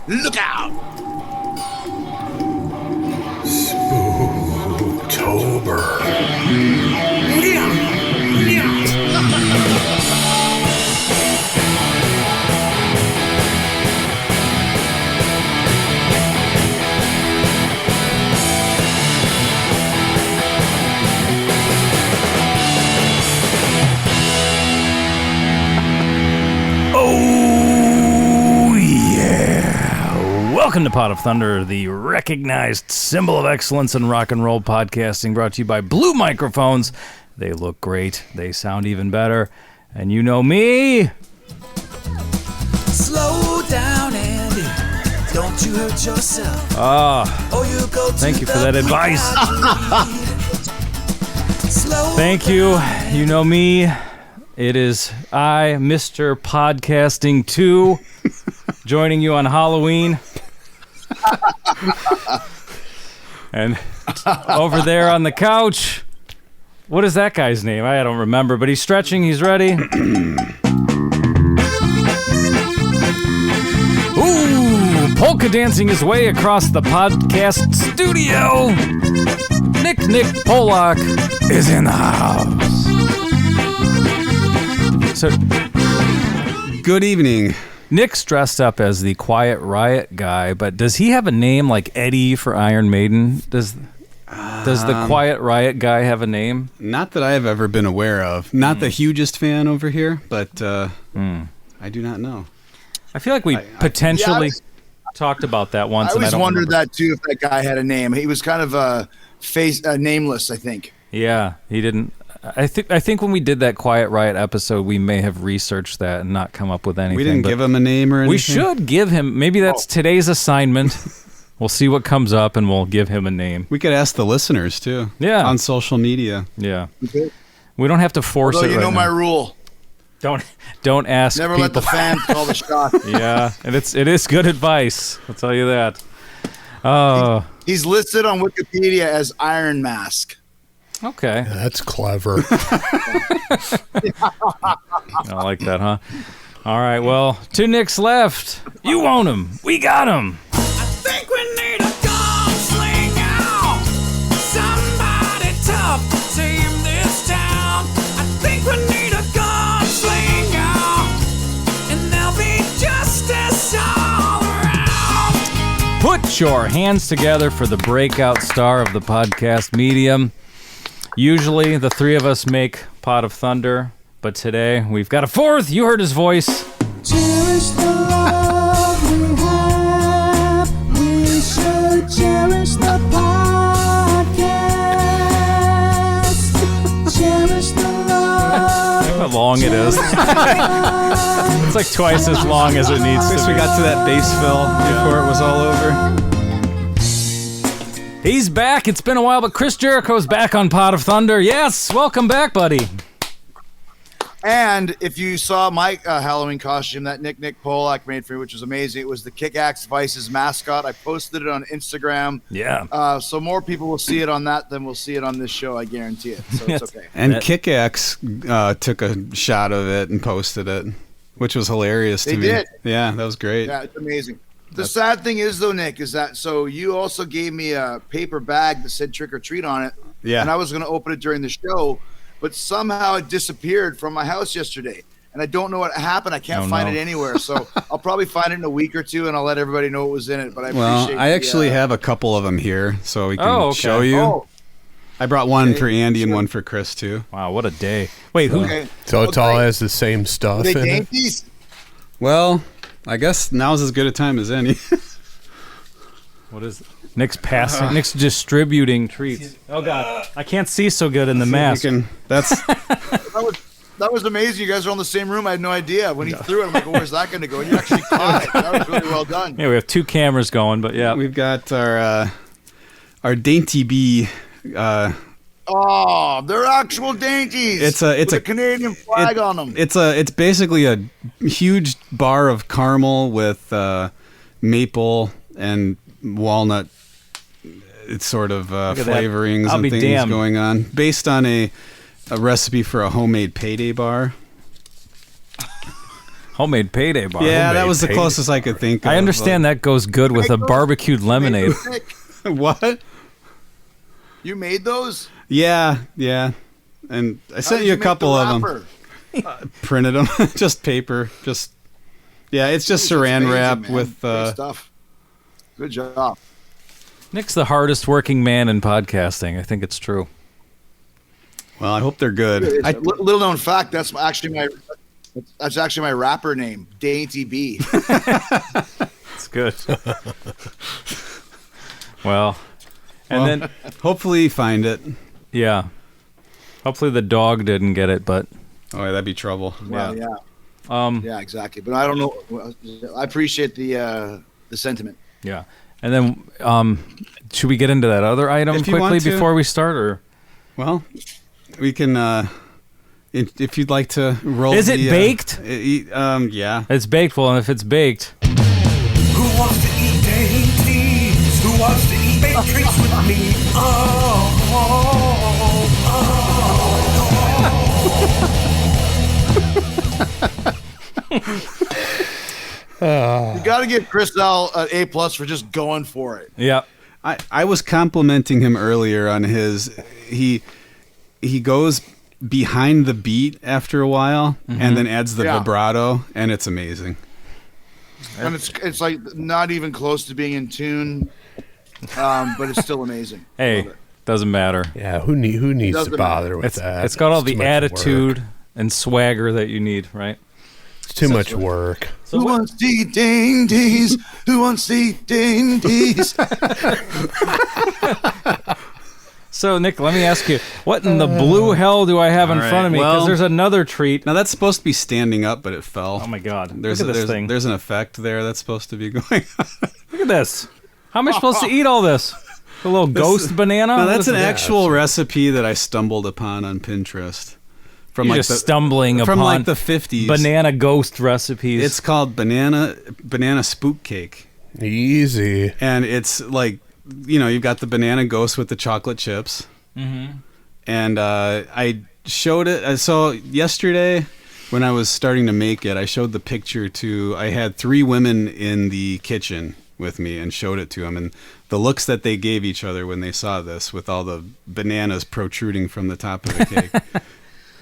Look out! Spooktober. Oh, yeah. Welcome to Pot of Thunder, the recognized symbol of excellence in rock and roll podcasting, brought to you by Blue Microphones. They look great. They sound even better. And you know me. Slow down, Andy. Don't you hurt yourself. Thank you for that advice. Thank you. You know me. It is I, Mr. Podcasting 2, joining you on Helloween. And over there on the couch, what is that guy's name? I don't remember, but he's stretching. He's ready. Ooh, polka dancing his way across the podcast studio. Nick Polak is in the house. So, good evening. Nick's dressed up as the Quiet Riot guy, but does he have a name like Eddie for Iron Maiden? Does the Quiet Riot guy have a name? Not that I have ever been aware of. Not the hugest fan over here, but I do not know. I feel like we potentially talked about that once. I always wondered remember. that too, if that guy had a name. He was kind of nameless, I think. Yeah, he didn't. I think when we did that Quiet Riot episode, we may have researched that and not come up with anything. We didn't give him a name or anything? We should give him. Maybe that's today's assignment. We'll see what comes up, and we'll give him a name. We could ask the listeners, too. Yeah. On social media. Yeah. Okay. We don't have to force it. You know my rule. Don't ask. Never people. let the fans call the shot. Yeah, and it is good advice. I'll tell you that. Oh. He's listed on Wikipedia as Iron Mask. Okay. Yeah, that's clever. I like that, huh? All right, well, 2 Nicks left. You want him. We got him. I think we need a gunslinger. Somebody tough to tame this town. I think we need a gunslinger. And there'll be justice all around. Put your hands together for the breakout star of the podcast medium. Usually, the 3 of us make Pot of Thunder, but today we've got a 4th. You heard his voice. Cherish the love we have. We should cherish the podcast. Cherish the love. Look how long it is. It's like twice as long as it needs to be. We got to that bass fill before it was all over. He's back. It's been a while, but Chris Jericho's back on Pot of Thunder. Yes, welcome back, buddy. And if you saw my Halloween costume that Nick Polak made for me, which was amazing, it was the Kick-Axe Vice's mascot. I posted it on Instagram. Yeah. So more people will see it on that than we'll see it on this show, I guarantee it. So it's okay. And Kick-Axe took a shot of it and posted it, which was hilarious to me. They did. Yeah, that was great. Yeah, it's amazing. The sad thing is, though, Nick, is that so you also gave me a paper bag that said trick or treat on it. Yeah. And I was going to open it during the show, but somehow it disappeared from my house yesterday. And I don't know what happened. I can't find it anywhere. So I'll probably find it in a week or two, and I'll let everybody know what was in it. But I appreciate I actually have a couple of them here, so we can okay. show you. Oh. I brought one for Andy and one for Chris, too. Wow, what a day. Wait, who? Okay. So it all has the same stuff Are they in it? dainties? Well, I guess now's as good a time as any. What is it? Nick's passing. Nick's distributing treats. Oh, God. I can't see so good in the mask. That was amazing. You guys are on the same room. I had no idea. When he threw it, I'm like, oh, where's that going to go? And you actually caught it. That was really well done. Yeah, we have 2 cameras going, but yeah. We've got our Dainty Bee. Oh, they're actual dainties. It's a Canadian flag on them. It's basically a huge bar of caramel with maple and walnut. It's sort of flavorings and things going on, based on a recipe for a homemade payday bar. Homemade payday bar. Yeah, that Homemade was the payday closest I could think of. I understand that goes good with a barbecued lemonade. What? You made those? Yeah. And I sent you a couple of them. Printed them. Just paper. It's just saran wrap man. with Great stuff. Good job. Nick's the hardest working man in podcasting. I think it's true. Well, I hope they're good. Little known fact, that's actually my rapper name, Dainty B. It's good. Well, then hopefully you find it. yeah. Hopefully the dog didn't get it, but Oh, yeah, that'd be trouble. Well, yeah. Yeah, exactly. But I don't know. I appreciate the sentiment. yeah. And then should we get into that other item If you quickly want to. before we start, or Well, we can, if you'd like to roll. Is it baked? Yeah. It's baked? Well, and if it's baked, Who wants to eat dainties? Who wants to eat baked treats with me? You got to give Chris L an A+ for just going for it. yeah. I was complimenting him earlier on his. He goes behind the beat after a while and then adds the vibrato, and it's amazing. And it's like not even close to being in tune, but it's still amazing. Hey, Love it. doesn't matter. Yeah, who needs Doesn't to bother with that? It's got all It's too the much attitude work. and swagger that you need, right? It's too much work. Who wants to eat dainties? Who wants to eat dainties? So, Nick, let me ask you, what in the blue hell do I have in All front of me? right, Because well- there's another treat. Now that's supposed to be standing up, but it fell. Oh my God! There's Look at this there's, thing. there's an effect there that's supposed to be going on. Look at this. How am I supposed to eat all this? A little ghost banana? No, What that's is an it? actual recipe that I stumbled upon on Pinterest. From You're like just stumbling from upon like the 50s. banana ghost recipes. It's called banana spook cake, Easy. and it's like, you've got the banana ghost with the chocolate chips. Mm-hmm. And I showed it. So yesterday, when I was starting to make it, I showed the picture to. I had 3 women in the kitchen with me and showed it to them, and the looks that they gave each other when they saw this, with all the bananas protruding from the top of the cake.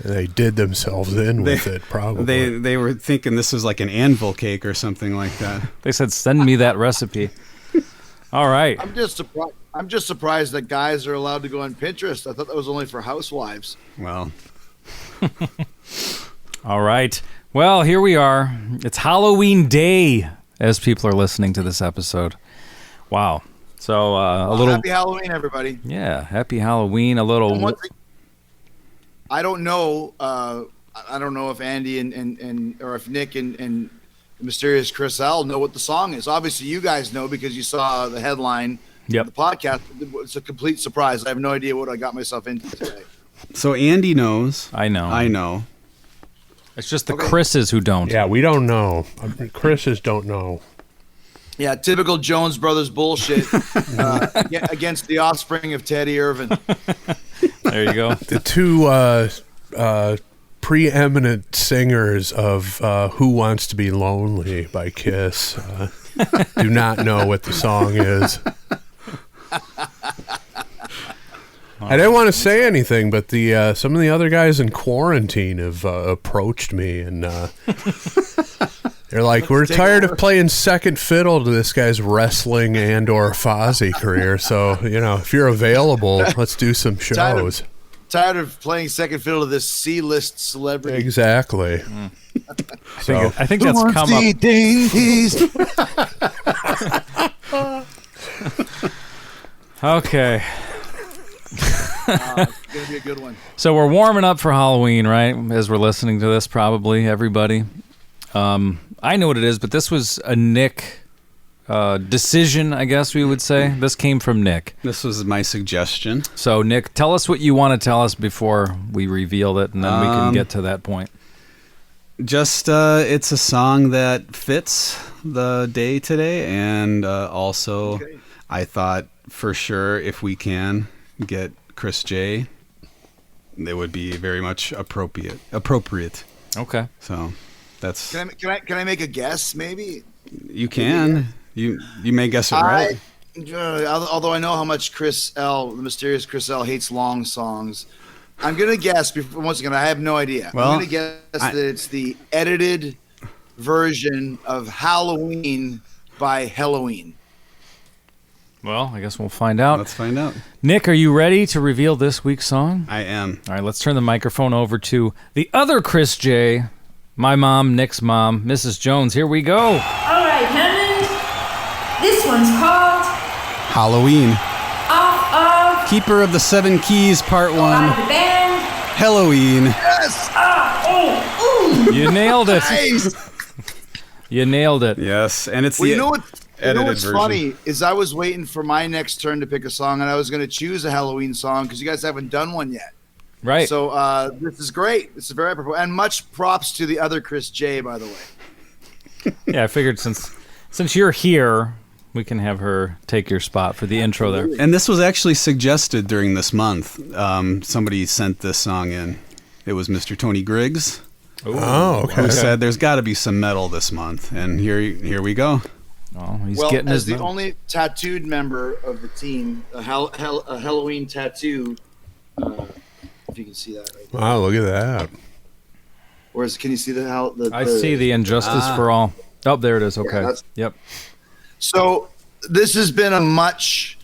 They did themselves in with it, probably. They were thinking this was like an anvil cake or something like that. They said, send me that recipe. All right. I'm just surprised that guys are allowed to go on Pinterest. I thought that was only for housewives. Well, All right. Well, here we are. It's Halloween Day as people are listening to this episode. Wow. So a little. Happy Halloween, everybody. Yeah. Happy Halloween. A little. And one thing- I don't know. I don't know if Andy and or if Nick and Mysterious Chris L know what the song is. Obviously, you guys know because you saw the headline. Yep. Of the podcast. It's a complete surprise. I have no idea what I got myself into today. so Andy knows. I know. I know. It's just the Okay. Chris's who don't. Yeah, we don't know. Chris's don't know. Yeah, typical Jones Brothers bullshit against the offspring of Teddy Irvin. There you go. The two preeminent singers of Who Wants to Be Lonely by Kiss do not know what the song is. I didn't want to say anything, but the some of the other guys in quarantine have approached me, and they're like, "We're tired of playing second fiddle to this guy's wrestling and/or Fozzy career. So, if you're available, let's do some shows." Tired of playing second fiddle to this C-list celebrity. Exactly. So, I think that's come up. Dainties. Okay. It's gonna be a good one. So we're warming up for Halloween, right? As we're listening to this, probably everybody. I know what it is, but this was a Nick decision, I guess we would say. This came from Nick. This was my suggestion. So, Nick, tell us what you want to tell us before we reveal it, and then we can get to that point. Just it's a song that fits the day today, and also I thought for sure if we can get Chris J, it would be very much appropriate. Okay. So That's Can I make a guess? Maybe you can. You may guess it right. Although I know how much the mysterious Chris L, hates long songs, I'm gonna guess. Once again, I have no idea. Well, I'm gonna guess that it's the edited version of Halloween by Helloween. Well, I guess we'll find out. Let's find out. Nick, are you ready to reveal this week's song? I am. All right, let's turn the microphone over to the other Chris J, my mom, Nick's mom, Mrs. Jones. Here we go. All right, Hammond. This one's called Halloween. Off of Keeper of the Seven Keys, Part 1. by the band. Helloween. Yes. You nailed it. Nice. You nailed it. Yes, and it's Well, the you know edited what's version. funny is I was waiting for my next turn to pick a song, and I was going to choose a Halloween song because you guys haven't done one yet. Right. So this is great. This is very apropos, and much props to the other Chris J, by the way. Yeah, I figured since you're here, we can have her take your spot for the intro there. And this was actually suggested during this month. Somebody sent this song in. It was Mr. Tony Griggs, Oh, okay. who said there's got to be some metal this month, and here we go. Oh, he's Well, getting as his the only tattooed member of the team, a Halloween tattoo. If you can see that right there. Wow, look at that. Can you see I see the injustice for all. Oh, there it is. Okay. that's- Yep. So this has been a much.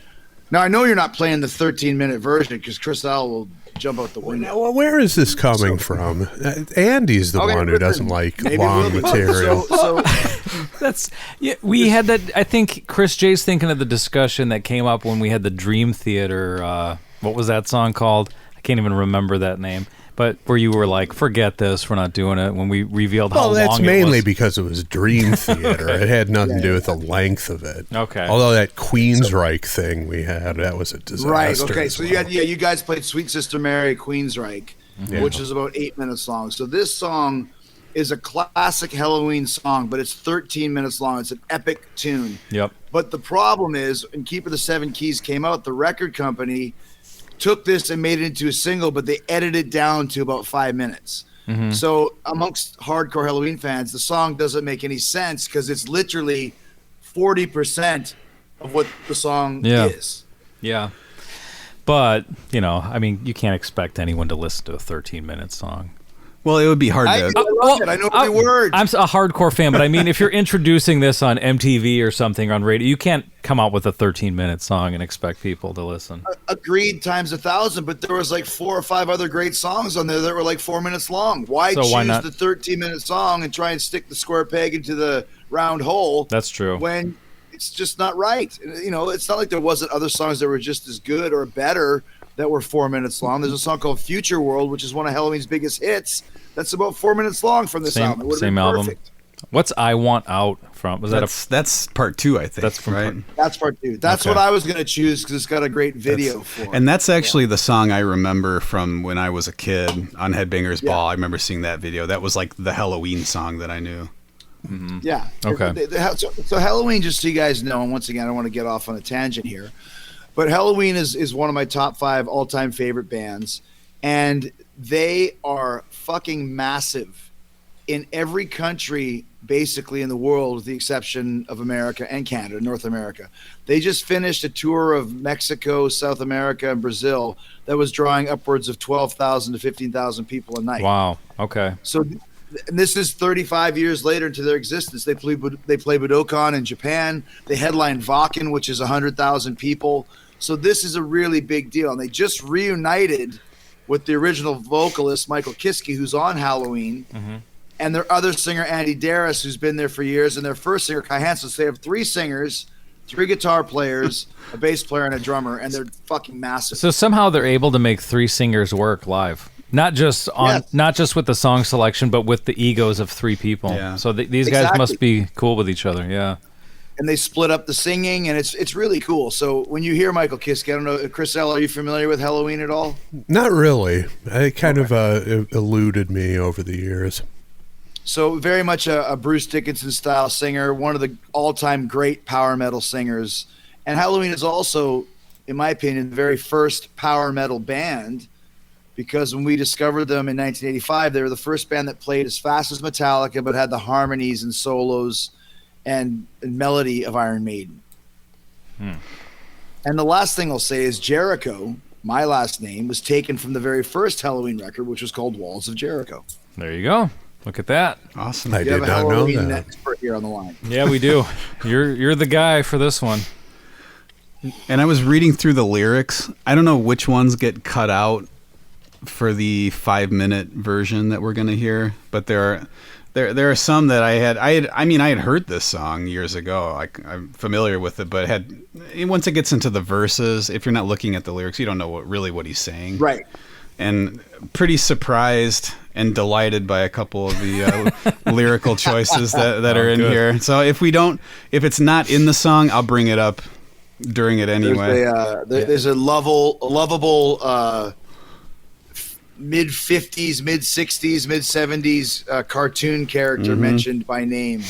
Now I know you're not playing the 13-minute version because Chris L will jump out the window. Well, where is this coming from? Andy's the Okay, one who listen, doesn't like maybe long we'll be- material. So That's we had that. I think Chris J's thinking of the discussion that came up when we had the Dream Theater. What was that song called? I can't even remember that name. But where you were like, forget this, we're not doing it. When we revealed how Well, that's long mainly it was. because it was Dream Theater. Okay. It had nothing to do with the length of it. Okay. Although that Queensryche thing we had, that was a disaster. right, okay. as So well. you guys played Sweet Sister Mary, Queensryche, which is about 8 minutes long. So this song is a classic Halloween song, but it's 13 minutes long. It's an epic tune. Yep. But the problem is, when Keeper of the Seven Keys came out, the record company took this and made it into a single, but they edited it down to about 5 minutes. So amongst hardcore Halloween fans, the song doesn't make any sense because it's literally 40% of what the song is. Yeah. But, I mean, you can't expect anyone to listen to a 13-minute song. Well, it would be hard I to. love it. I know every word. I'm a hardcore fan, but I mean, if you're introducing this on MTV or something on radio, you can't come out with a 13-minute song and expect people to listen. Agreed times 1,000, but there was like 4 or 5 other great songs on there that were like 4 minutes long. Why So choose why not? the 13-minute song and try and stick the square peg into the round hole? That's true. When it's just not right. It's not like there wasn't other songs that were just as good or better that were 4 minutes long. There's a song called Future World, which is one of Halloween's biggest hits. That's about 4 minutes long from this album. It would've Same been album. perfect. What's I Want Out from? Was that That's part 2, I think. That's from right. That's part 2. That's Okay. what I was going to choose because it's got a great video for it. And that's actually the song I remember from when I was a kid on Headbangers Yeah. Ball. I remember seeing that video. That was like the Halloween song that I knew. Yeah. Okay. So Halloween, just so you guys know, and once again, I don't want to get off on a tangent here, but Halloween is one of my top 5 all-time favorite bands, and they are fucking massive in every country basically in the world with the exception of America and Canada, North America. They just finished a tour of Mexico, South America, and Brazil that was drawing upwards of 12,000 to 15,000 people a night. Wow. Okay. So and this is 35 years later into their existence. They play Budokan in Japan. They headline Wacken, which is 100,000 people. So this is a really big deal. And they just reunited with the original vocalist, Michael Kiske, who's on Halloween, and their other singer, Andy Darris, who's been there for years, and their first singer, Kai Hansen. So they have 3 singers, 3 guitar players, a bass player, and a drummer, and they're fucking massive. So somehow they're able to make 3 singers work live. Not just with the song selection, but with the egos of 3 people. Yeah. So these guys must be cool with each other. Yeah. And they split up the singing, and it's really cool. So when you hear Michael Kiske, I don't know, Chris L, are you familiar with Halloween at all? Not really. It kind of eluded me over the years. So very much a Bruce Dickinson style singer, one of the all-time great power metal singers. And Halloween is also, in my opinion, the very first power metal band because when we discovered them in 1985, they were the first band that played as fast as Metallica, but had the harmonies and solos and melody of Iron Maiden. And the last thing I'll say is Jericho, my last name, was taken from the very first Helloween record, which was called Walls of Jericho. There you go. Look at that. Awesome. I did not know that. Expert here on the line. Yeah, we do. You're the guy for this one. And I was reading through the lyrics. I don't know which ones get cut out for the 5-minute version that we're going to hear, but there are some that I had heard this song years ago. I'm familiar with it, but once it gets into the verses, if you're not looking at the lyrics, you don't know what he's saying. Right. And pretty surprised and delighted by a couple of the lyrical choices that are in here. So if it's not in the song, I'll bring it up during it anyway. There's a lovable mid-50s, mid-60s, mid-70s cartoon character mentioned by name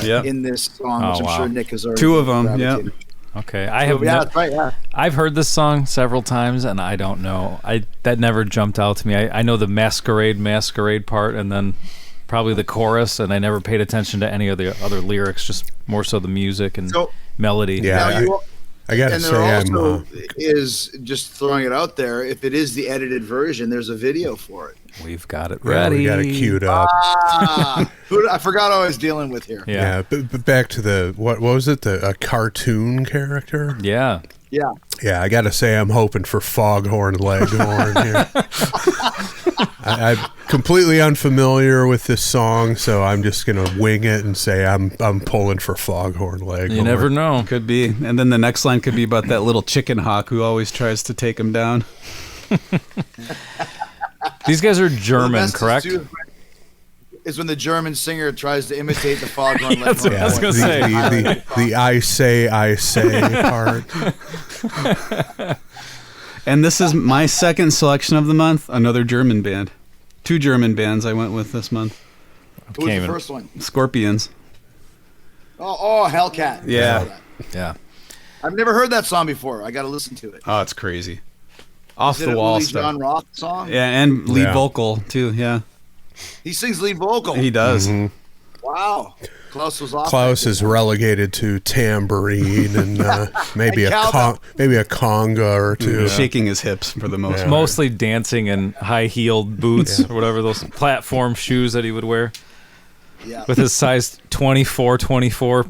in this song, which I'm sure Nick has already. 2 of them, yeah. Okay, that's right. Yeah, I've heard this song several times, and I don't know. That never jumped out to me. I know the masquerade part, and then probably the chorus, and I never paid attention to any of the other lyrics. Just more so the music and melody. Yeah, I gotta say, also is just throwing it out there. If it is the edited version, there's a video for it. We've got it yeah, ready. we got it queued up. I forgot I was dealing with here. Yeah, but back to the what was it? A cartoon character? Yeah. Yeah. Yeah, I gotta say, I'm hoping for Foghorn Leghorn here. I'm completely unfamiliar with this song, so I'm just gonna wing it and say I'm pulling for Foghorn Leghorn. You never know. Could be. And then the next line could be about that little chicken hawk who always tries to take him down. These guys are German, correct? Is when the German singer tries to imitate the Foghorn Leghorn. That's what I was gonna say. The I say part. And this is my second selection of the month. Another German band. 2 German bands I went with this month. Who was the first one? Scorpions. Oh, Hellcat. Yeah. Yeah. I've never heard that song before. I got to listen to it. Oh, it's crazy. Off Is the it wall a Willie stuff. John Roth song? Yeah, and lead vocal too. Yeah, He sings lead vocal. he does. Mm-hmm. Wow. Klaus was off. Klaus is relegated to tambourine and maybe a conga or two. Shaking his hips for the most part. Mostly dancing in high-heeled boots or whatever, those platform shoes that he would wear. Yeah. With his size 24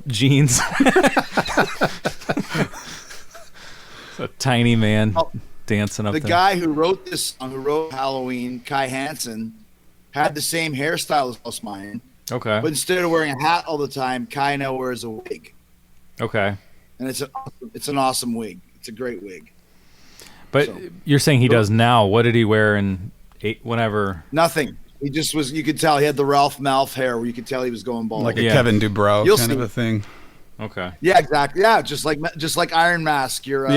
jeans. A tiny man dancing up The there. guy who wrote this song, who wrote Helloween, Kai Hansen, had the same hairstyle as mine. Okay. But instead of wearing a hat all the time, Kai now wears a wig. Okay. And it's an awesome wig. It's a great wig. But you're saying he does now. What did he wear in whenever? Nothing. He just was, you could tell he had the Ralph Malph hair where you could tell he was going bald. Like a Kevin Dubrow You'll kind see. of a thing. Okay. Yeah, exactly. Yeah, just like Iron Mask, your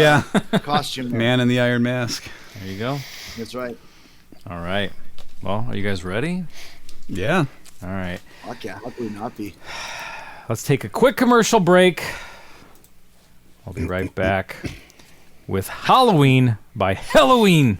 costume. There. Man in the Iron Mask. There you go. That's right. All right. Well, are you guys ready? Yeah. All right. Fuck yeah, how could we not be? Let's take a quick commercial break. I'll be right back with Helloween by Helloween.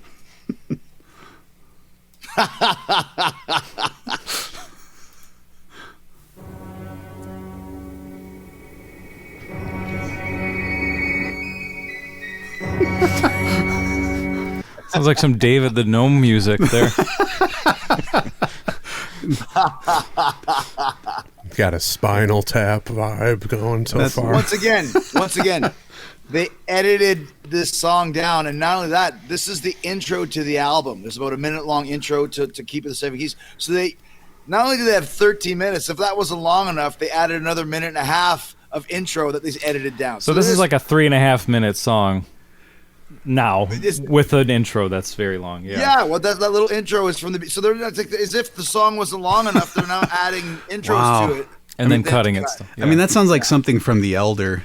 Sounds like some David the Gnome music there. Got a Spinal Tap vibe going so far. Once again, they edited this song down, and not only that, this is the intro to the album. There's about a minute-long intro to keep it the same keys. So they not only do they have 13 minutes, if that wasn't long enough, they added another minute and a half of intro that they edited down. So this is like a 3.5 minute song now with an intro that's very long. Yeah, well, that little intro is from the. So they're not, as if the song wasn't long enough. They're now adding intros to it, and then cutting it. I mean, that sounds like something from The Elder.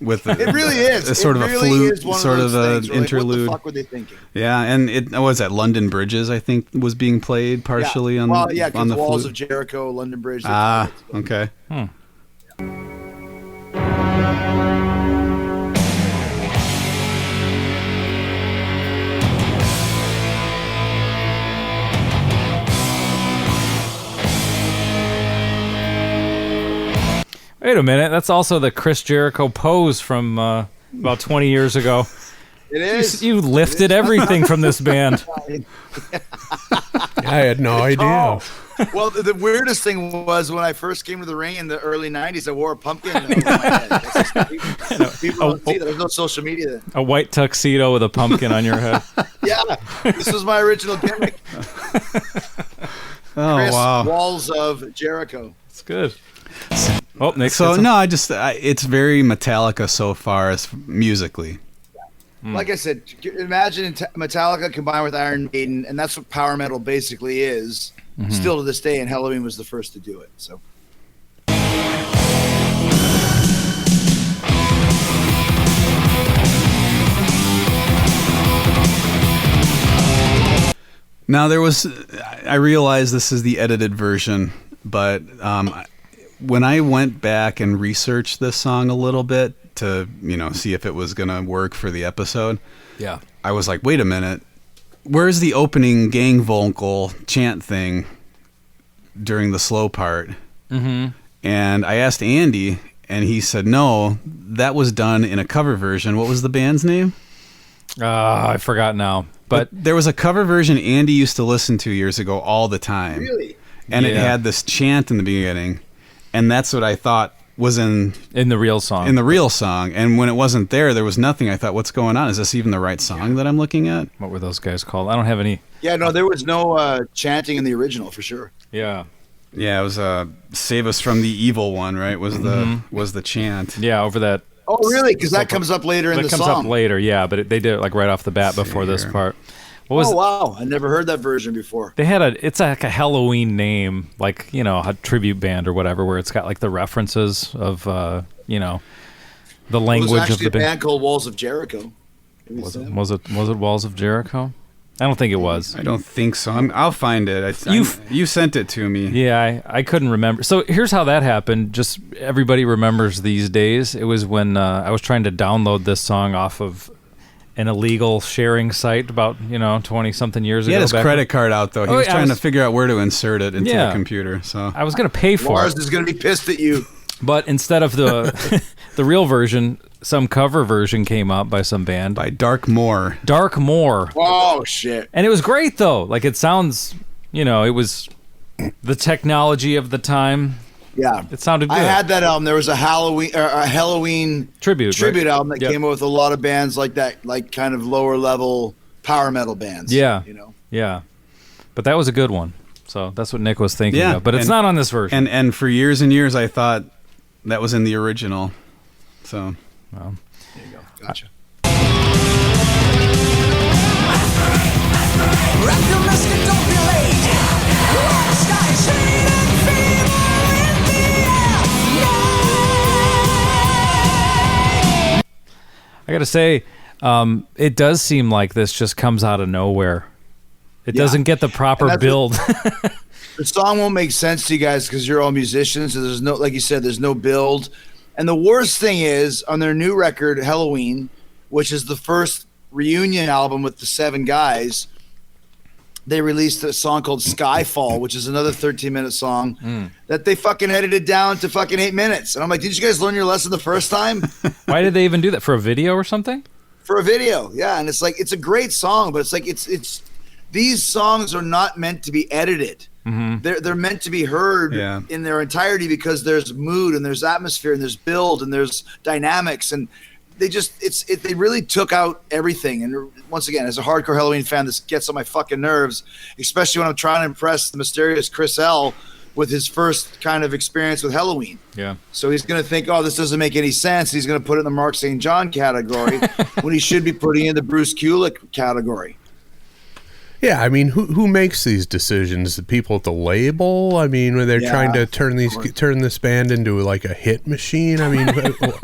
With it really is. A sort of a flute, sort of an interlude. Like, what the fuck were they thinking? Yeah, and it was at London Bridges, I think, was being played partially on the Walls flute. of Jericho, London Bridge. Ah, okay. Wait a minute. That's also the Chris Jericho pose from about 20 years ago. It is. You lifted everything from this band. I had no idea. Well, the weirdest thing was when I first came to the ring in the early 90s, I wore a pumpkin over my head. People don't see that. There's no social media then. A white tuxedo with a pumpkin on your head. Yeah, this was my original gimmick. Oh, Chris wow. Walls of Jericho. It's good. Oh, next. So, no, it's very Metallica so far as musically. Like I said, imagine Metallica combined with Iron Maiden, and that's what power metal basically is. Still to this day, and Helloween was the first to do it. So. Now I realize this is the edited version, but when I went back and researched this song a little bit to, see if it was going to work for the episode, Yeah. I was like, wait a minute, where's the opening gang vocal chant thing during the slow part? Mm-hmm. And I asked Andy, and he said, no, that was done in a cover version. What was the band's name? I forgot now. But there was a cover version Andy used to listen to years ago all the time. Really? And it had this chant in the beginning, and that's what I thought was in the real song. In the real song. And when it wasn't there was nothing. I thought, what's going on? Is this even the right song that I'm looking at? What were those guys called? I don't have any. Yeah, no, there was no chanting in the original for sure. Yeah. Yeah, it was "Save Us from the Evil One," right? Was the chant? Yeah, over that. Oh, really? Because that comes up later in the song. That comes up later, yeah. But they did it like right off the bat before this part. What was? Oh, wow! I never heard that version before. They had it's like a Helloween name, like a tribute band or whatever, where it's got like the references of the language it was of the a band called Walls of Jericho. Was it Walls of Jericho? I don't think it was. I don't think so. I'll find it. You sent it to me. Yeah, I couldn't remember. So here's how that happened. Just everybody remembers these days. It was when I was trying to download this song off of an illegal sharing site about 20-something years ago. He had his credit card out though. He was trying to figure out where to insert it into the computer. So I was going to pay for Lars it. is going to be pissed at you. But instead of the the real version, some cover version came out by some band. By Dark Moor. Dark Moor. Oh, shit. And it was great, though. Like, it sounds, it was the technology of the time. Yeah. It sounded good. I had that album. There was a Helloween tribute album that came out with a lot of bands like that, like kind of lower level power metal bands. Yeah. Yeah. But that was a good one. So that's what Nick was thinking of. But it's not on this version. And for years and years, I thought that was in the original. So, well, there you go. Gotcha. I got to say, it does seem like this just comes out of nowhere. It doesn't get the proper build. The song won't make sense to you guys because you're all musicians. So there's no, like you said, there's no build. And the worst thing is on their new record, Helloween, which is the first reunion album with the 7 guys, they released a song called Skyfall, which is another 13-minute song that they fucking edited down to fucking 8 minutes. And I'm like, did you guys learn your lesson the first time? Why did they even do that? For a video or something? For a video, yeah. And it's like, it's a great song, but it's like, it's these songs are not meant to be edited. Mm-hmm. They're meant to be heard in their entirety because there's mood and there's atmosphere and there's build and there's dynamics, and they just they really took out everything. And once again, as a hardcore Helloween fan, this gets on my fucking nerves, especially when I'm trying to impress the mysterious Chris L with his first kind of experience with Helloween. Yeah. So he's going to think, oh, this doesn't make any sense. He's going to put it in the Mark St. John category when he should be putting it in the Bruce Kulick category. Yeah, I mean, who makes these decisions? The people at the label? I mean, when they're trying to turn this band into like a hit machine. I mean,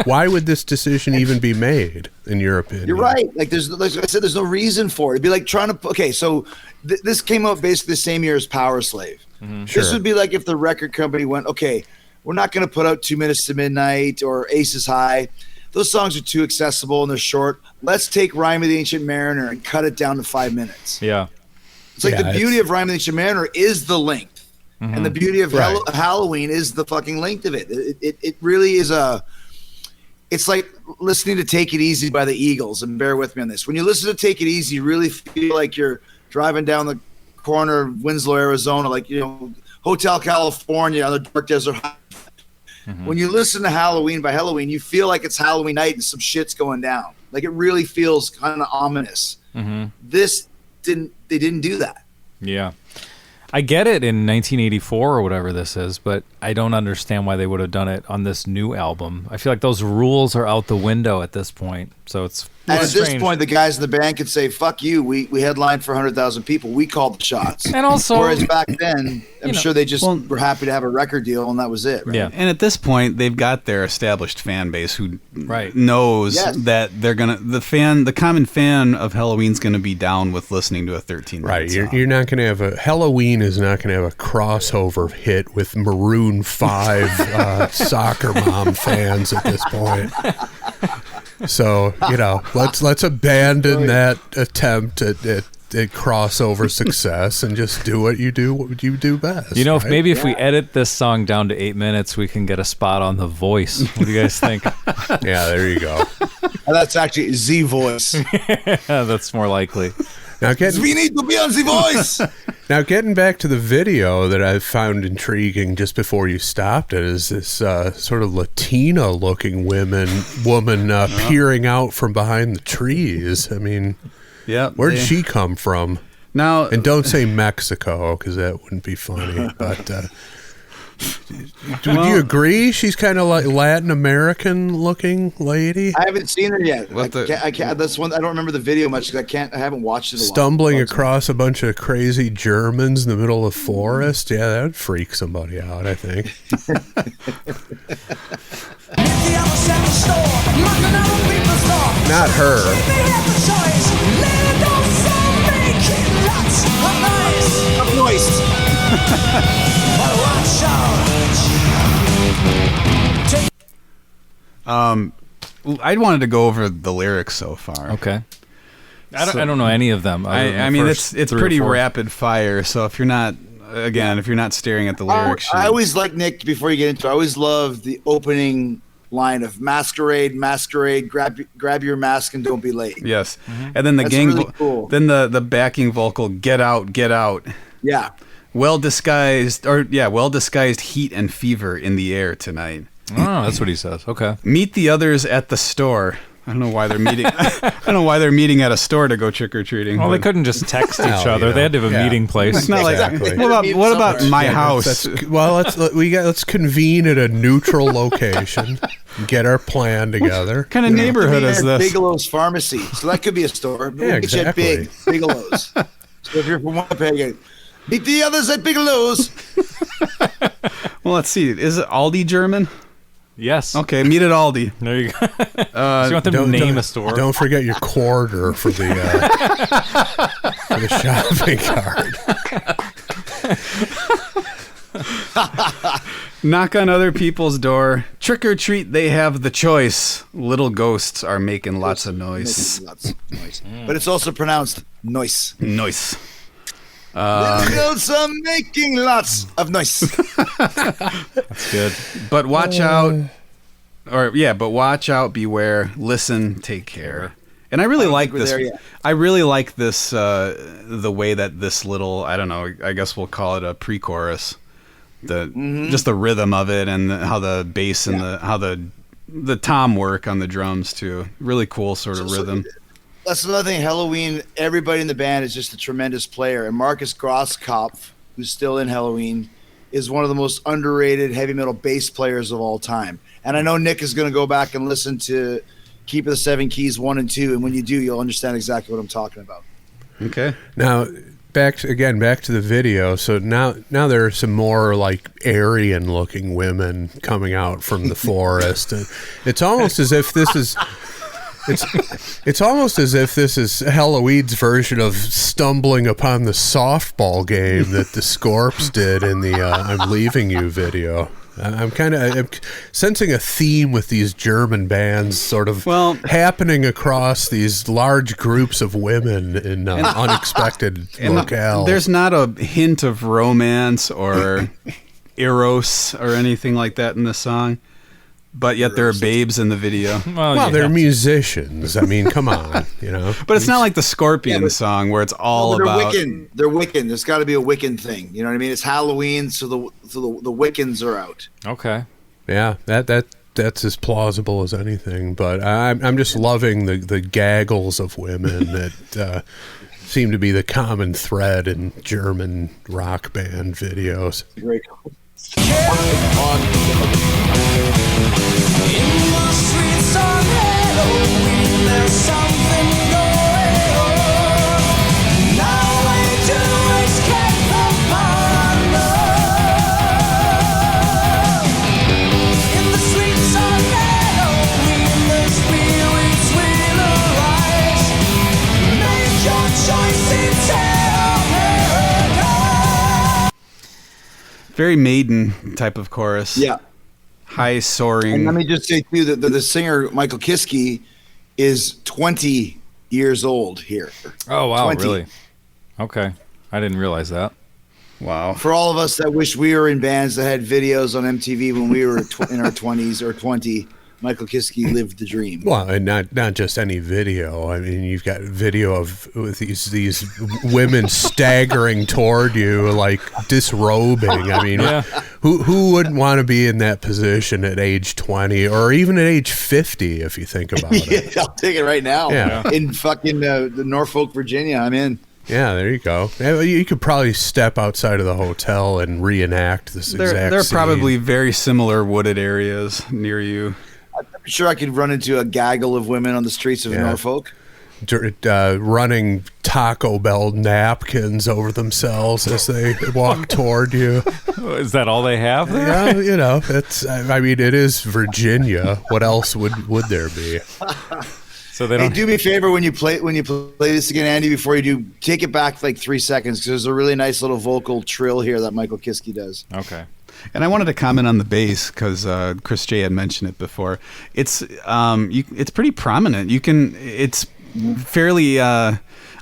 why would this decision even be made, in your opinion? You're right. Like I said, there's no reason for it. It'd be like trying to. Okay, so this came out basically the same year as Power Slave. Mm-hmm. This would be like if the record company went, okay, we're not going to put out 2 Minutes to Midnight or Aces High. Those songs are too accessible and they're short. Let's take Rhyme of the Ancient Mariner and cut it down to 5 minutes. Yeah. It's like the beauty of Rhyme of the Ancient Mariner is the length. And the beauty of Halloween is the fucking length of it. It really is it's like listening to Take It Easy by the Eagles, and bear with me on this. When you listen to Take It Easy, you really feel like you're driving down the corner of Winslow, Arizona, like, Hotel California on the dark desert. When you listen to Helloween by Helloween, you feel like it's Halloween night and some shit's going down. Like, it really feels kind of ominous. They didn't do that. Yeah. I get it in 1984 or whatever this is, but I don't understand why they would have done it on this new album. I feel like those rules are out the window at this point. So it's and at this point, the guys in the band could say, "Fuck you, we headlined for 100,000 people. We called the shots." And also, whereas back then, I'm sure they just were happy to have a record deal, and that was it. Right? Yeah. And at this point, they've got their established fan base who knows that they're gonna the common fan of Helloween's gonna be down with listening to a 13 right. You're not gonna have Helloween is not gonna have a crossover hit with Maroon 5 soccer mom fans at this point. So, let's abandon that attempt at crossover success and just do what you do best. If we edit this song down to 8 minutes, we can get a spot on The Voice. What do you guys think? Yeah, there you go. That's actually The Voice. That's more likely. Now we need to be on The Voice. Now, getting back to the video that I found intriguing just before you stopped it is this sort of Latina-looking woman peering out from behind the trees. I mean, where'd she come from? Now, and don't say Mexico because that wouldn't be funny. But do you agree? She's kind of like Latin American looking lady. I haven't seen her yet. I can't. That's one. I don't remember the video much because I haven't watched it. Stumbling across a bunch of crazy Germans in the middle of the forest. Yeah, that would freak somebody out, I think. Not her. I wanted to go over the lyrics so far. Okay. I don't know any of them. I mean, it's pretty rapid fire. So if you're not staring at the lyrics, I always like Nick. Before you get into it, I always love the opening line of masquerade, grab your mask and don't be late. Yes, and then the gang, really cool. Then the backing vocal, get out. Yeah. Well disguised heat and fever in the air tonight. Oh, that's what he says. Okay. Meet the others at the store. I don't know why they're meeting. I don't know why they're meeting at a store to go trick or treating. Well, they couldn't just text each other. They had to have a meeting place. It's not exactly. What about my house? Let's convene at a neutral location. Get our plan together. What kind of neighborhood is this? Bigelow's Pharmacy. So that could be a store. Yeah, exactly. Bigelow's. So if you're from Winnipeg, meet the others at Bigelow's. Well, let's see. Is it Aldi German? Yes. Okay, meet at Aldi. There you go. So you want them to name a store? Don't forget your quarter for the shopping cart. Knock on other people's door. Trick or treat, they have the choice. Little ghosts are making lots of noise. But it's also pronounced noise. Noise. Little ghosts are making lots of noise. That's good. But watch out. But watch out, beware, listen, take care. And I really like this. I really like this, the way that this little, I don't know, I guess we'll call it a pre-chorus. Just the rhythm of it and how the bass and how the tom work on the drums too. Really cool sort of rhythm. That's another thing. Helloween, everybody in the band is just a tremendous player. And Marcus Grosskopf, who's still in Helloween, is one of the most underrated heavy metal bass players of all time. And I know Nick is going to go back and listen to Keep of the Seven Keys 1 and 2. And when you do, you'll understand exactly what I'm talking about. Okay. Now, back to the video. So now there are some more like Aryan-looking women coming out from the forest. And it's almost as if this is... It's almost as if this is Helloween's version of stumbling upon the softball game that the Scorps did in the I'm Leaving You video. I'm sensing a theme with these German bands sort of happening across these large groups of women in unexpected locales. There's not a hint of romance or eros or anything like that in the song, but yet there are babes in the video. Well, they're musicians. I mean, come on, But it's not like the Scorpions song where it's all about. They're Wiccan. There's got to be a Wiccan thing. You know what I mean? It's Halloween, so the Wiccans are out. Okay. Yeah, that's as plausible as anything. But I'm just loving the gaggles of women that seem to be the common thread in German rock band videos. Great. In the streets on Helloween, there's something going on. No way to escape the paranoia. In the streets on Helloween, the spirits will arise. Make your choice in paradise. Very Maiden type of chorus. Yeah. High soaring. And let me just say too that the singer Michael Kiske is 20 years old here. Oh wow, 20. really? Okay, I didn't realize that. Wow. For all of us that wish we were in bands that had videos on MTV when we were in our 20s or 20, Michael Kiske lived the dream. Well, and not just any video. I mean, you've got video with these women staggering toward you, like disrobing. I mean, who wouldn't want to be in that position at age 20 or even at age 50 if you think about it? Yeah, I'll take it right now. Yeah. In fucking the Norfolk, Virginia, I'm in. Yeah, there you go. You could probably step outside of the hotel and reenact this exact There are scene. probably very similar wooded areas near you. I'm sure I could run into a gaggle of women on the streets of Norfolk. Running Taco Bell napkins over themselves as they walk toward you. Is that all they have there? Yeah, it's. I mean, it is Virginia. What else would there be? So they Hey, don't. do me a favor when you play this again, Andy. Before you do, take it back like 3 seconds because there's a really nice little vocal trill here that Michael Kiske does. Okay. And I wanted to comment on the bass because Chris J had mentioned it before. It's pretty prominent. It's fairly. I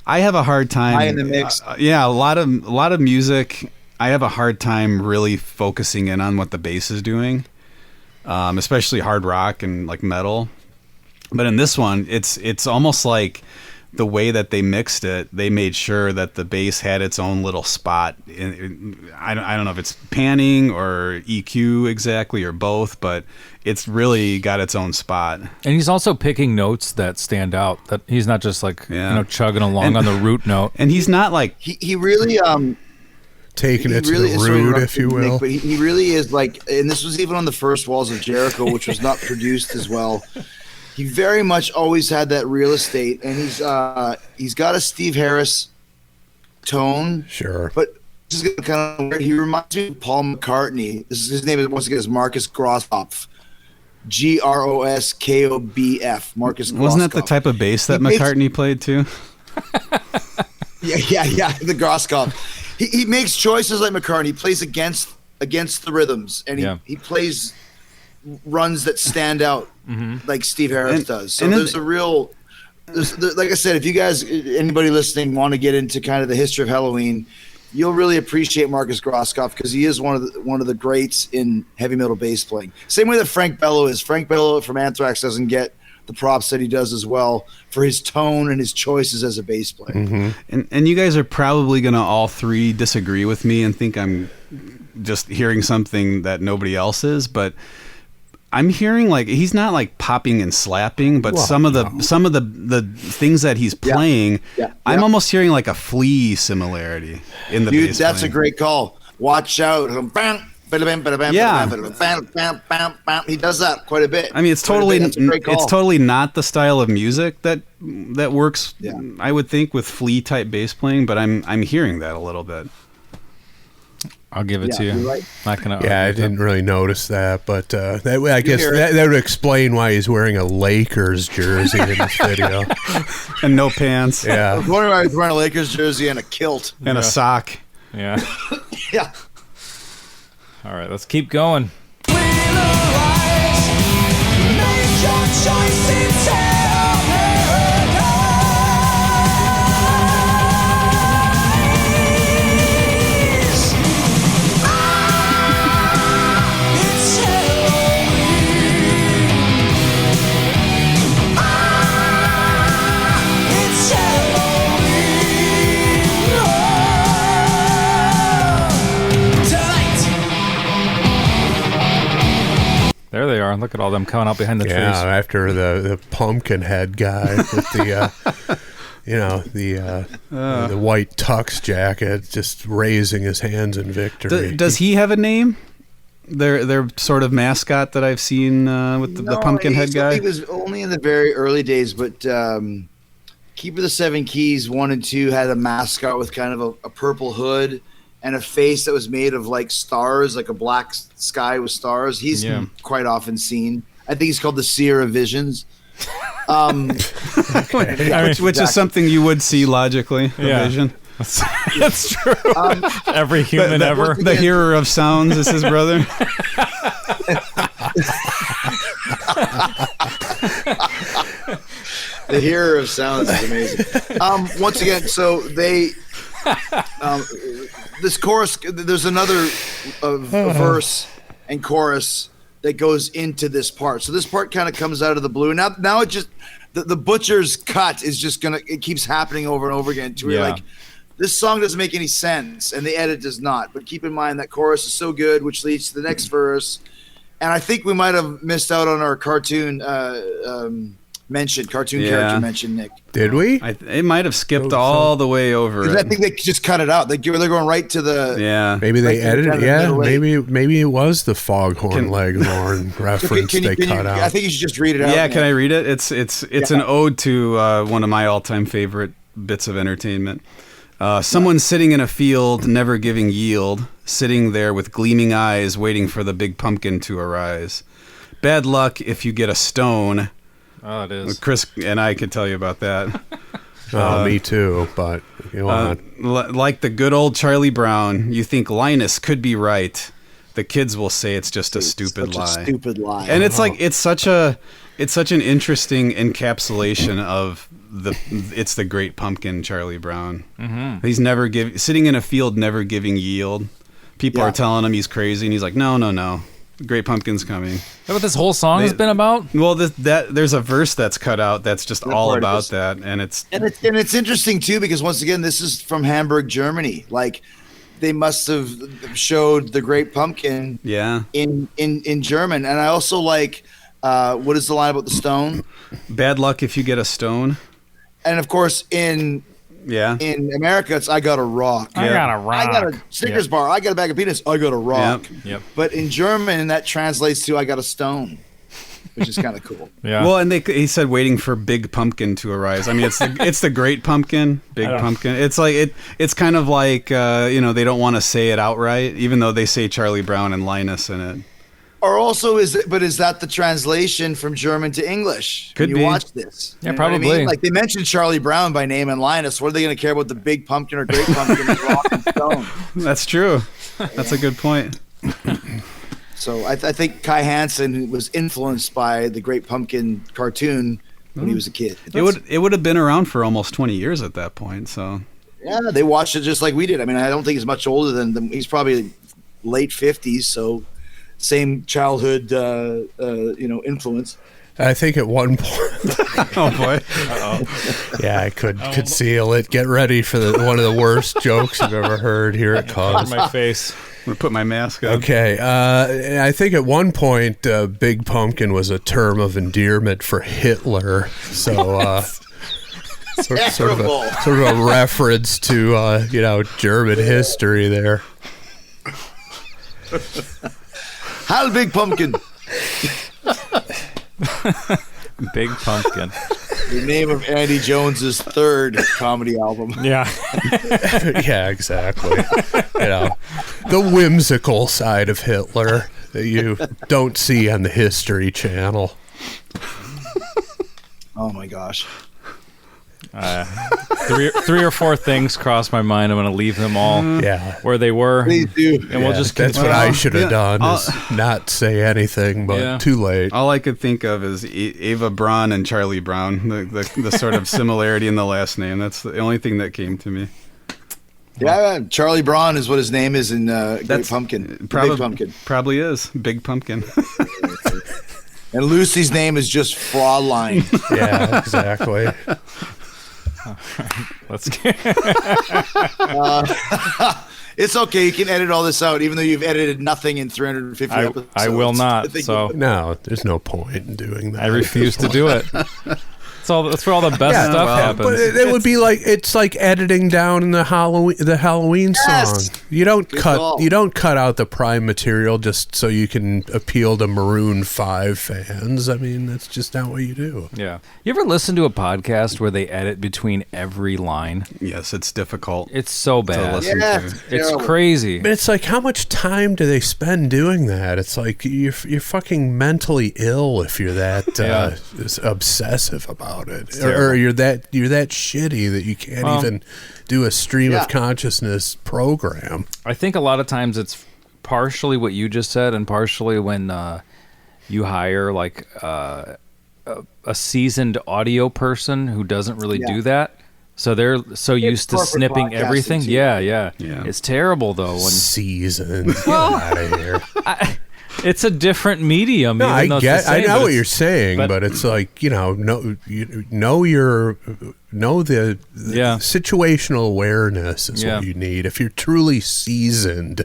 have a hard time. High in the mix. Yeah, a lot of music. I have a hard time really focusing in on what the bass is doing, especially hard rock and like metal. But in this one, it's almost like the way that they mixed it, they made sure that the bass had its own little spot. I don't know if it's panning or EQ exactly or both, but it's really got its own spot. And he's also picking notes that stand out. That he's not just like chugging along on the root note. And he's not like he really taking it to really, the sorry to root, interrupt if you you, will. Nick, but he really is like, and this was even on the first Walls of Jericho, which was not produced as well. He very much always had that real estate, and he's got a Steve Harris tone. Sure. But this is kind of weird. He reminds me of Paul McCartney. His name is, once again, is Marcus Grosskopf. Groskobf. Marcus Grosskopf. Wasn't that the type of bass that McCartney played too? Yeah. The Grosskopf. He makes choices like McCartney. He plays against the rhythms, and he plays runs that stand out like Steve Harris does. So there's a real, like I said, if you guys, anybody listening, want to get into kind of the history of Helloween, you'll really appreciate Marcus Grosskopf because he is one of the greats in heavy metal bass playing. Same way that Frank Bello is. Frank Bello from Anthrax doesn't get the props that he does as well for his tone and his choices as a bass player. Mm-hmm. And you guys are probably going to all three disagree with me and think I'm just hearing something that nobody else is, but I'm hearing like he's not like popping and slapping, but some of the things that he's playing, I'm almost hearing like a Flea similarity in the bass that's playing. a great call. Watch out. He does that quite a bit. I mean, it's totally not the style of music that works. I would think with Flea type bass playing, but I'm hearing that a little bit. I'll give it to you. Right. Not gonna. I didn't really notice that, but I guess that would explain why he's wearing a Lakers jersey in this video and no pants. I Yeah, was wondering why he's wearing a Lakers jersey and a kilt. And a sock. Yeah. Yeah. All right, let's keep going. are. Look at all them coming out behind the trees. Yeah, after the pumpkin head guy with the, the white tux jacket, just raising his hands in victory. Does he have a name? Their sort of mascot that I've seen with the pumpkin head guy? He was only in the very early days, but Keeper of the Seven Keys 1 and 2 had a mascot with kind of a purple hood and a face that was made of like stars, like a black sky with stars. He's quite often seen. I think he's called the Seer of Visions. Which is something you would see logically, a vision. That's true. Every human ever. The hearer of sounds is his brother. The hearer of sounds is amazing. Once again, so they this chorus. There's another verse and chorus that goes into this part. So this part kind of comes out of the blue. Now it just the butcher's cut is just it keeps happening over and over again. To where like this song doesn't make any sense, and the edit does not. But keep in mind that chorus is so good, which leads to the next verse. And I think we might have missed out on our cartoon character mention, Nick. Did we? It might have skipped all the way over it. I think they just cut it out. They're going right to the... Yeah. Maybe they edited it. Yeah, maybe it was the Foghorn Leghorn reference they cut out. I think you should just read it out. Yeah, can I read it? It's an ode to one of my all-time favorite bits of entertainment. Someone sitting in a field, never giving yield, sitting there with gleaming eyes, waiting for the big pumpkin to arise. Bad luck if you get a stone. Oh, it is. Chris and I could tell you about that. Me too, but you know, like the good old Charlie Brown, you think Linus could be right. The kids will say it's just a stupid lie. And it's like it's such an interesting encapsulation of it's the Great Pumpkin, Charlie Brown. Mm-hmm. He's sitting in a field, never giving yield. People are telling him he's crazy, and he's like, no. The Great Pumpkin's coming. Is that what this whole song has been about? Well, there's a verse that's cut out that's just all about that, and it's interesting too because once again, this is from Hamburg, Germany. Like they must have showed the Great Pumpkin, in German. And I also like what is the line about the stone? Bad luck if you get a stone. And of course, in America, it's I got a rock. I got a rock. I got a Snickers bar. I got a bag of peanuts. I got a rock. Yep. But in German, that translates to I got a stone, which is kind of cool. Yeah. Well, and he said waiting for Big Pumpkin to arise. I mean, it's the Great Pumpkin, Big Pumpkin. It's like it's kind of like they don't want to say it outright, even though they say Charlie Brown and Linus in it. Or also, is that the translation from German to English? Could be. You watch this. Yeah, probably. I mean? Like they mentioned Charlie Brown by name and Linus. What are they going to care about the Big Pumpkin or Great Pumpkin and Rock and Stone? That's true. That's a good point. So I think Kai Hansen was influenced by the Great Pumpkin cartoon when he was a kid. It would have been around for almost 20 years at that point. So yeah, they watched it just like we did. I mean, I don't think he's much older than them. He's probably late 50s. So. Same childhood, influence. I think at one point. Oh boy! Yeah, I could seal it. Get ready for one of the worst jokes you've ever heard. Here it comes. My face. I'm gonna put my mask on. Okay, I think at one point, Big Pumpkin was a term of endearment for Hitler. So. Sort of a reference to German history there. Heil Big Pumpkin. Big Pumpkin. The name of Andy Jones's third comedy album. Yeah. Yeah, exactly. The whimsical side of Hitler that you don't see on the History Channel. Oh my gosh. Three or four things crossed my mind. I'm going to leave them all where they were. Please do. And we'll just that's what I should have done is not say anything, but too late. All I could think of is Ava Braun and Charlie Brown, the sort of similarity in the last name. That's the only thing that came to me. Yeah, Charlie Brown is what his name is in Great Pumpkin. Big Pumpkin. Probably is. Big Pumpkin. And Lucy's name is just Fraulein. Yeah, exactly. Let's get It's okay. You can edit all this out, even though you've edited nothing in 350 episodes. I will not. So no, there's no point in doing that. I refuse to do it. That's where all the best stuff happens. But it would be like it's like editing down the Halloween song. You don't cut out the prime material just so you can appeal to Maroon 5 fans. I mean, that's just not what you do. Yeah. You ever listen to a podcast where they edit between every line? Yes, it's difficult. It's so bad. listen to. It's crazy. But it's like, how much time do they spend doing that? It's like you're fucking mentally ill if you're that obsessive about it, or you're that shitty that you can't even do a stream of consciousness program. I think a lot of times it's partially what you just said, and partially when you hire like a seasoned audio person who doesn't really do that. So they're so used to snipping everything. Yeah. It's terrible though. When seasoned. Get out of here. It's a different medium. No, I know what you're saying, but it's like know the situational awareness is what you need. If you're truly seasoned,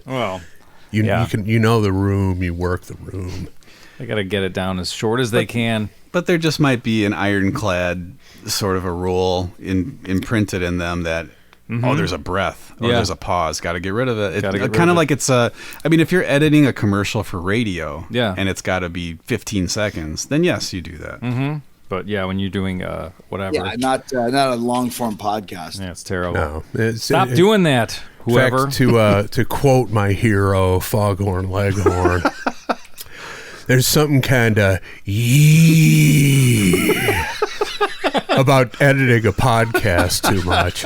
you know the room, you work the room. They got to get it down as short as they can. But there just might be an ironclad sort of a rule imprinted in them that. Oh, there's a breath, or there's a pause. Got to get rid of it. Kind of like it's I mean, if you're editing a commercial for radio, and it's got to be 15 seconds, then yes, you do that. Mm-hmm. But when you're doing whatever, not a long form podcast. Yeah, it's terrible. No, stop doing that. Whoever. In fact, to quote my hero, Foghorn Leghorn. There's something kind of about editing a podcast too much.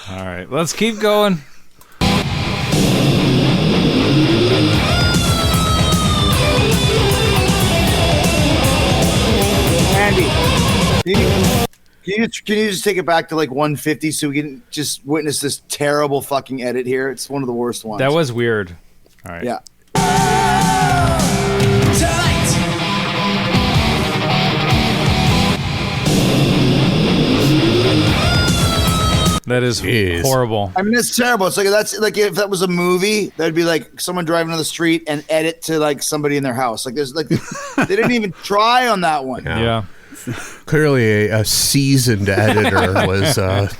All right, let's keep going. Andy, can you just take it back to like 150 so we can just witness this terrible fucking edit here? It's one of the worst ones. That was weird. All right. Yeah. That is horrible. I mean, it's terrible. It's like if that was a movie, that'd be like someone driving on the street and edit to like somebody in their house. Like there's like they didn't even try on that one. Yeah. Clearly, a seasoned editor was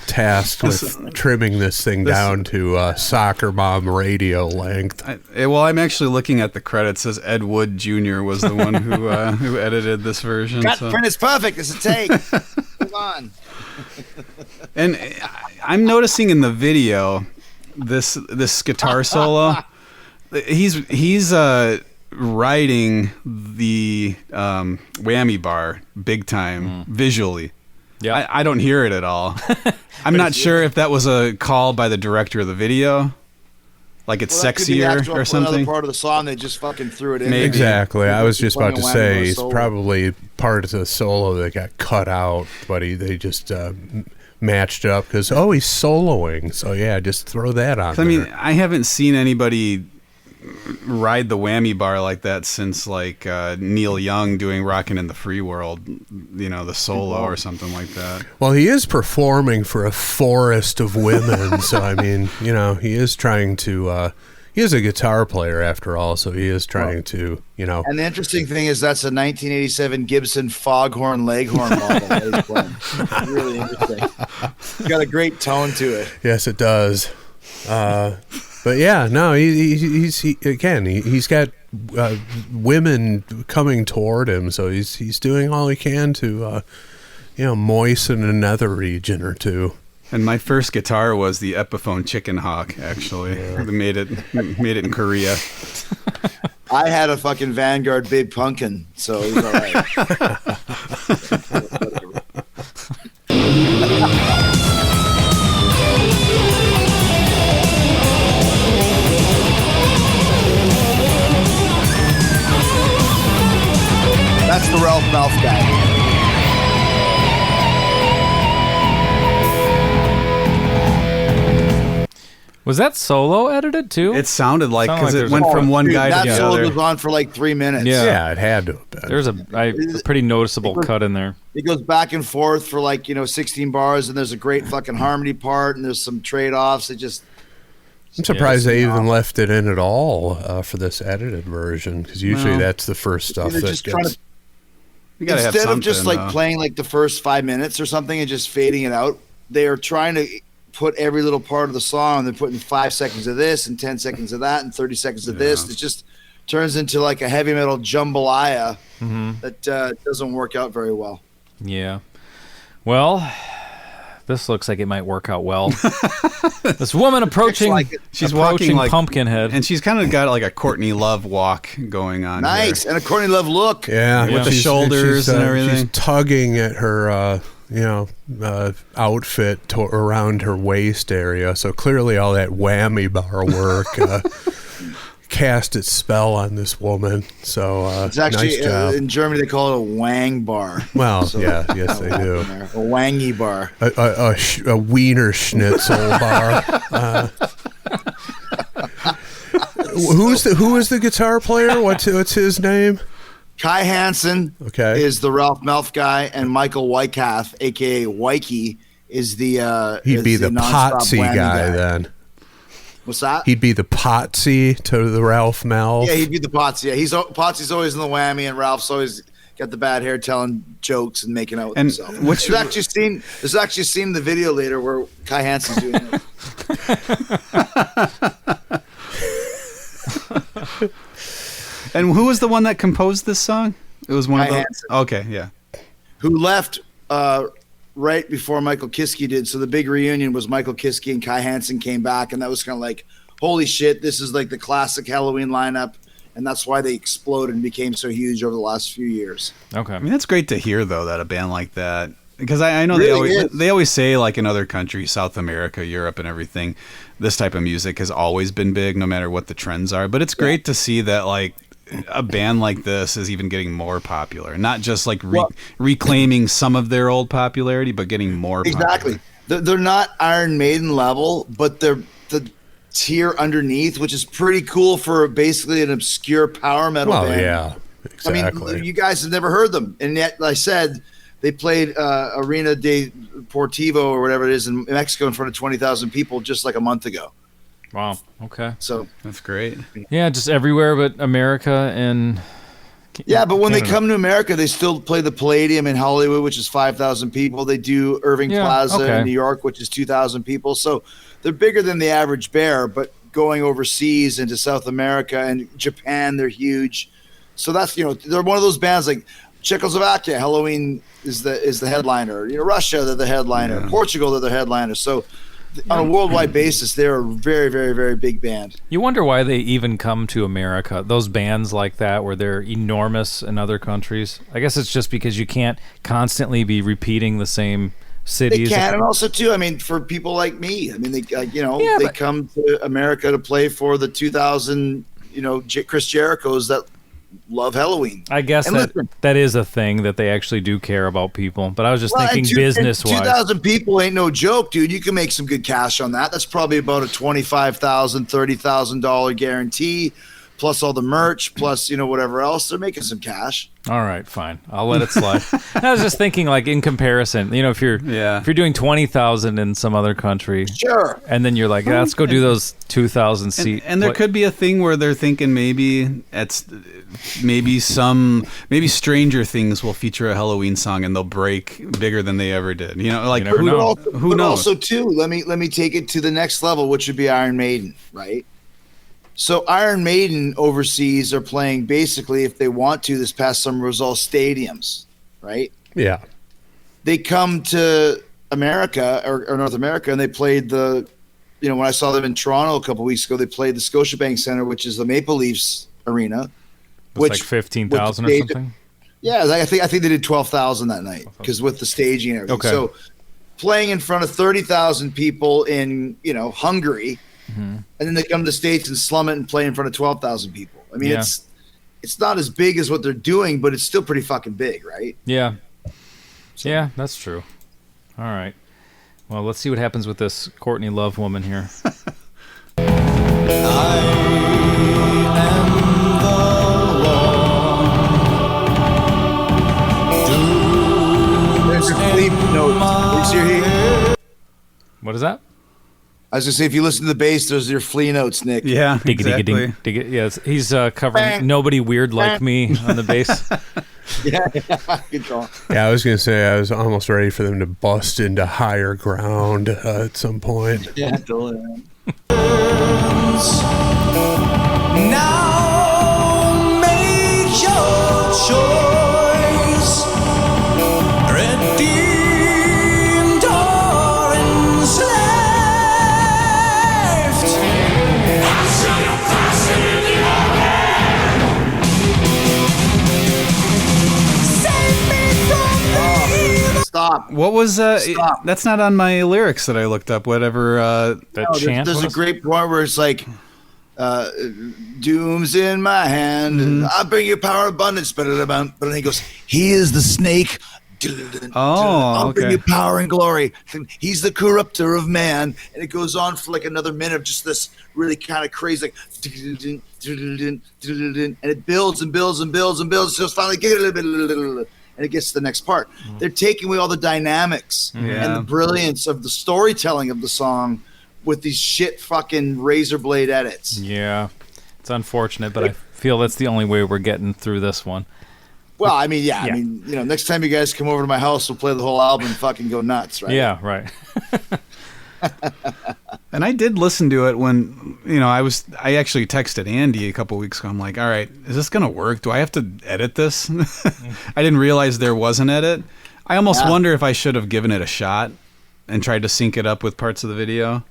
tasked with trimming this thing down to soccer mom radio length. I'm actually looking at the credits. It says Ed Wood Jr. was the one who edited this version. Print is perfect. It's a take. Hold on. And I'm noticing in the video this guitar solo. He's riding the whammy bar big time visually. Yeah, I don't hear it at all. I'm not sure if that was a call by the director of the video, like it's sexier or something. Another part of the song, they just fucking threw it in. Maybe. Exactly. I was just about to say it's probably part of the solo that got cut out, but they just matched up because he's soloing. So yeah, just throw that on. I mean, I haven't seen anybody ride the whammy bar like that since like Neil Young doing Rockin' in the Free World, the solo or something like that. Well, he is performing for a forest of women, so I mean, he is trying to he is a guitar player after all, so he is trying to, And the interesting thing is that's a 1987 Gibson Foghorn Leghorn model that he's playing. It's really interesting. It's got a great tone to it. Yes, it does. But yeah, no, he's got women coming toward him, so he's doing all he can to moisten another region or two. And my first guitar was the Epiphone Chicken Hawk. Actually, They made it in Korea. I had a fucking Vanguard Big Pumpkin, so it was all right. That's the Ralph Mouth guy. Was that solo edited too? It sounded like, because it there's went from one Dude, guy to that the solo other. goes on for like 3 minutes. Yeah, it had to have been. There's a pretty noticeable cut in there. It goes back and forth for like 16 bars, and there's a great fucking harmony part, and there's some trade-offs. I'm surprised they even left it in at all for this edited version, because usually that's the first stuff that just trying gets. to, You gotta have instead of just something, like playing like the first 5 minutes or something and just fading it out, they are trying to put every little part of the song. They're putting 5 seconds of this and 10 seconds of that and 30 seconds of this. It just turns into like a heavy metal jambalaya that doesn't work out very well. Yeah. Well, this looks like it might work out well. This woman approaching, she's walking like Pumpkinhead, and she's kind of got like a Courtney Love walk going on. Nice. here. And a Courtney Love look. Yeah, With the shoulders and everything. She's tugging at her, outfit around her waist area. So clearly, all that whammy bar work cast its spell on this woman. So It's actually nice job. in Germany they call it a wang bar. Well, yes, they do. A wangy bar. A wiener schnitzel bar. Who is the guitar player? What's his name? Kai Hansen is the Ralph Melf guy, and Michael Wyckoff, aka Wykey, is the he'd be the nonstop Potsy whammy guy then. What's that? He'd be the Potsy to the Ralph Melf. Yeah, he'd be the Potsy. Yeah, Potsy's always in the whammy, and Ralph's always got the bad hair, telling jokes and making out with himself. There's actually a scene in the video later where Kai Hansen's doing it. And who was the one that composed this song? It was one Kai of the. Hansen. Okay, yeah. Who left right before Michael Kiske did. So the big reunion was Michael Kiske and Kai Hansen came back, and that was kind of like, holy shit, this is like the classic Helloween lineup, and that's why they exploded and became so huge over the last few years. Okay. I mean, that's great to hear, though, that a band like that, because I know Really they always say, like in other countries, South America, Europe, and everything, this type of music has always been big, no matter what the trends are. But it's great to see that, like, a band like this is even getting more popular, not just like reclaiming some of their old popularity, but getting more exactly popular. They're not Iron Maiden level, but they're the tier underneath, which is pretty cool for basically an obscure power metal band. Yeah, exactly. I mean, you guys have never heard them, and yet I said they played Arena de Portivo or whatever it is in Mexico in front of 20,000 people just like a month ago. Wow. Okay. So that's great. Yeah, just everywhere but America and. Yeah, but when Canada. they come to America, they still play the Palladium in Hollywood, which is 5,000 people. They do Irving Plaza in New York, which is 2,000 people. So they're bigger than the average bear, but going overseas into South America and Japan, they're huge. So that's, they're one of those bands like Czechoslovakia. Helloween is the headliner. Russia, they're the headliner. Portugal, they're the headliner. So on a worldwide basis, they're a very, very, very big band. You wonder why they even come to America. Those bands like that, where they're enormous in other countries. I guess it's just because you can't constantly be repeating the same cities. They can, and also too. I mean, for people like me, I mean, they they come to America to play for the 2,000, Chris Jerichos that love Helloween. I guess that is a thing that they actually do care about people. But I was just thinking business-wise. 2,000 people ain't no joke, dude. You can make some good cash on that. That's probably about a $25,000, $30,000 guarantee, plus all the merch, plus whatever else. They're making some cash. All right, fine. I'll let it slide. I was just thinking, like in comparison, if you're doing 20,000 in some other country, sure, and then you're like, let's go do those 2,000 seat. And there could be a thing where they're thinking maybe Stranger Things will feature a Helloween song and they'll break bigger than they ever did. Who knows? Who knows? Also, too, let me take it to the next level, which would be Iron Maiden, right? So Iron Maiden overseas are playing basically, if they want to, this past summer was all stadiums, right? Yeah. They come to America or North America, and they played when I saw them in Toronto a couple weeks ago, they played the Scotiabank Center, which is the Maple Leafs arena. Which like 15,000 or something? Yeah, I think they did 12,000 that night because with the staging and everything. Okay. So playing in front of 30,000 people in Hungary. And then they come to the States and slum it and play in front of 12,000 people. I mean, it's not as big as what they're doing, but it's still pretty fucking big, right? Yeah. Yeah, that's true. All right. Well, let's see what happens with this Courtney Love woman here. There's your bleep notes. What is that? I was gonna say, if you listen to the bass, those are your flea notes, Nick. Yeah, exactly. Yes, he's covering "Nobody Weird Like Me" on the bass. Yeah, good call. Yeah, I was gonna say I was almost ready for them to bust into higher ground at some point. Yeah, totally. Now make your choice. Redeemed or enslaved. Save me from the evil. Stop. What was Stop. that's not on my lyrics that I looked up. Whatever. That No, chant. there's a was? great part where it's like, doom's in my hand. I bring you power, abundance. But then he goes, he is the snake. I'll bring okay. you power and glory. He's the corrupter of man. And it goes on for like another minute of just this really kind of crazy, like, and it builds and builds and builds and builds. So it's finally get a little bit, and it gets to the next part. They're taking away all the dynamics and the brilliance of the storytelling of the song with these shit fucking razor blade edits. Yeah, it's unfortunate, but I feel that's the only way we're getting through this one. Well, I mean, yeah. Yeah. I mean, next time you guys come over to my house, we'll play the whole album and fucking go nuts, right? Yeah, right. And I did listen to it when, I actually texted Andy a couple weeks ago. I'm like, all right, is this going to work? Do I have to edit this? I didn't realize there was an edit. I almost wonder if I should have given it a shot and tried to sync it up with parts of the video.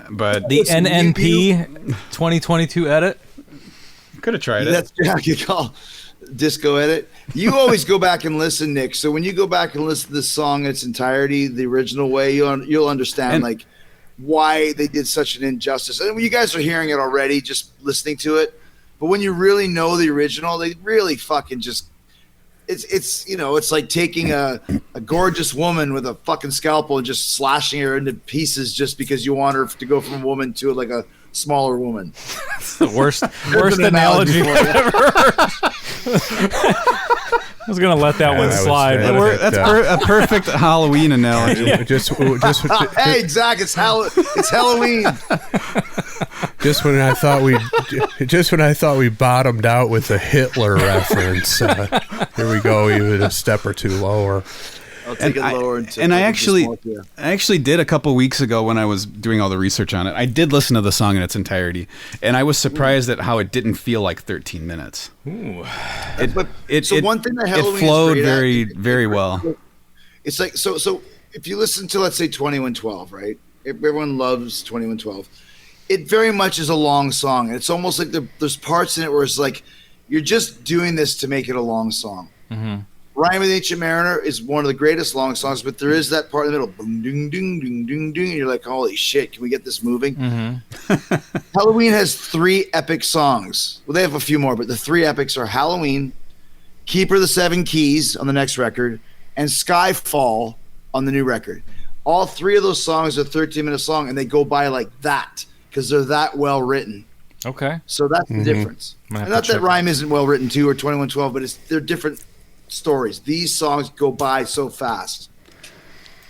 But The NNP 2022 edit. could have tried it. That's you call disco edit. You always go back and listen, Nick. So when you go back and listen to this song in its entirety, the original way, you'll understand like why they did such an injustice. And you guys are hearing it already, just listening to it. But when you really know the original, they really fucking just it's like taking a gorgeous woman with a fucking scalpel and just slashing her into pieces just because you want her to go from a woman to like a smaller woman. It's the worst an analogy analogy I've ever heard. I was gonna let that one that was slide. great. But That's a perfect Halloween analogy. Just Hey, Zach, it's Halloween. just when I thought we bottomed out with the Hitler reference, here we go, even a step or two lower. I'll take it lower. I actually did a couple weeks ago when I was doing all the research on it. I did listen to the song in its entirety, and I was surprised at how it didn't feel like 13 minutes. One thing that It Halloween flowed is great very, at, very well. It's like so if you listen to, let's say, 2112, right? Everyone loves 2112. It very much is a long song, and it's almost like there's parts in it where it's like you're just doing this to make it a long song. Mhm. Rhyme of the Ancient Mariner is one of the greatest long songs, but there is that part in the middle, boom, ding, ding, ding, ding, ding, and you're like, holy shit, can we get this moving? Helloween has 3 epic songs. Well, they have a few more, but the 3 epics are Halloween, Keeper of the Seven Keys on the next record, and Skyfall on the new record. All 3 of those songs are 13 minutes long, and they go by like that because they're that well written. Okay. So that's the difference. I'm gonna have And not to that check Rhyme isn't well written too, or 2112, but they're different stories. These songs go by so fast.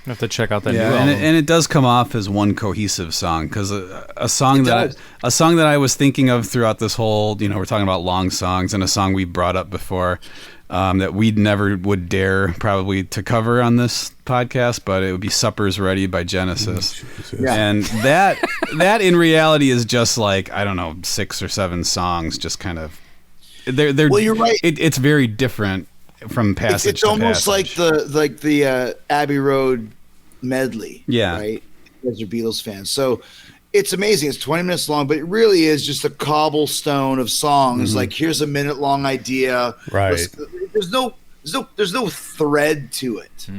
I have to check out that new Yeah, album. and it does come off as one cohesive song because a song that I was thinking of throughout this whole, we're talking about long songs, and a song we brought up before that we never would dare probably to cover on this podcast, but it would be "Supper's Ready" by Genesis. Yeah. And that in reality is just like, I don't know, 6 or 7 songs, just kind of they're Well, you're right. It's very different from passage It's to almost passage. like the Abbey Road medley. Yeah. Right. You guys are Beatles fans, so it's amazing. It's 20 minutes long, but it really is just a cobblestone of songs. Like, here's a minute long idea. Right. There's no thread to it.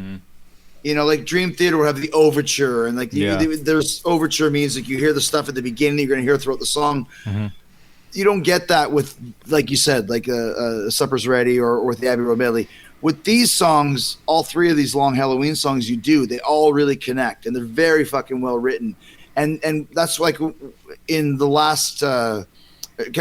Like Dream Theater will have the overture, and like there's overture means like you hear the stuff at the beginning, you're going to hear throughout the song. You don't get that with, like you said, like Supper's Ready or with the Abbey Road medley. With these songs, all 3 of these long Halloween songs, they all really connect, and they're very fucking well written. And that's like in the last kind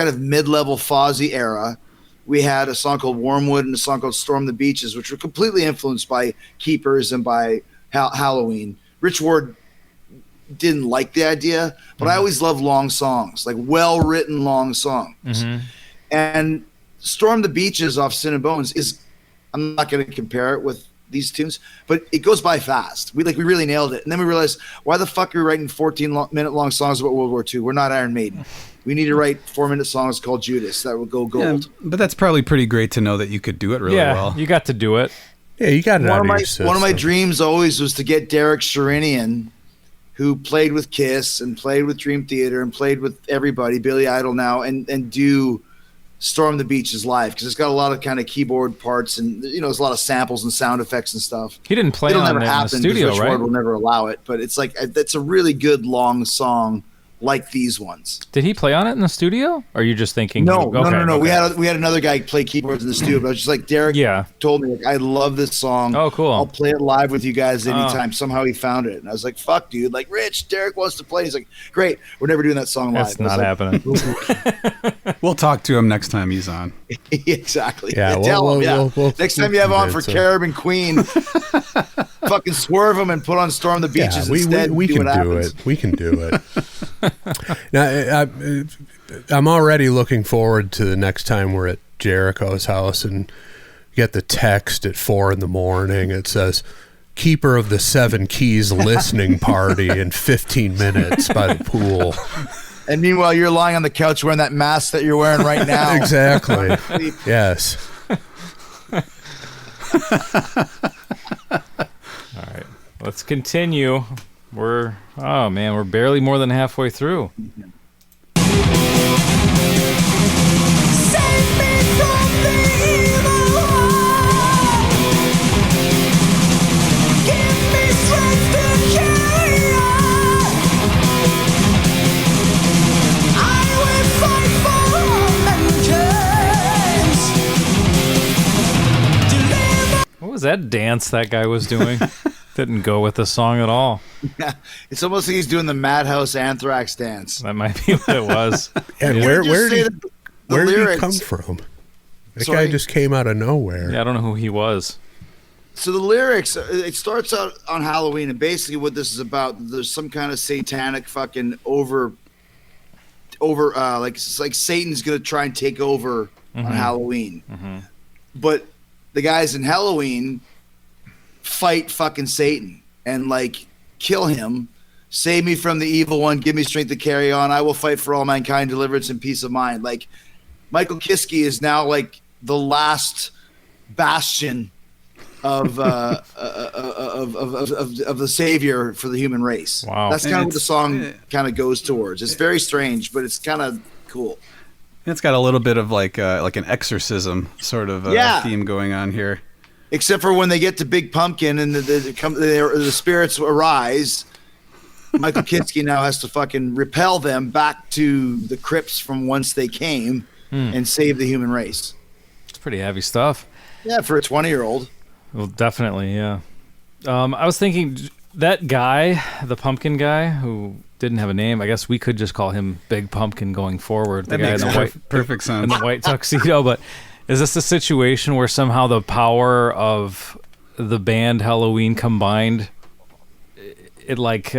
of mid-level Fozzy era, we had a song called Wormwood and a song called Storm the Beaches, which were completely influenced by Keepers and by Helloween. Rich Ward didn't like the idea, but I always love long songs, like well-written long songs. And Storm the Beaches off Sin and Bones is, I'm not going to compare it with these tunes, but it goes by fast. We really nailed it. And then we realized, why the fuck are we writing 14-minute long songs about World War II? We're not Iron Maiden. We need to write 4-minute songs called Judas that would go gold. Yeah, but that's probably pretty great to know that you could do it really well. You got to do it. Yeah, you got it out of your system. One of my dreams always was to get Derek Sherinian, who played with Kiss and played with Dream Theater and played with everybody, Billy Idol now, and do Storm the Beaches live, because it's got a lot of kind of keyboard parts and there's a lot of samples and sound effects and stuff. He didn't play It'll on never it happen in the studio, Rich right? Ward will never allow it, but it's like that's a really good long song like these ones. Did he play on it in the studio? Or are you just thinking? No. Okay. We had another guy play keyboards in the studio, but I was just like, Derek told me, like, I love this song. Oh, cool. I'll play it live with you guys anytime. Somehow he found it. And I was like, fuck, dude. Like, Rich, Derek wants to play. He's like, great. We're never doing that song live. That's not happening. We'll talk to him next time he's on. Exactly. Yeah, Tell him, next time you have on for Carib and Queen, fucking swerve him and put on Storm the Beaches instead. We can do it. We can do it. Now, I'm already looking forward to the next time we're at Jericho's house and get the text at 4 a.m. It says, "Keeper of the 7 Keys listening party in 15 minutes by the pool." And meanwhile, you're lying on the couch wearing that mask that you're wearing right now. Exactly. Yes. All right. Let's continue. We're barely more than halfway through. Save me from the evil one. Give me strength to carry on. I will fight for mankind. What was that dance that guy was doing? Didn't go with the song at all. Yeah, it's almost like he's doing the Madhouse Anthrax dance. That might be what it was. And where did he come from? That guy just came out of nowhere. Yeah, I don't know who he was. So the lyrics, it starts out on Halloween, and basically what this is about, there's some kind of satanic fucking like Satan's gonna try and take over on Halloween. But the guys in Helloween fight fucking Satan and like kill him. Save me from the evil one. Give me strength to carry on. I will fight for all mankind, deliverance and peace of mind. Like Michael Kiske is now like the last bastion of the savior for the human race. Wow. That's kind of what the song kind of goes towards. It's very strange, but it's kind of cool. It's got a little bit of like an exorcism sort of theme going on here. Except for when they get to Big Pumpkin and the spirits arise, Michael Kiske now has to fucking repel them back to the crypts from whence they came and save the human race. It's pretty heavy stuff. Yeah, for a 20-year-old. Well, definitely, yeah. I was thinking that guy, the pumpkin guy, who didn't have a name, I guess we could just call him Big Pumpkin going forward. The guy in the perfect sense. In the white tuxedo, but is this a situation where somehow the power of the band Helloween combined, it like,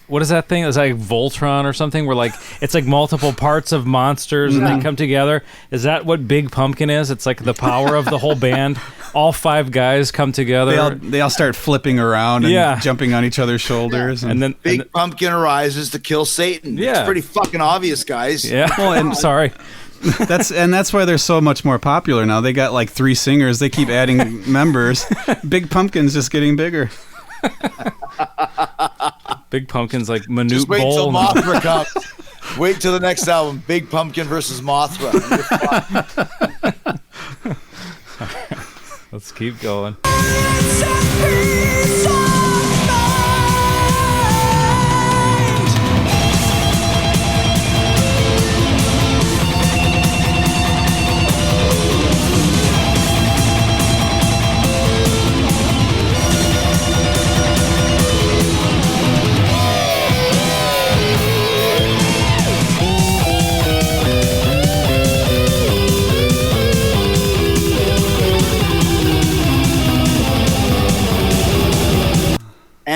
what is that thing? It's like Voltron or something, where like it's like multiple parts of monsters and they come together. Is that what Big Pumpkin is? It's like the power of the whole band. All 5 guys come together. They all start flipping around and jumping on each other's shoulders. And then Big Pumpkin arises to kill Satan. Yeah. It's pretty fucking obvious, guys. Yeah. Well, I'm sorry. That's why they're so much more popular now. They got like 3 singers. They keep adding members. Big Pumpkin's just getting bigger. Big Pumpkin's like Manute Just wait till Bowl. Mothra comes. Wait till the next album, Big Pumpkin versus Mothra. Let's keep going.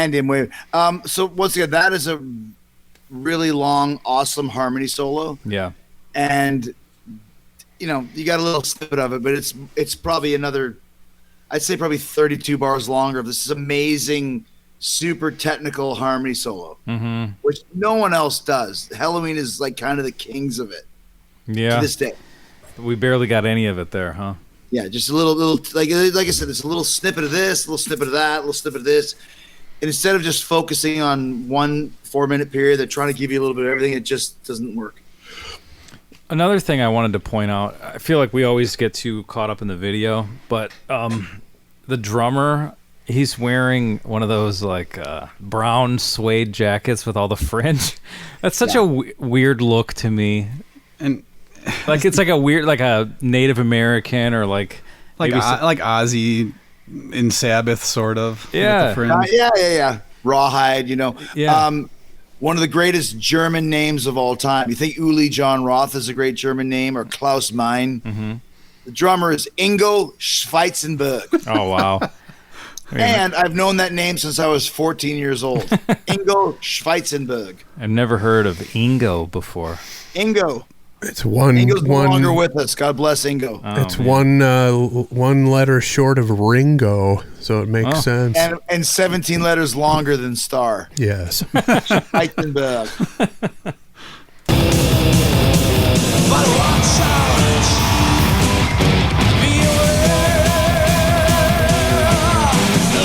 Andy, I'm waving. So once again, that is a really long, awesome harmony solo. Yeah. And you know, you got a little snippet of it, but it's probably another, I'd say probably 32 bars longer of this amazing, super technical harmony solo, which no one else does. Helloween is like kind of the kings of it. Yeah. To this day. We barely got any of it there, huh? Yeah, just a little like I said, it's a little snippet of this, a little snippet of that, a little snippet of this. And instead of just focusing on 1 4-minute period, they're trying to give you a little bit of everything. It just doesn't work. Another thing I wanted to point out, I feel like we always get too caught up in the video, but the drummer, he's wearing one of those like brown suede jackets with all the fringe. That's such a weird look to me. And like it's like a weird, like a Native American or like Ozzy in Sabbath, sort of. Yeah. With the fringe. Yeah. Rawhide, you know. Yeah. One of the greatest German names of all time. You think Uli John Roth is a great German name, or Klaus Mein? Mm-hmm. The drummer is Ingo Schweitzenberg. Oh, wow. And I've known that name since I was 14 years old. Ingo Schweitzenberg. I've never heard of Ingo before. Ingo. It's one. Ingo's no longer with us. God bless Ingo. Oh, it's one letter short of Ringo, so it makes sense. And 17 letters longer than Star. Yes. Schweitzenberg. But watch out, be aware.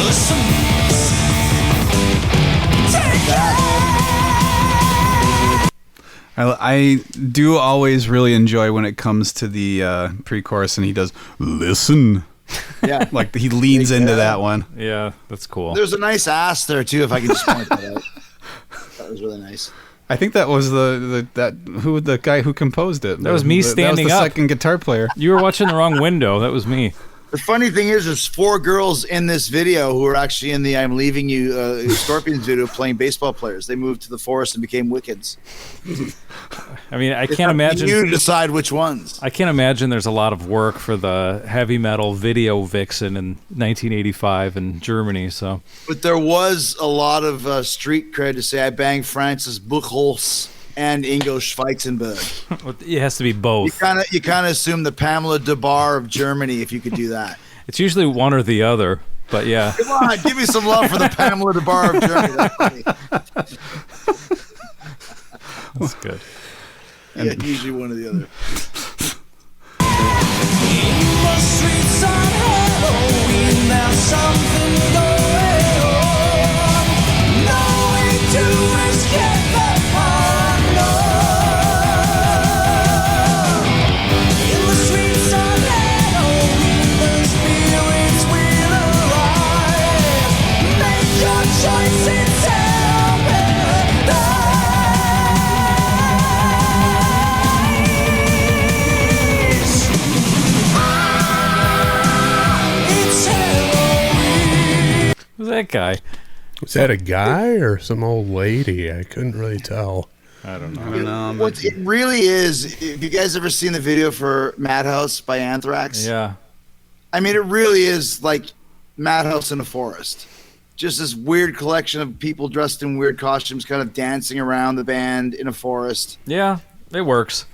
Listen, take care. I do always really enjoy when it comes to the pre-chorus and he does listen. Yeah. Like he leans into that one. Yeah, that's cool. There's a nice ass there too, if I can just point that out. That was really nice. I think that was the guy who composed it. That was me standing that was the up. second guitar player. You were watching the wrong window. That was me. The funny thing is, there's 4 girls in this video who are actually in the "I'm Leaving You" Scorpions video playing baseball players. They moved to the forest and became Wiccans. I mean, I It's can't up to imagine. you to decide which ones. I can't imagine there's a lot of work for the heavy metal video vixen in 1985 in Germany. So, But there was a lot of street cred to say I banged Francis Buchholz and Ingo Schweitzenberg. it has to be both. You kind of assume the Pamela DeBar of Germany if you could do that. It's usually one or the other, but yeah. Come on, give me some love for the Pamela DeBar of Germany. That's funny. That's good. Yeah, usually one or the other. In the streets on Helloween, there's something going on. No way to escape the paranoia. In the streets on Helloween, the spirits will arrive. Make your choice in hell paradise. It's Helloween. Who's that guy? Was that a guy or some old lady? I couldn't really tell. I don't know. I don't know. What it really is, have you guys ever seen the video for Madhouse by Anthrax? Yeah. I mean, it really is like Madhouse in a forest. Just this weird collection of people dressed in weird costumes kind of dancing around the band in a forest. Yeah, it works.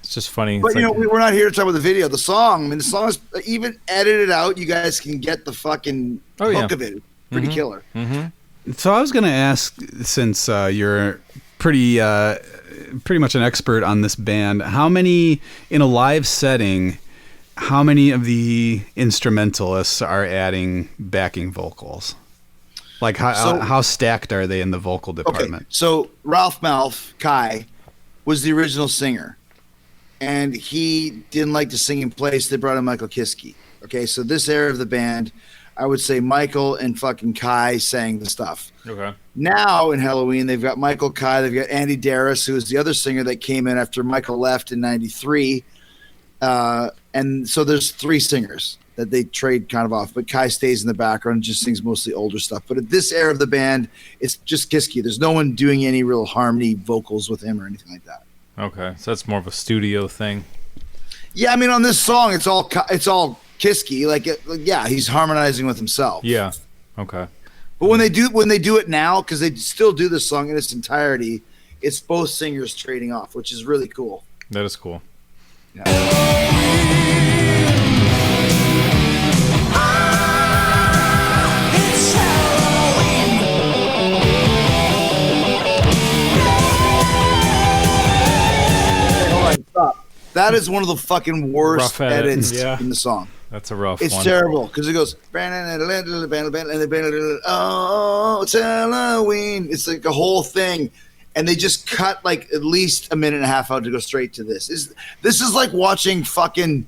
It's just funny. But, It's you know, like- we're not here to talk about the video. The song, I mean, the song is even edited out. You guys can get the fucking hook of it. It's pretty killer. So I was going to ask, since you're pretty much an expert on this band, how many in a live setting? How many of the instrumentalists are adding backing vocals? Like how stacked are they in the vocal department? Okay, so Ralph Malph, Kai, was the original singer. And he didn't like to sing in place. They brought in Michael Kiske. Okay, so this era of the band, I would say Michael and fucking Kai sang the stuff. Okay. Now in Helloween, they've got Michael Kai, they've got Andy Darris, who is the other singer that came in after Michael left in '93. And so there's 3 singers that they trade kind of off, but Kai stays in the background and just sings mostly older stuff. But at this era of the band, it's just Kiske. There's no one doing any real harmony vocals with him or anything like that. Okay, so that's more of a studio thing. Yeah, I mean, on this song, it's all Kiske. Yeah, he's harmonizing with himself. Yeah. Okay. But when they do it now, because they still do the song in its entirety, it's both singers trading off, which is really cool. That is cool. Yeah. It's Halloween. Hold on, stop. That is one of the fucking worst Rough edit. edits Yeah. in the song. That's a rough It's one. terrible because it goes, oh, it's Halloween. It's like a whole thing. And they just cut like at least a minute and a half out to go straight to this. This is like watching fucking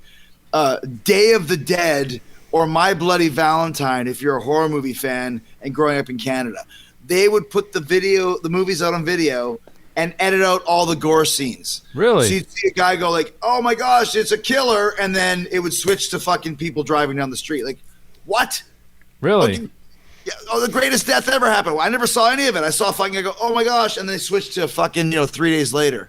Day of the Dead or My Bloody Valentine if you're a horror movie fan and growing up in Canada. They would put the movies out on video and edit out all the gore scenes. Really? So you'd see a guy go like, oh my gosh, it's a killer. And then it would switch to fucking people driving down the street. Like, what? Really? The greatest death ever happened. I never saw any of it. I saw fucking, I go, oh my gosh. And then they switched to fucking, 3 days later.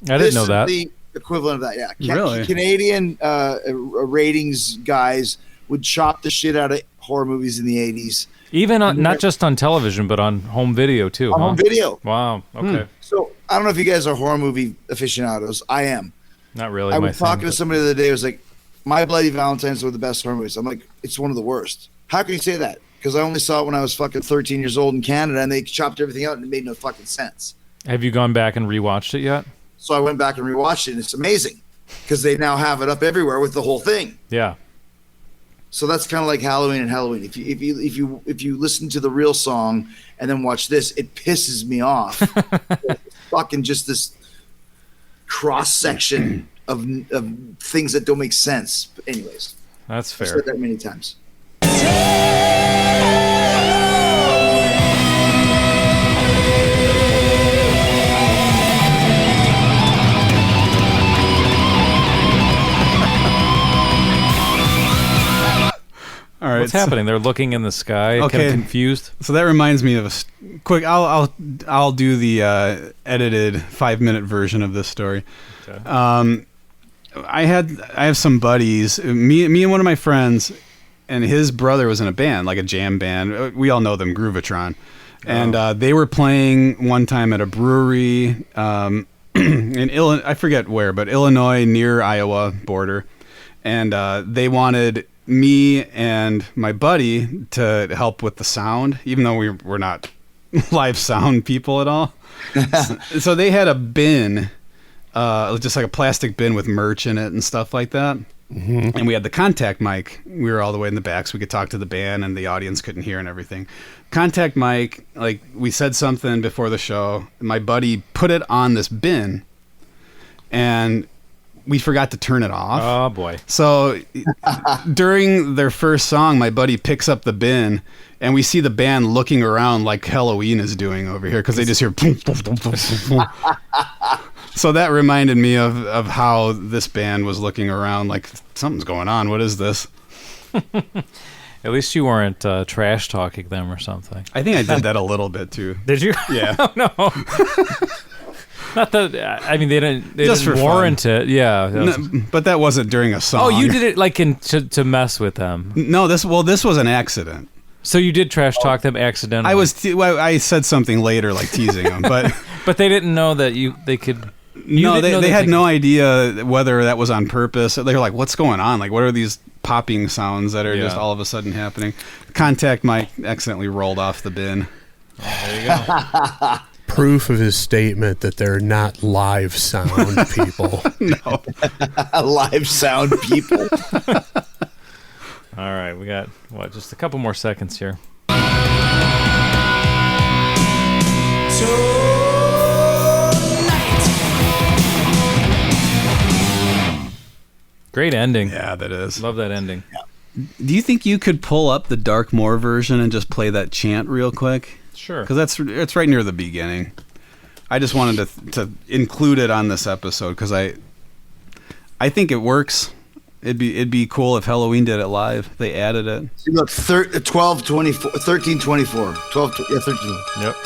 I didn't know that. The equivalent of that, yeah. Really? Canadian ratings guys would chop the shit out of horror movies in the 80s. Even on, not just on television, but on home video too. On huh? home video. Wow. Okay. So I don't know if you guys are horror movie aficionados. I am. Not really. I my was talking thing, to somebody the other day who was like, My Bloody Valentine's were the best horror movies. I'm like, it's one of the worst. How can you say that? Because I only saw it when I was fucking 13 years old in Canada, and they chopped everything out, and it made no fucking sense. Have you gone back and rewatched it yet? So I went back and rewatched it, and it's amazing because they now have it up everywhere with the whole thing. Yeah. So that's kind of like Halloween and Halloween. If you listen to the real song and then watch this, it pisses me off. It's fucking just this cross section of things that don't make sense. But anyways, That's I've fair. said that many times. All right. What's happening? They're looking in the sky, kind Okay. of confused. So that reminds me of quick. I'll do the edited 5-minute version of this story. Okay. I have some buddies. Me and one of my friends, and his brother was in a band, like a jam band. We all know them, Groovatron, and they were playing one time at a brewery in Illinois. I forget where, but Illinois near Iowa border, and they wanted me and my buddy to help with the sound, even though we're not live sound people at all. So they had a bin, just like a plastic bin with merch in it and stuff like that. Mm-hmm. And we had the contact mic. We were all the way in the back, so we could talk to the band, and the audience couldn't hear and everything. Contact mic, like we said something before the show. My buddy put it on this bin, and we forgot to turn it off. Oh boy. So during their first song, my buddy picks up the bin, and we see the band looking around like Helloween is doing over here because they just hear. So that reminded me of how this band was looking around like, something's going on. What is this? At least you weren't trash talking them or something. I think I did that a little bit too. Did you? Yeah. Oh, no. Not that. I mean, they didn't Just for warrant it. Yeah. No, but that wasn't during a song. Oh, you did it like to mess with them. No, this was an accident. So you did trash talk them accidentally. I said something later, like teasing them, but but they didn't know that they could. No, they had no idea whether that was on purpose. They were like, "What's going on? Like, what are these popping sounds that are just all of a sudden happening?" Contact mic accidentally rolled off the bin. Oh, there you go. Proof of his statement that they're not live sound people. No, Live sound people. All right, we got just a couple more seconds here. Great ending. yeah, that is. Love that ending. Do you think you could pull up the Darkmoor version and just play that chant real quick? Sure. Because it's right near the beginning. I just wanted to include it on this episode because I think it works. It'd be cool if Helloween did it live. They added it. See, look, 12:24, 13:24, 12, yeah, 13. Yep.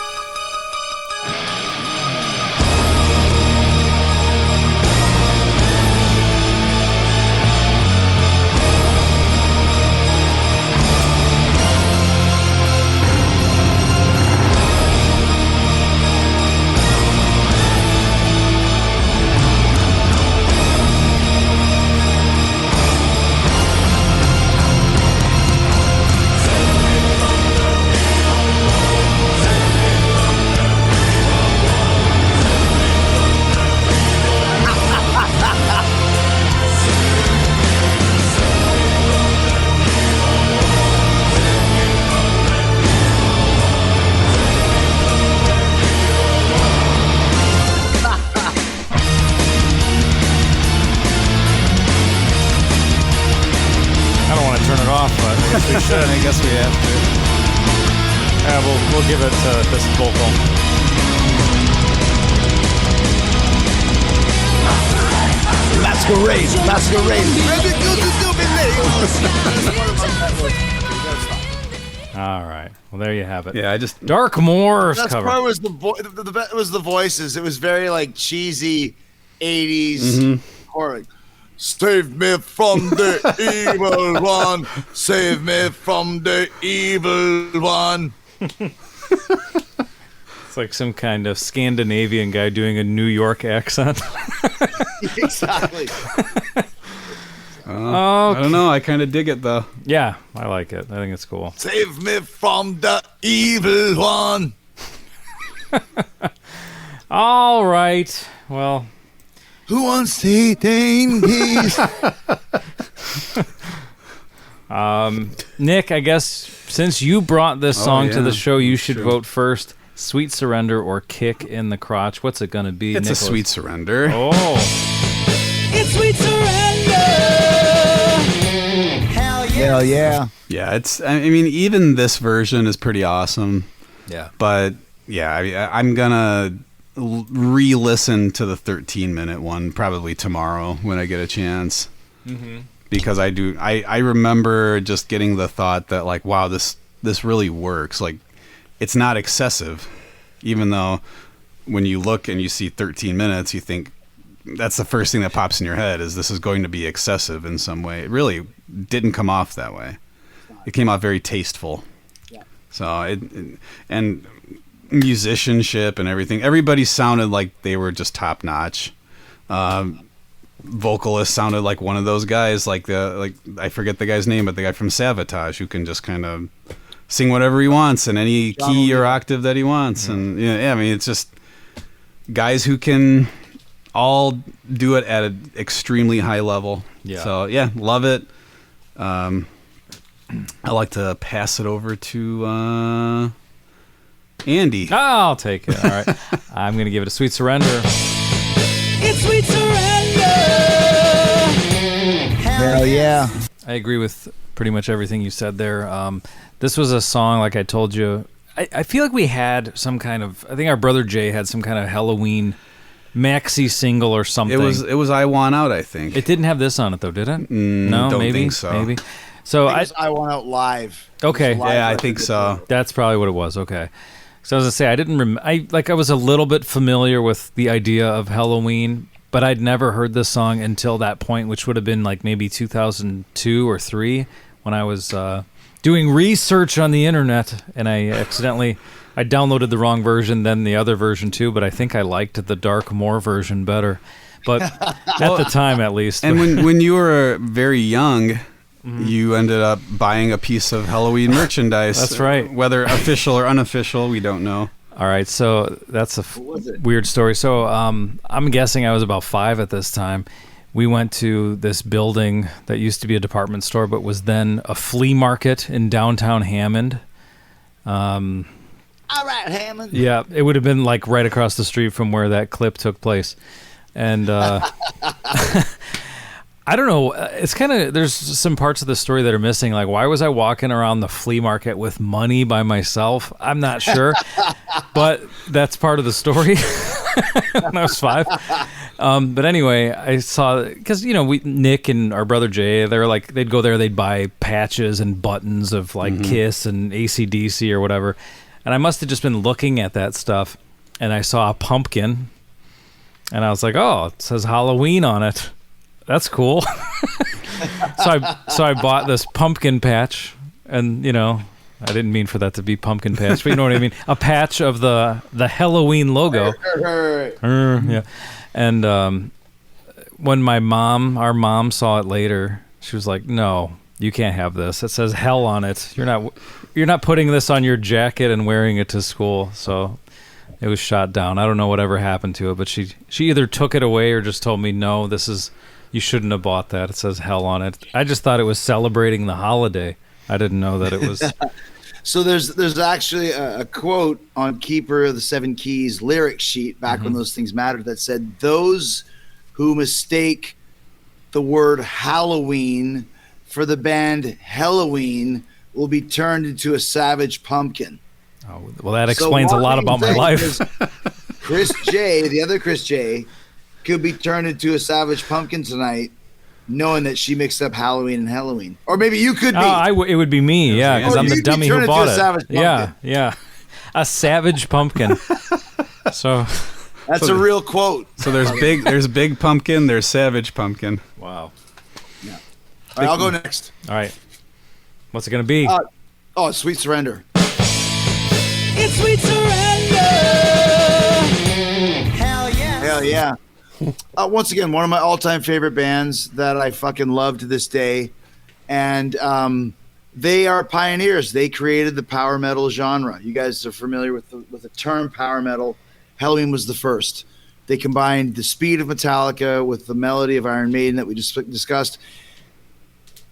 off, but I guess we should. I guess we have to. We'll give it this vocal. Masquerade. All right. Well, there you have it. Yeah, I just Dark Moore's That's cover. part was it was the voices. It was very like cheesy 80s horror. Save me from the evil one. Save me from the evil one. It's like some kind of Scandinavian guy doing a New York accent. Exactly. I don't know. I kind of dig it though. Yeah, I like it. I think it's cool. Save me from the evil one. All right. Well, Who wants to eat things? Nick, I guess since you brought this song to yeah. the show, you should True. vote first. Sweet Surrender or Kick in the Crotch. What's it going to be, It's Nicholas? a sweet surrender. Oh. It's sweet surrender. Hell yeah. Yeah, it's. I mean, even this version is pretty awesome. Yeah. But yeah, I'm gonna re-listen to the 13-minute one probably tomorrow when I get a chance. Because I remember just getting the thought that like, wow, this really works. Like, it's not excessive, even though when you look and you see 13 minutes, you think that's the first thing that pops in your head is this is going to be excessive in some way. It really didn't come off that way. It came off very tasteful. So and musicianship and everything. Everybody sounded like they were just top notch. Vocalist sounded like one of those guys, like I forget the guy's name, but the guy from Savatage who can just kind of sing whatever he wants in any key or octave that he wants. And yeah, I mean, it's just guys who can all do it at an extremely high level. Yeah. So yeah, love it. I like to pass it over to Andy. I'll take it. All right. I'm going to give it a Sweet Surrender. It's sweet surrender. Hell yeah. I agree with pretty much everything you said there. This was a song, like I told you, I feel like we had some kind of, I think our brother Jay had some kind of Helloween maxi single or something. It was I Want Out, I think. It didn't have this on it though, did it? No, don't maybe, think so. Maybe. So I want out live. okay, It was a live Yeah, I record think that so. that's probably what it was. Okay. So I was gonna say I didn't. I was a little bit familiar with the idea of Helloween, but I'd never heard this song until that point, which would have been like maybe 2002 or 3 when I was doing research on the internet, and I downloaded the wrong version, then the other version too. But I think I liked the Dark Moor version better. But at the time, at least. And when you were very young, you ended up buying a piece of Halloween merchandise. That's right. Whether official or unofficial, we don't know. All right, so that's a weird story. So I'm guessing I was about 5 at this time. We went to this building that used to be a department store, but was then a flea market in downtown Hammond. All right, Hammond. Yeah, it would have been like right across the street from where that clip took place. And I don't know. It's kind of, there's some parts of the story that are missing. Like, why was I walking around the flea market with money by myself? I'm not sure, but that's part of the story when I was 5. But anyway, I saw, because, Nick and our brother Jay, they're like, they'd go there, they'd buy patches and buttons of like Kiss and AC/DC or whatever. And I must have just been looking at that stuff, and I saw a pumpkin, and I was like, oh, it says Halloween on it. That's cool. So I bought this pumpkin patch, and I didn't mean for that to be pumpkin patch, but you know what I mean. A patch of the Helloween logo. Yeah. And when our mom saw it later, she was like, "No, you can't have this. It says hell on it. You're not putting this on your jacket and wearing it to school." So it was shot down. I don't know whatever happened to it, but she either took it away or just told me, "No, you shouldn't have bought that. It says hell on it." I just thought it was celebrating the holiday. I didn't know that it was. So there's actually a quote on Keeper of the Seven Keys lyric sheet back when those things mattered that said, "Those who mistake the word Halloween for the band Helloween will be turned into a savage pumpkin. Oh, well, that explains a lot about my life. Chris J, the other Chris J, could be turned into a savage pumpkin tonight, knowing that she mixed up Halloween and Halloween. Or maybe you could be. It would be me, yeah, because I'm the dummy who bought it. Yeah. A savage pumpkin. So that's a real quote. So there's big pumpkin, there's savage pumpkin. Wow. Yeah. All right, I'll go next. All right. What's it going to be? Sweet Surrender. It's Sweet Surrender. Hell yeah. Hell yeah. Once again, one of my all-time favorite bands that I fucking love to this day. And they are pioneers. They created the power metal genre. You guys are familiar with the term power metal. Helloween was the first. They combined the speed of Metallica with the melody of Iron Maiden that we just discussed.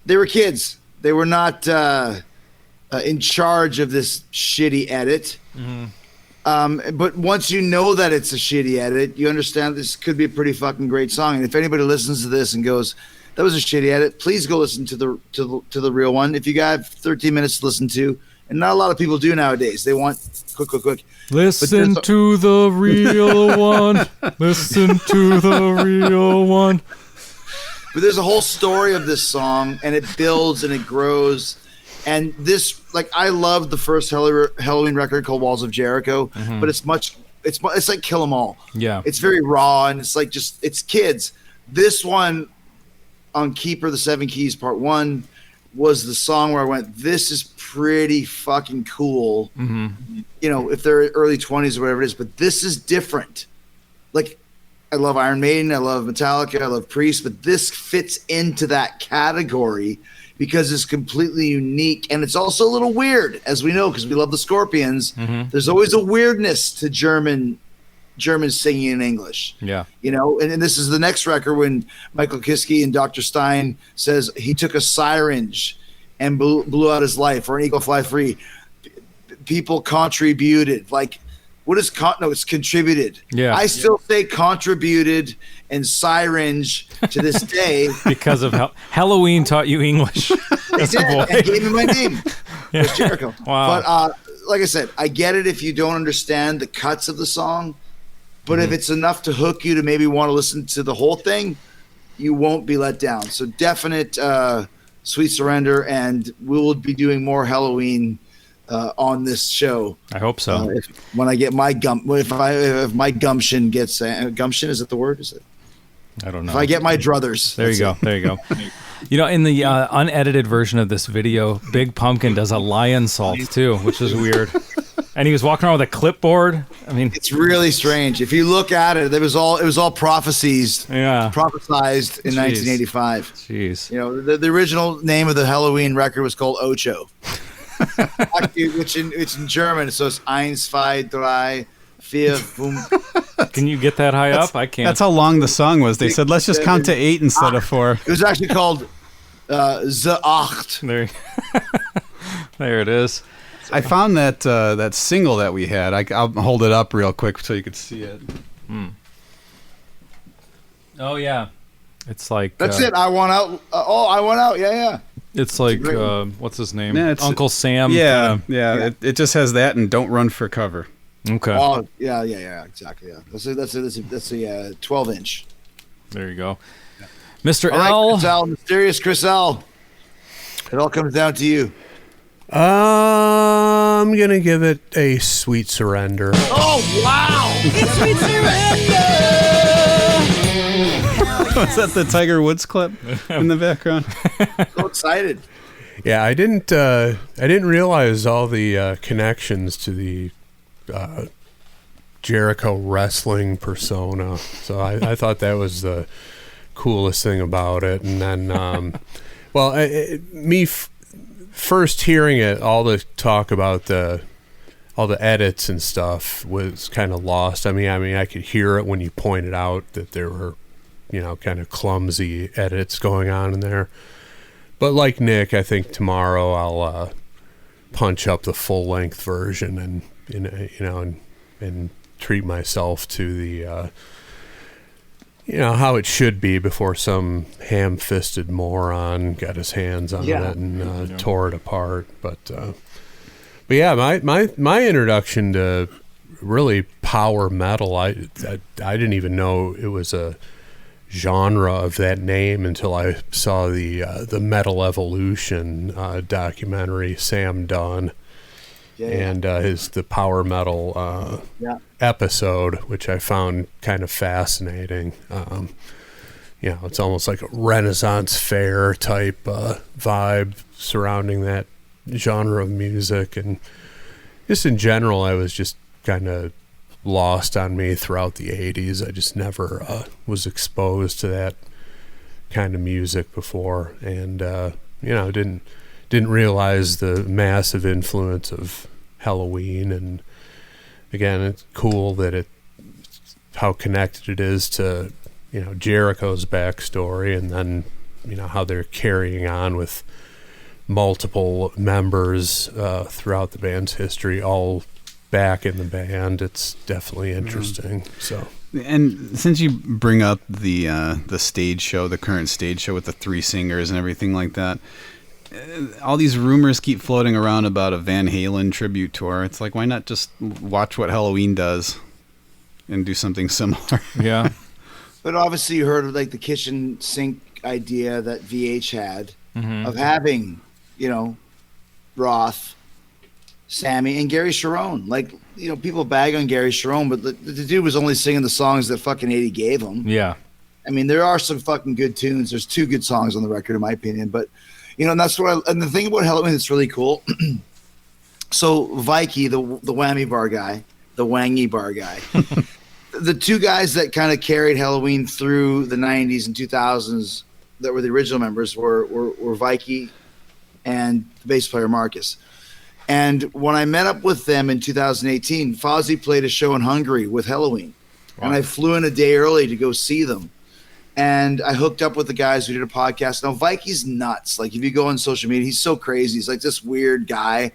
They were kids. They were not in charge of this shitty edit. Mm-hmm. But once you know that it's a shitty edit, you understand this could be a pretty fucking great song. And if anybody listens to this and goes, "That was a shitty edit," please go listen to the real one. If you got 13 minutes to listen to, and not a lot of people do nowadays, they want quick. Listen to the real one. Listen to the real one. But there's a whole story of this song, and it builds and it grows. And this, like, I love the first Helloween record called Walls of Jericho, but it's like Kill 'Em All. Yeah. It's very raw, and it's like it's kids. This one on Keeper, the Seven Keys, Part 1, was the song where I went, this is pretty fucking cool. Mm-hmm. You know, if they're early 20s or whatever it is, but this is different. Like, I love Iron Maiden, I love Metallica, I love Priest, but this fits into that category because it's completely unique, and it's also a little weird, as we know, because we love the Scorpions. Mm-hmm. There's always a weirdness to German singing in English. Yeah. You know, and this is the next record when Michael Kiske and Dr. Stein says he took a syringe and blew out his life, or an eagle fly free. People contributed. Like, what is it's contributed. Yeah. I still say contributed and syringe to this day. Because of Helloween taught you English. As a boy. And gave me my name. Yeah. Chris Jericho. Wow. But like I said, I get it if you don't understand the cuts of the song. But if it's enough to hook you to maybe want to listen to the whole thing, you won't be let down. So definite Sweet Surrender, and we will be doing more Helloween on this show. I hope so. When I get my if my gumption gets gumption, is it the word? Is it? I don't know. If I get my druthers. There you go. There you go. You know, in the unedited version of this video, Big Pumpkin does a lion salt too, which is weird. And he was walking around with a clipboard. I mean, it's really strange. If you look at it, it was all prophecies. Yeah. Prophesized in 1985. Jeez. You know, the original name of the Helloween record was called Ocho. Actually, which in German, so it's 1, 2, 3, 4, 5. Can you get that high up? I can't. That's how long the song was. They said, let's just count to 8 instead of 4. It was actually called The Acht. There it is. I found that single that we had. I'll hold it up real quick so you could see it. Oh, yeah. It's like... That's it. I want out. I want out. Yeah. It's like, what's his name? Yeah, Uncle Sam. Yeah. It just has that and Don't Run for Cover. Okay. Oh, yeah, exactly. Yeah. That's a 12-inch. There you go. Mr. All right, L. Chris L. Mysterious Chris L. It all comes down to you. I'm gonna give it a Sweet Surrender. Oh wow! It's Sweet Surrender. Was that the Tiger Woods clip in the background? So excited. Yeah, I didn't realize all the connections to the Jericho wrestling persona. So I thought that was the coolest thing about it. And then, first hearing it, all the talk about all the edits and stuff was kind of lost. I mean, I could hear it when you pointed out that there were, kind of clumsy edits going on in there. But like Nick, I think tomorrow I'll punch up the full length version and treat myself to you know, how it should be before some ham-fisted moron got his hands on it and tore it apart. But yeah, my introduction to really power metal, I didn't even know it was a genre of that name until I saw the Metal Evolution documentary, Sam Dunn. And the power metal episode, which I found kind of fascinating. You know, it's almost like a Renaissance fair type vibe surrounding that genre of music, and just in general, I was just kind of lost on me throughout the 80s. I just never was exposed to that kind of music before, and you know, didn't realize the massive influence of Helloween. And again, it's cool that how connected it is to, you know, Jericho's backstory, and then, you know, how they're carrying on with multiple members throughout the band's history, all back in the band. It's definitely interesting. So, and since you bring up the stage show, the current stage show with the 3 singers and everything like that, all these rumors keep floating around about a Van Halen tribute tour. It's like, why not just watch what Helloween does and do something similar? Yeah. But obviously you heard of like the kitchen sink idea that VH had of having, you know, Roth, Sammy, and Gary Cherone. Like, you know, people bag on Gary Cherone, but the dude was only singing the songs that fucking 80 gave him. Yeah. I mean, there are some fucking good tunes. There's 2 good songs on the record, in my opinion. But, you know, and that's what and the thing about Helloween that's really cool. So Vikey, the whammy bar guy, the wangy bar guy, the 2 guys that kind of carried Helloween through the 90s and 2000s that were the original members were Vikey and the bass player Marcus. And when I met up with them in 2018, Fozzy played a show in Hungary with Helloween. Wow. And I flew in a day early to go see them. And I hooked up with the guys who did a podcast. Now, Vikey's nuts. Like, if you go on social media, he's so crazy. He's like this weird guy.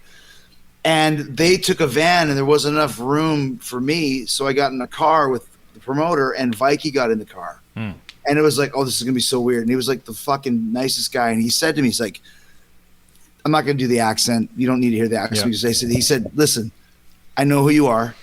And they took a van, and there wasn't enough room for me. So I got in a car with the promoter, and Vikey got in the car. And it was like, oh, this is going to be so weird. And he was like the fucking nicest guy. And he said to me, he's like, I'm not going to do the accent. You don't need to hear the accent. Yeah. He said, listen, I know who you are.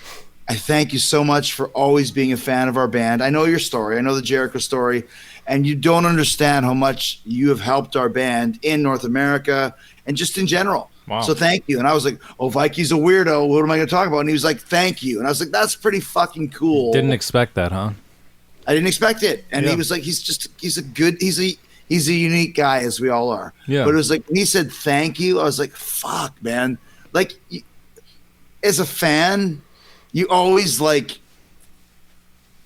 I thank you so much for always being a fan of our band. I know your story. I know the Jericho story. And you don't understand how much you have helped our band in North America and just in general. Wow. So thank you. And I was like, oh, Vikey's a weirdo. What am I going to talk about? And he was like, thank you. And I was like, that's pretty fucking cool. Didn't expect that, huh? I didn't expect it. And he was like, he's a unique guy, as we all are. Yeah. But it was like, when he said thank you, I was like, fuck, man. Like, as a fan, you always like,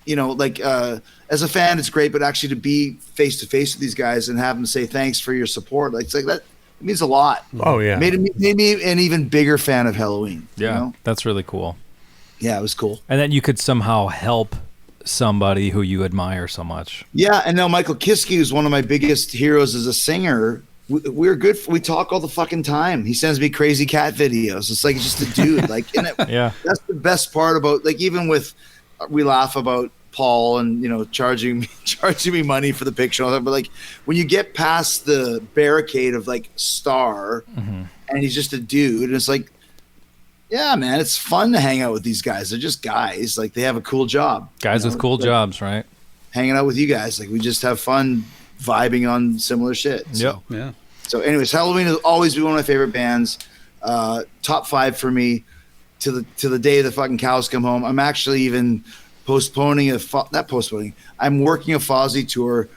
you know, like, as a fan, it's great, but actually to be face to face with these guys and have them say thanks for your support, like, it's like that, it means a lot. Oh yeah. Made me an even bigger fan of Helloween. Yeah. You know? That's really cool. Yeah, it was cool. And then you could somehow help somebody who you admire so much. Yeah, and now Michael Kiske, who's one of my biggest heroes as a singer, we're good. We talk all the fucking time. He sends me crazy cat videos. It's like he's just a dude. Like, yeah, that's the best part about. Like, even with, we laugh about Paul and, you know, charging me money for the picture, and all that, but like when you get past the barricade of like star, and he's just a dude, and it's like, yeah, man, it's fun to hang out with these guys. They're just guys. Like, they have a cool job. Guys with cool jobs, right? Hanging out with you guys. Like, we just have fun vibing on similar shit. So, yeah. So anyways, Helloween will always be one of my favorite bands. Top 5 for me to the day the fucking cows come home. I'm actually even postponing I'm working a Fozzy tour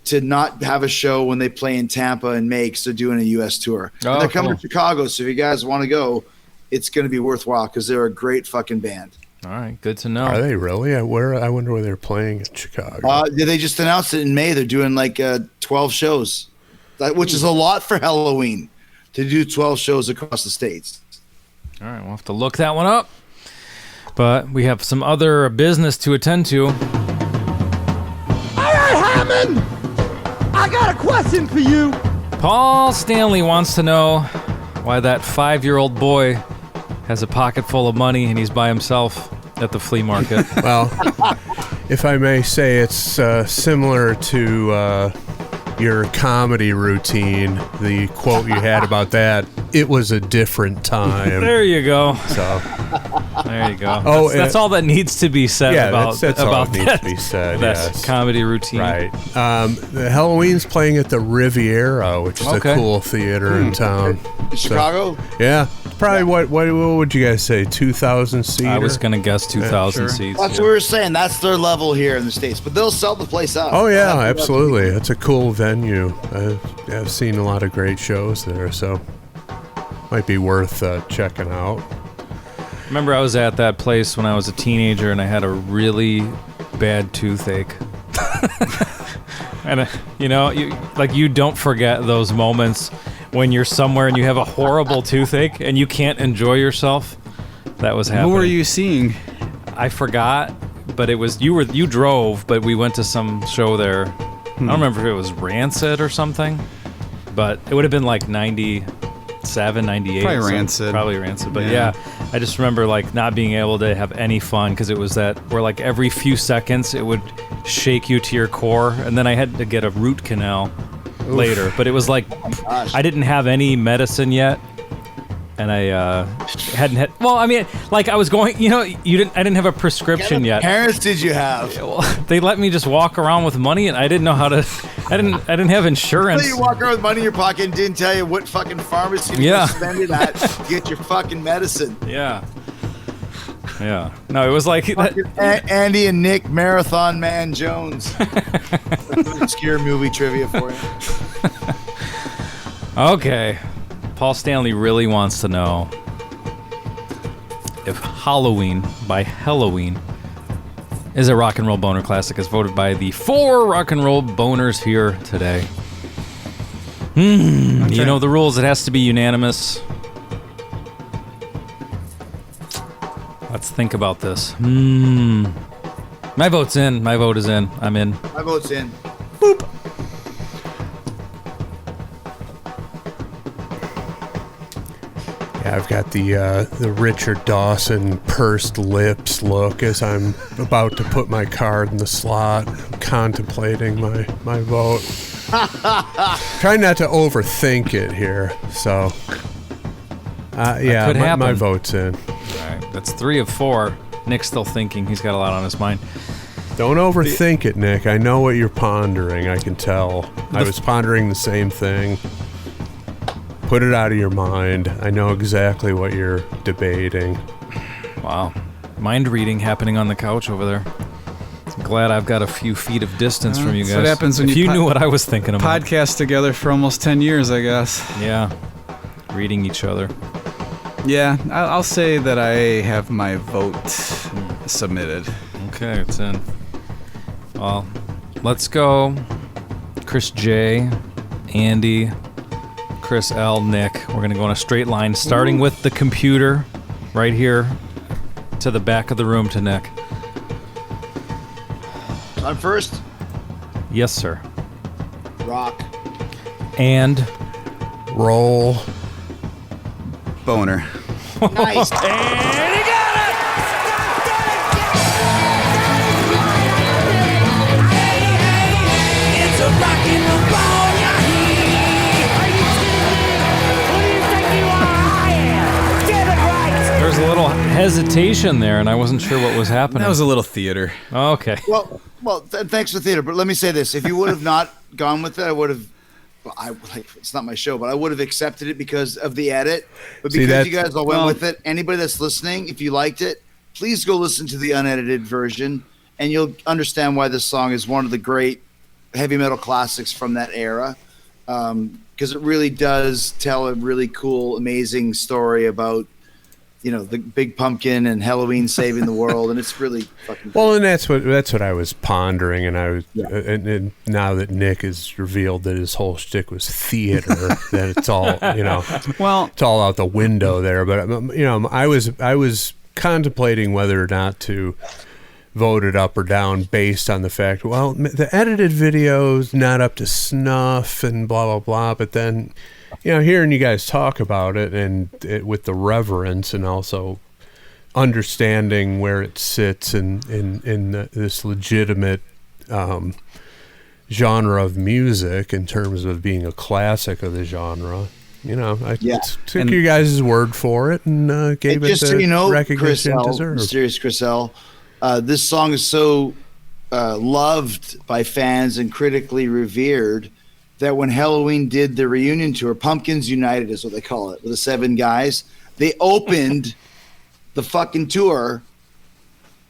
to not have a show when they play in Tampa in May, because they're doing a U.S. tour. Oh, and they're coming to Chicago, so if you guys want to go, it's going to be worthwhile because they're a great fucking band. All right, good to know. Are they really? I wonder where they're playing in Chicago. They just announced it in May. They're doing like 12 shows, which is a lot for Helloween to do 12 shows across the states. All right, we'll have to look that one up. But we have some other business to attend to. All right, Hammond, I got a question for you. Paul Stanley wants to know why that 5-year-old boy has a pocket full of money and he's by himself at the flea market. Well, if I may say, it's similar to your comedy routine. The quote you had about that, it was a different time. There you go. So there you go. Oh, that's all that needs to be said about that's all that needs to be said. That Yes. comedy routine. Right. The Helloween's playing at the Riviera, which is a cool theater in town. Chicago? Yeah. Probably what would you guys say? 2,000 seats? I was gonna guess 2,000 sure. seats. That's what we were saying. That's their level here in the States. But they'll sell the place out. Oh yeah, absolutely. It's a cool venue. I've seen a lot of great shows there, so might be worth checking out. Remember, I was at that place when I was a teenager, and I had a really bad toothache. And you don't forget those moments when you're somewhere and you have a horrible toothache and you can't enjoy yourself. That was happening. Who were you seeing? I forgot, but it was you drove, but we went to some show there. I don't remember if it was Rancid or something, but it would have been like 97, 98. Probably Rancid. Probably Rancid. But yeah, I just remember like not being able to have any fun because it was that where like every few seconds it would shake you to your core, and then I had to get a root canal later. But it was like I didn't have any medicine yet. And I hadn't had. Well, I mean, like I was going. I didn't have a prescription yet. What parents did you have? Well, they let me just walk around with money, and I didn't know how to. I didn't have insurance. So you walk around with money in your pocket and didn't tell you what fucking pharmacy to spend it at to get your fucking medicine. Yeah. Yeah. No, it was like Andy and Nick Marathon Man Jones. That's an obscure movie trivia for you. Okay. Paul Stanley really wants to know if Helloween by Helloween is a rock and roll boner classic as voted by the 4 rock and roll boners here today. You know the rules. It has to be unanimous. Let's think about this. My vote's in. My vote is in. I'm in. My vote's in. Boop. I've got the Richard Dawson pursed lips look as I'm about to put my card in the slot, contemplating my vote. Trying not to overthink it here, so my vote's in. All right, that's 3 of 4. Nick's still thinking. He's got a lot on his mind. Don't overthink it, Nick. I know what you're pondering. I can tell. I was pondering the same thing. Put it out of your mind. I know exactly what you're debating. Wow. Mind reading happening on the couch over there. I'm glad I've got a few feet of distance from you guys. That's what happens when you knew what I was thinking about. Podcast together for almost 10 years, I guess. Yeah. Reading each other. Yeah, I'll say that I have my vote submitted. Okay, it's in. Well, let's go. Chris J, Andy, Chris L, Nick. We're going to go in a straight line, starting with the computer right here to the back of the room to Nick. I'm first. Yes, sir. Rock. And roll. Boner. Nice. And he got it! It's a rockin' the ball, Are you kidding me? Who do you think you are? I am. Get it right. There's a little hesitation there, and I wasn't sure what was happening. That was a little theater. Oh, okay. Well, thanks for theater, but let me say this: if you would have not gone with it, I would have. Well, it's not my show, but I would have accepted it because of the edit. But because you guys all went with it, anybody that's listening, if you liked it, please go listen to the unedited version, and you'll understand why this song is one of the great heavy metal classics from that era. Because it really does tell a really cool, amazing story about, the Big Pumpkin and Helloween saving the world, and it's really fucking well. And that's what I was pondering, and I was, and now that Nick has revealed that his whole shtick was theater, that it's all, well, it's all out the window there. But I was contemplating whether or not to vote it up or down based on the fact, well, the edited video's not up to snuff and blah blah blah. But then, hearing you guys talk about it and with the reverence and also understanding where it sits in this legitimate genre of music in terms of being a classic of the genre. I took you guys' word for it and gave it the recognition it deserves. Mysterious Chris L. This song is so loved by fans and critically revered that when Helloween did the reunion tour, Pumpkins United is what they call it, with the 7 guys, they opened the fucking tour,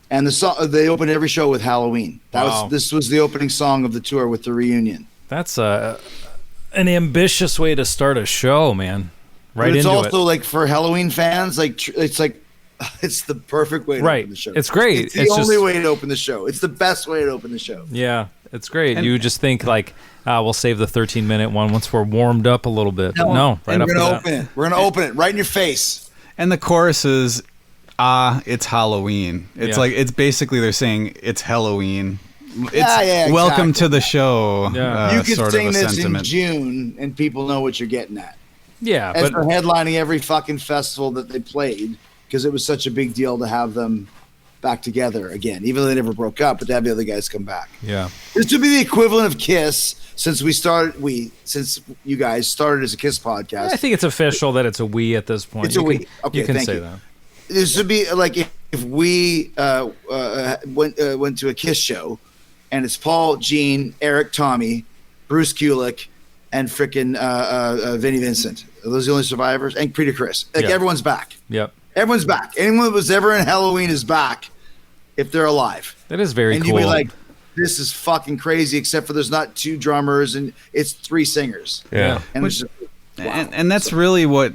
and the song they opened every show with Helloween. This was the opening song of the tour with the reunion. That's an ambitious way to start a show, man. Right, but it's into also like for Helloween fans, like it's the perfect way to open the show. It's great. It's the only way to open the show. It's the best way to open the show. Yeah, it's great. And you just think like, we'll save the 13-minute one once we're warmed up a little bit. No, right up. We're gonna open it. We're gonna open it right in your face. And the chorus is, it's Halloween. It's like it's basically they're saying it's Halloween. It's welcome to the show. Yeah. You could sing this sentiment. In June, and people know what you're getting at. Yeah, but they're headlining every fucking festival that they played because it was such a big deal to have them back together again, even though they never broke up. But to have the other guys come back. Yeah, this would be the equivalent of Kiss since you guys started as a Kiss podcast. I think it's official that it's a we at this point. It's a we. Okay, you can say that. This would be like if we went to a Kiss show, and it's Paul, Gene, Eric, Tommy, Bruce Kulick, and frickin' Vinnie Vincent. Are those the only survivors? And Peter Criss. Everyone's back. Yep. Everyone's back. Anyone that was ever in Helloween is back if they're alive. That is very cool. And you'd be like, this is fucking crazy, except for there's not 2 drummers and it's 3 singers. Yeah. And it's just, wow. And that's really what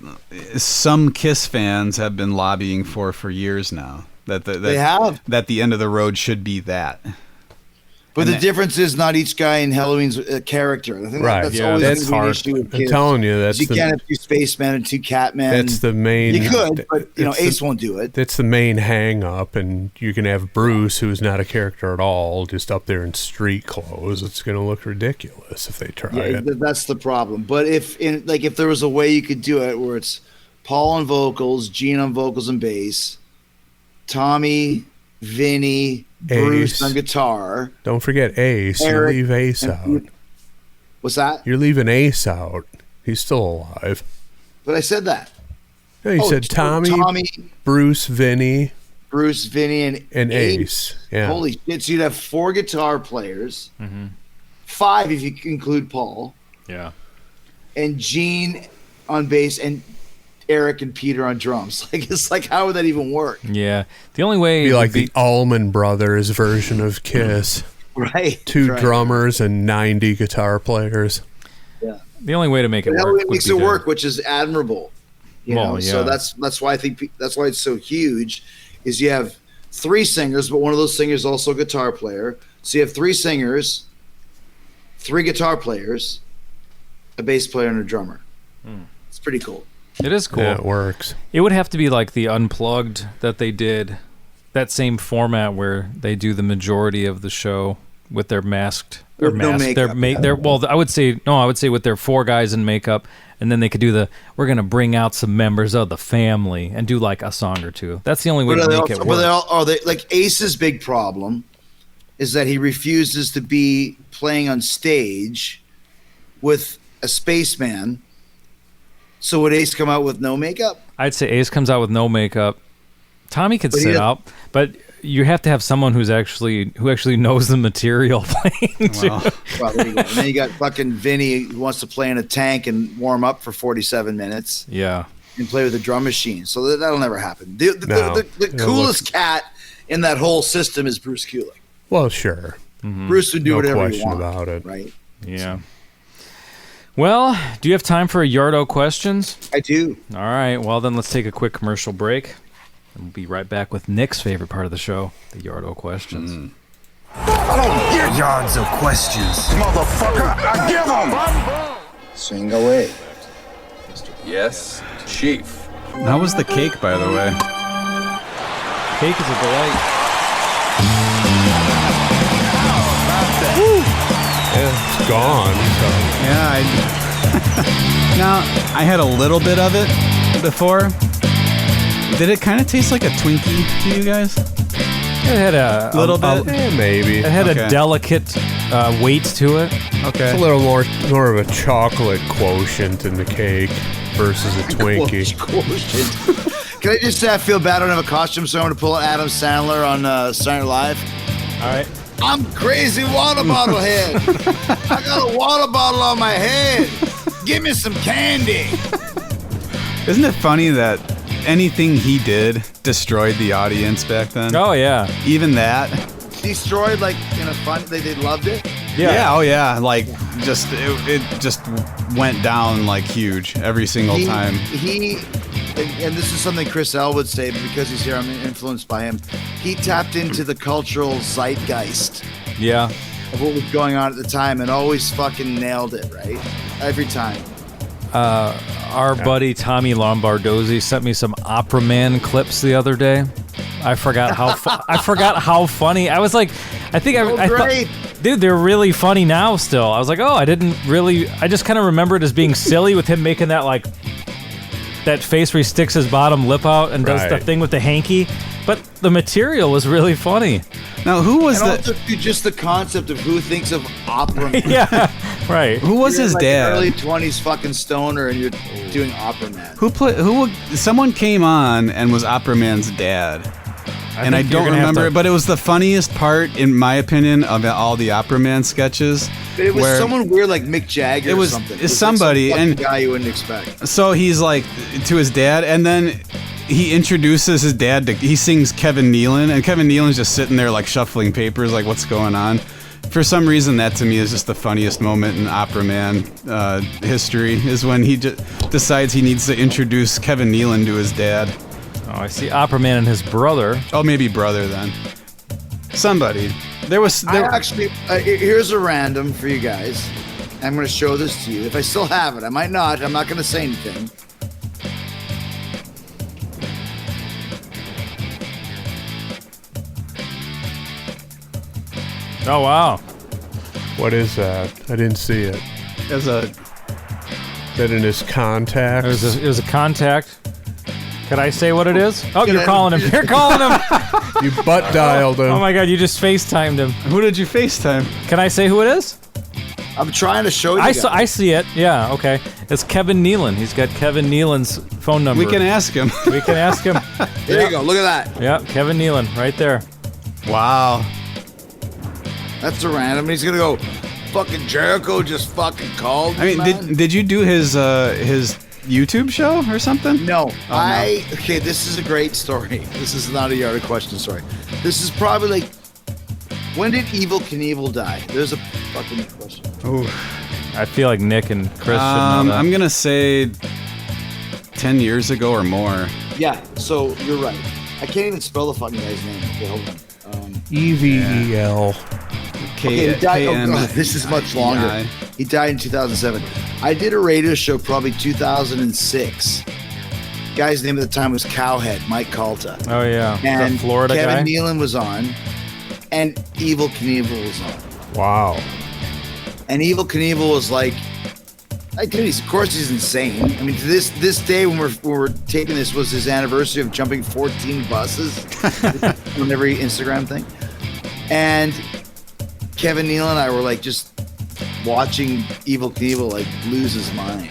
some Kiss fans have been lobbying for years now. That the end of the road should be that. But the difference is not each guy in Helloween's character. I think that's always hard. An issue with Kiss. I'm telling you, you can't have 2 spacemen and 2 catmen. That's the main. You could, but Ace won't do it. That's the main hang up, and you can have Bruce, who's not a character at all, just up there in street clothes. It's going to look ridiculous if they try it. That's the problem. But if there was a way you could do it, where it's Paul on vocals, Gene on vocals and bass, Tommy, Vinny, Bruce on guitar. Don't forget Ace. Eric, you leave Ace out. What's that? You're leaving Ace out. He's still alive. But I said that. No, you said Tommy, Bruce, Vinny, and Ace. Yeah. Holy shit! So you'd have 4 guitar players, 5 if you include Paul. Yeah. And Gene on bass and Eric and Peter on drums. It's like, how would that even work? Yeah, the only way it'd be like the Allman Brothers version of Kiss, right? 2 drummers and 90 guitar players. Yeah, the only way to make it work. It makes it work, which is admirable. So that's why I think that's why it's so huge. Is you have 3 singers, but one of those singers is also a guitar player. So you have 3 singers, 3 guitar players, a bass player, and a drummer. It's pretty cool. It is cool. Yeah, it works. It would have to be like the Unplugged that they did, that same format where they do the majority of the show with their masked or masked. I would say with their 4 guys in makeup, and then they could do we're gonna bring out some members of the family and do like a song or 2. That's the only way to make it work. But like Ace's big problem is that he refuses to be playing on stage with a spaceman. So would Ace come out with no makeup? I'd say Ace comes out with no makeup. Tommy could sit out, but you have to have someone who actually knows the material playing. Well, there you go. And then you got fucking Vinny who wants to play in a tank and warm up for 47 minutes. Yeah. And play with a drum machine. So that'll never happen. The coolest cat in that whole system is Bruce Kulick. Well, sure. Mm-hmm. Bruce would do whatever he wants. No question about it. Right? Yeah. Well, do you have time for a Yardo questions? I do. All right. Well, then let's take a quick commercial break. And we'll be right back with Nick's favorite part of the show, the Yardo questions. I don't get yards of questions, motherfucker. I give them. Swing away. Yes, Chief. How was the cake, by the way? Cake is a delight. It's gone. So. Yeah, now I had a little bit of it before. Did it kind of taste like a Twinkie to you guys? It had a little bit. Maybe. It had Okay. a delicate weight to it. Okay. It's a little more of a chocolate quotient in the cake versus a Twinkie. Quotient. Can I just say I feel bad I don't have a costume, so I'm going to pull an Adam Sandler on Saturday Night Live. All right. I'm crazy water bottle head. I got a water bottle on my head. Give me some candy. Isn't it funny that anything he did destroyed the audience back then? Oh yeah. Even that? Destroyed, like, in a fun, they loved it. Yeah. Oh yeah. Like it just went down like huge every single time. And this is something Chris L would say, but because he's here, I'm influenced by him. He tapped into the cultural zeitgeist Yeah. of what was going on at the time and always fucking nailed it, right? Every time. Our buddy Tommy Lombardozzi sent me some Opera Man clips the other day. I forgot how funny. I was like, I Great. thought, dude, they're really funny now still. I was like, oh, I just kind of remember it as being silly with him making that like that face where he sticks his bottom lip out and does the Right. thing with the hanky. But the material was really funny. Now, who was And the? also, dude, just the concept of who thinks of opera. Man. Yeah, right. Who was You're his like dad? an early 20s fucking stoner, and you're doing opera man. Someone came on and was Opera Man's dad. And I think you're don't gonna have remember to- it, but it was the funniest part, in my opinion, of all the Opera Man sketches. It was where- someone weird like Mick Jagger It was- or something. it's It was somebody, like some and- fucking guy you wouldn't expect. So he's like to his dad, and then he introduces his dad to. He sings Kevin Nealon, and Kevin Nealon's just sitting there like shuffling papers, like what's going on. For some reason, that to me is just the funniest moment in Opera Man history. Is when he decides he needs to introduce Kevin Nealon to his dad. Oh, I see Opera Man and his brother. Oh, maybe brother then. Somebody. There Actually, here's a random for you guys. I'm going to show this to you. If I still have it, I might not. I'm not going to say anything. Oh wow. What is that? I didn't see it. As a That in his contacts? It was a contact. Could I say what it is? Oh, Can you're I- calling him. You're calling him. You butt dialed him. Oh my God, you just FaceTimed him. who did you FaceTime? Can I say who it is? I'm trying to show you. I see it. Yeah, okay. It's Kevin Nealon. He's got Kevin Nealon's phone number. We can ask him. We can ask him. There you go. Look at that. Yeah, Kevin Nealon, right there. Wow. That's a random. He's going to go, fucking Jericho just fucking called me, I mean, man. did you do his YouTube show or something? No, no. Okay, this is a great story. This is not a Yard of Question story. This is probably like, when did Evel Knievel die? There's a fucking question. Ooh. I feel like Nick and Chris should know that. I'm gonna say 10 years ago or more. Yeah, so you're right. I can't even spell the fucking guy's name. Okay, hold on. EVEL. Okay, he died. Oh, KN. God, this is much longer. He died in 2007. I did a radio show probably 2006. Guy's name at the time was Cowhead, Mike Calta. Oh yeah, And the Florida Kevin guy. Nealon was on, and Evel Knievel was on. Wow. And Evel Knievel was like, dude, of course he's insane. I mean, to this day when we're taping this was his anniversary of jumping 14 buses on every Instagram thing. And Kevin Nealon and I were like just watching Evel Knievel like lose his mind.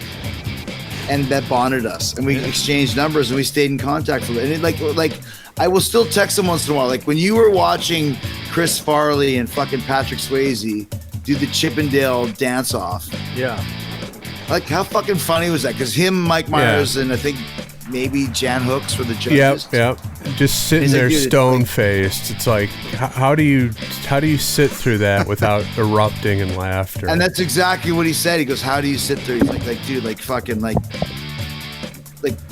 And that bonded us. And we exchanged numbers and we stayed in contact for it. And it like I will still text him once in a while. Like when you were watching Chris Farley and fucking Patrick Swayze do the Chippendale dance off. Yeah. Like how fucking funny was that? Because him, Mike Myers, and I think maybe Jan Hooks were the judges. Yep. Just sitting He's like, there dude, it's stone faced. It's like, how do you sit through that without erupting in laughter? And that's exactly what he said. He goes, "How do you sit there?" He's like dude, like fucking like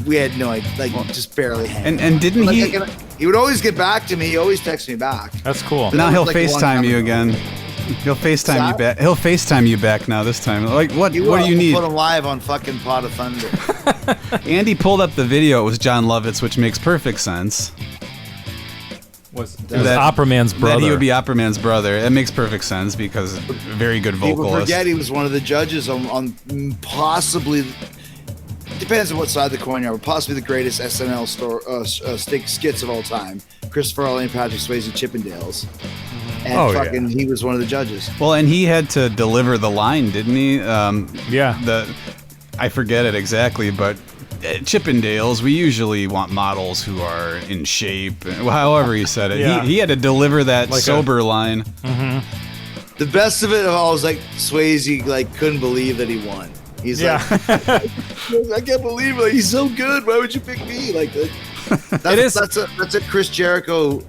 we had no idea, like just barely hanging. And didn't Like, he? he would always get back to me. He always texts me back. That's cool. Now he'll Like a long FaceTime time you ago. again. He'll FaceTime you What's back. He'll FaceTime you back now this time. Like what? He What do you need? Put him live on fucking Pot of Thunder. Andy pulled up the video. It was John Lovitz, which makes perfect sense. Was That- Opera Man's brother? That he would be Opera Man's brother. It makes perfect sense because very good People vocalist. forget he was one of the judges on possibly depends on what side of the coin you are, but possibly the greatest SNL skits of all time. Chris Farley and Patrick Swayze Chippendales. And he was one of the judges. Well, and he had to deliver the line, didn't he? I forget it exactly, but at Chippendales, we usually want models who are in shape. However he said it. Yeah. He had to deliver that sober line. Mm-hmm. The best of it all was like Swayze like couldn't believe that he won. He's like, I can't believe it. He's so good. Why would you pick me? Like that's a Chris Jericho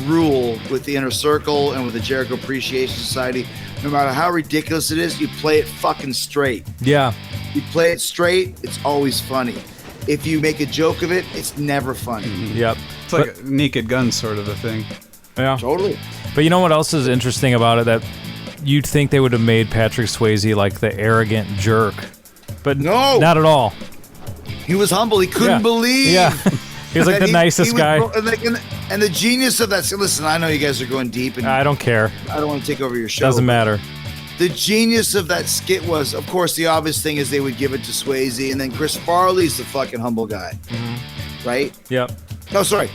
rule with the Inner Circle and with the Jericho Appreciation Society. No matter how ridiculous it is, you play it fucking straight. Yeah. You play it straight, it's always funny. If you make a joke of it, it's never funny. Mm-hmm. Yep. It's like a Naked Gun sort of a thing. Yeah. Totally. But you know what else is interesting about it? That you'd think they would have made Patrick Swayze like the arrogant jerk. But no, not at all. He was humble. He couldn't believe. Yeah. He was like the nicest guy. And the genius of that. So listen, I know you guys are going deep. And I don't care. I don't want to take over your show. Doesn't matter. The genius of that skit was, of course, the obvious thing is they would give it to Swayze, and then Chris Farley's the fucking humble guy. Mm-hmm. Right? Yep. No, sorry.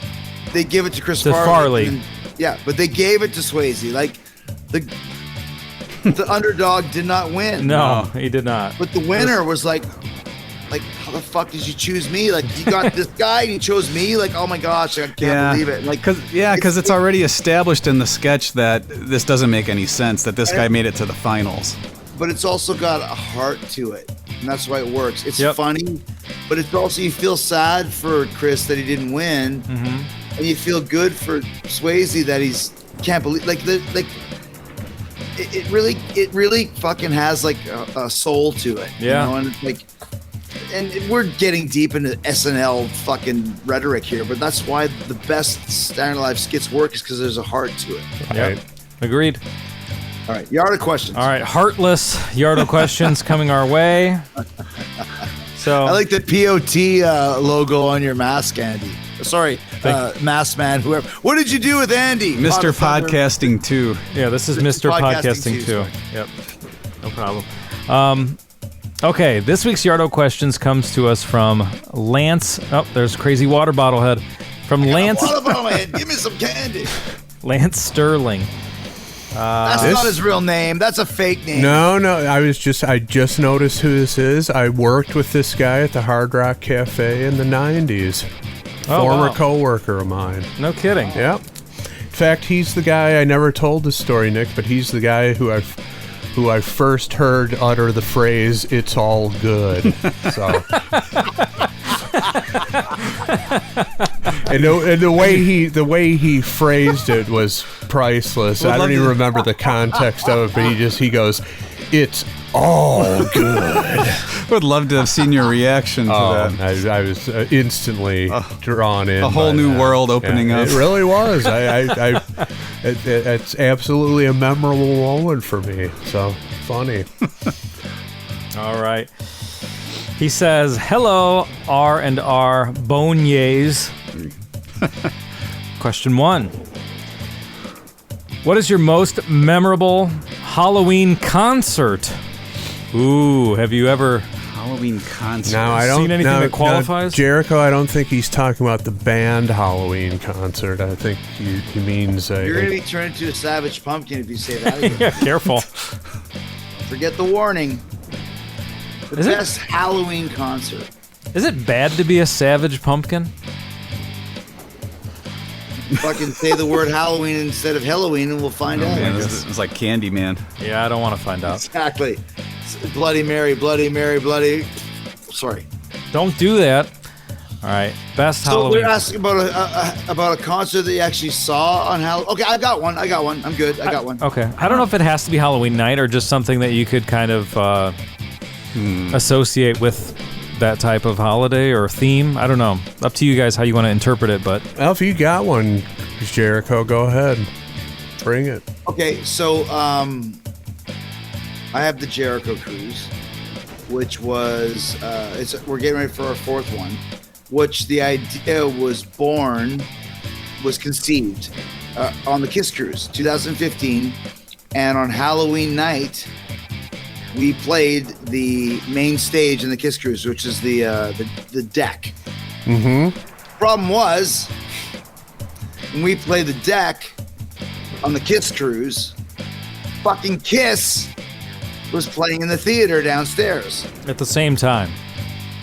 They give it to Chris Farley. But they gave it to Swayze. Like, the underdog did not win. No, he did not. But the winner was like, how the fuck did you choose me? Like, you got this guy and you chose me? Like, oh my gosh, I can't believe it. Like, because it's already established in the sketch that this doesn't make any sense, that this guy made it to the finals. But it's also got a heart to it, and that's why it works. It's funny, but it's also, you feel sad for Chris that he didn't win, and you feel good for Swayze that he's can't believe, it really fucking has like a soul to it. Yeah. You know? And it's like, and we're getting deep into SNL fucking rhetoric here, but that's why the best Saturday Night Live skits work, is because there's a heart to it. Yep. Agreed. All right, Yardo questions. All right, heartless Yardo questions coming our way. So I like the POT logo on your mask, Andy. Sorry, mask man, whoever. What did you do with Andy? Mr. Podcasting 2. Yeah, this is Mr. Podcasting 2. Yep, no problem. Okay, this week's Yardo questions comes to us from Lance. Oh, there's Crazy Water Bottle Head. From Lance. Water Bottle Head, give me some candy. Lance Sterling. That's not his real name. That's a fake name. No. I just noticed who this is. I worked with this guy at the Hard Rock Cafe in the 90s. Former coworker of mine. No kidding. Yep. In fact, he's the guy, I never told this story, Nick, but he's the guy who I first heard utter the phrase, "It's all good." So, and the way he phrased it was priceless. I don't even remember the context of it, but he goes, "It's all good." Would love to have seen your reaction to that. I was instantly drawn in. A whole new world opening up. It really was. It's absolutely a memorable moment for me. So funny. All right. He says, "Hello, R&R Boniers." Question 1. What is your most memorable Halloween concert? Ooh, have you ever Halloween concert? No, I don't. Seen anything that qualifies? Jericho, I don't think he's talking about the band Halloween concert. I think he means. You're going to be turned into a savage pumpkin if you say that again. Yeah, careful. Forget the warning. The best Halloween concert. Is it bad to be a savage pumpkin? Fucking say the word Halloween instead of Halloween and we'll find out. Man, it's like Candyman. Yeah, I don't want to find out. Exactly. Bloody Mary, Bloody Mary, Bloody... Sorry. Don't do that. All right. Best So Halloween. we're asking about a concert that you actually saw on Halloween. Okay, I got one. I'm good. I got one. Okay. I don't know if it has to be Halloween night or just something that you could kind of associate with that type of holiday or theme. I don't know. Up to you guys how you want to interpret it, but... Well, if you got one, Jericho, go ahead. Bring it. Okay, so I have the Jericho Cruise, which was we're getting ready for our 4th one, which the idea was conceived on the Kiss Cruise 2015, and on Halloween night we played the main stage in the Kiss Cruise, which is the deck. Mm-hmm. Problem was, when we played the deck on the Kiss Cruise, fucking Kiss was playing in the theater downstairs At the same time.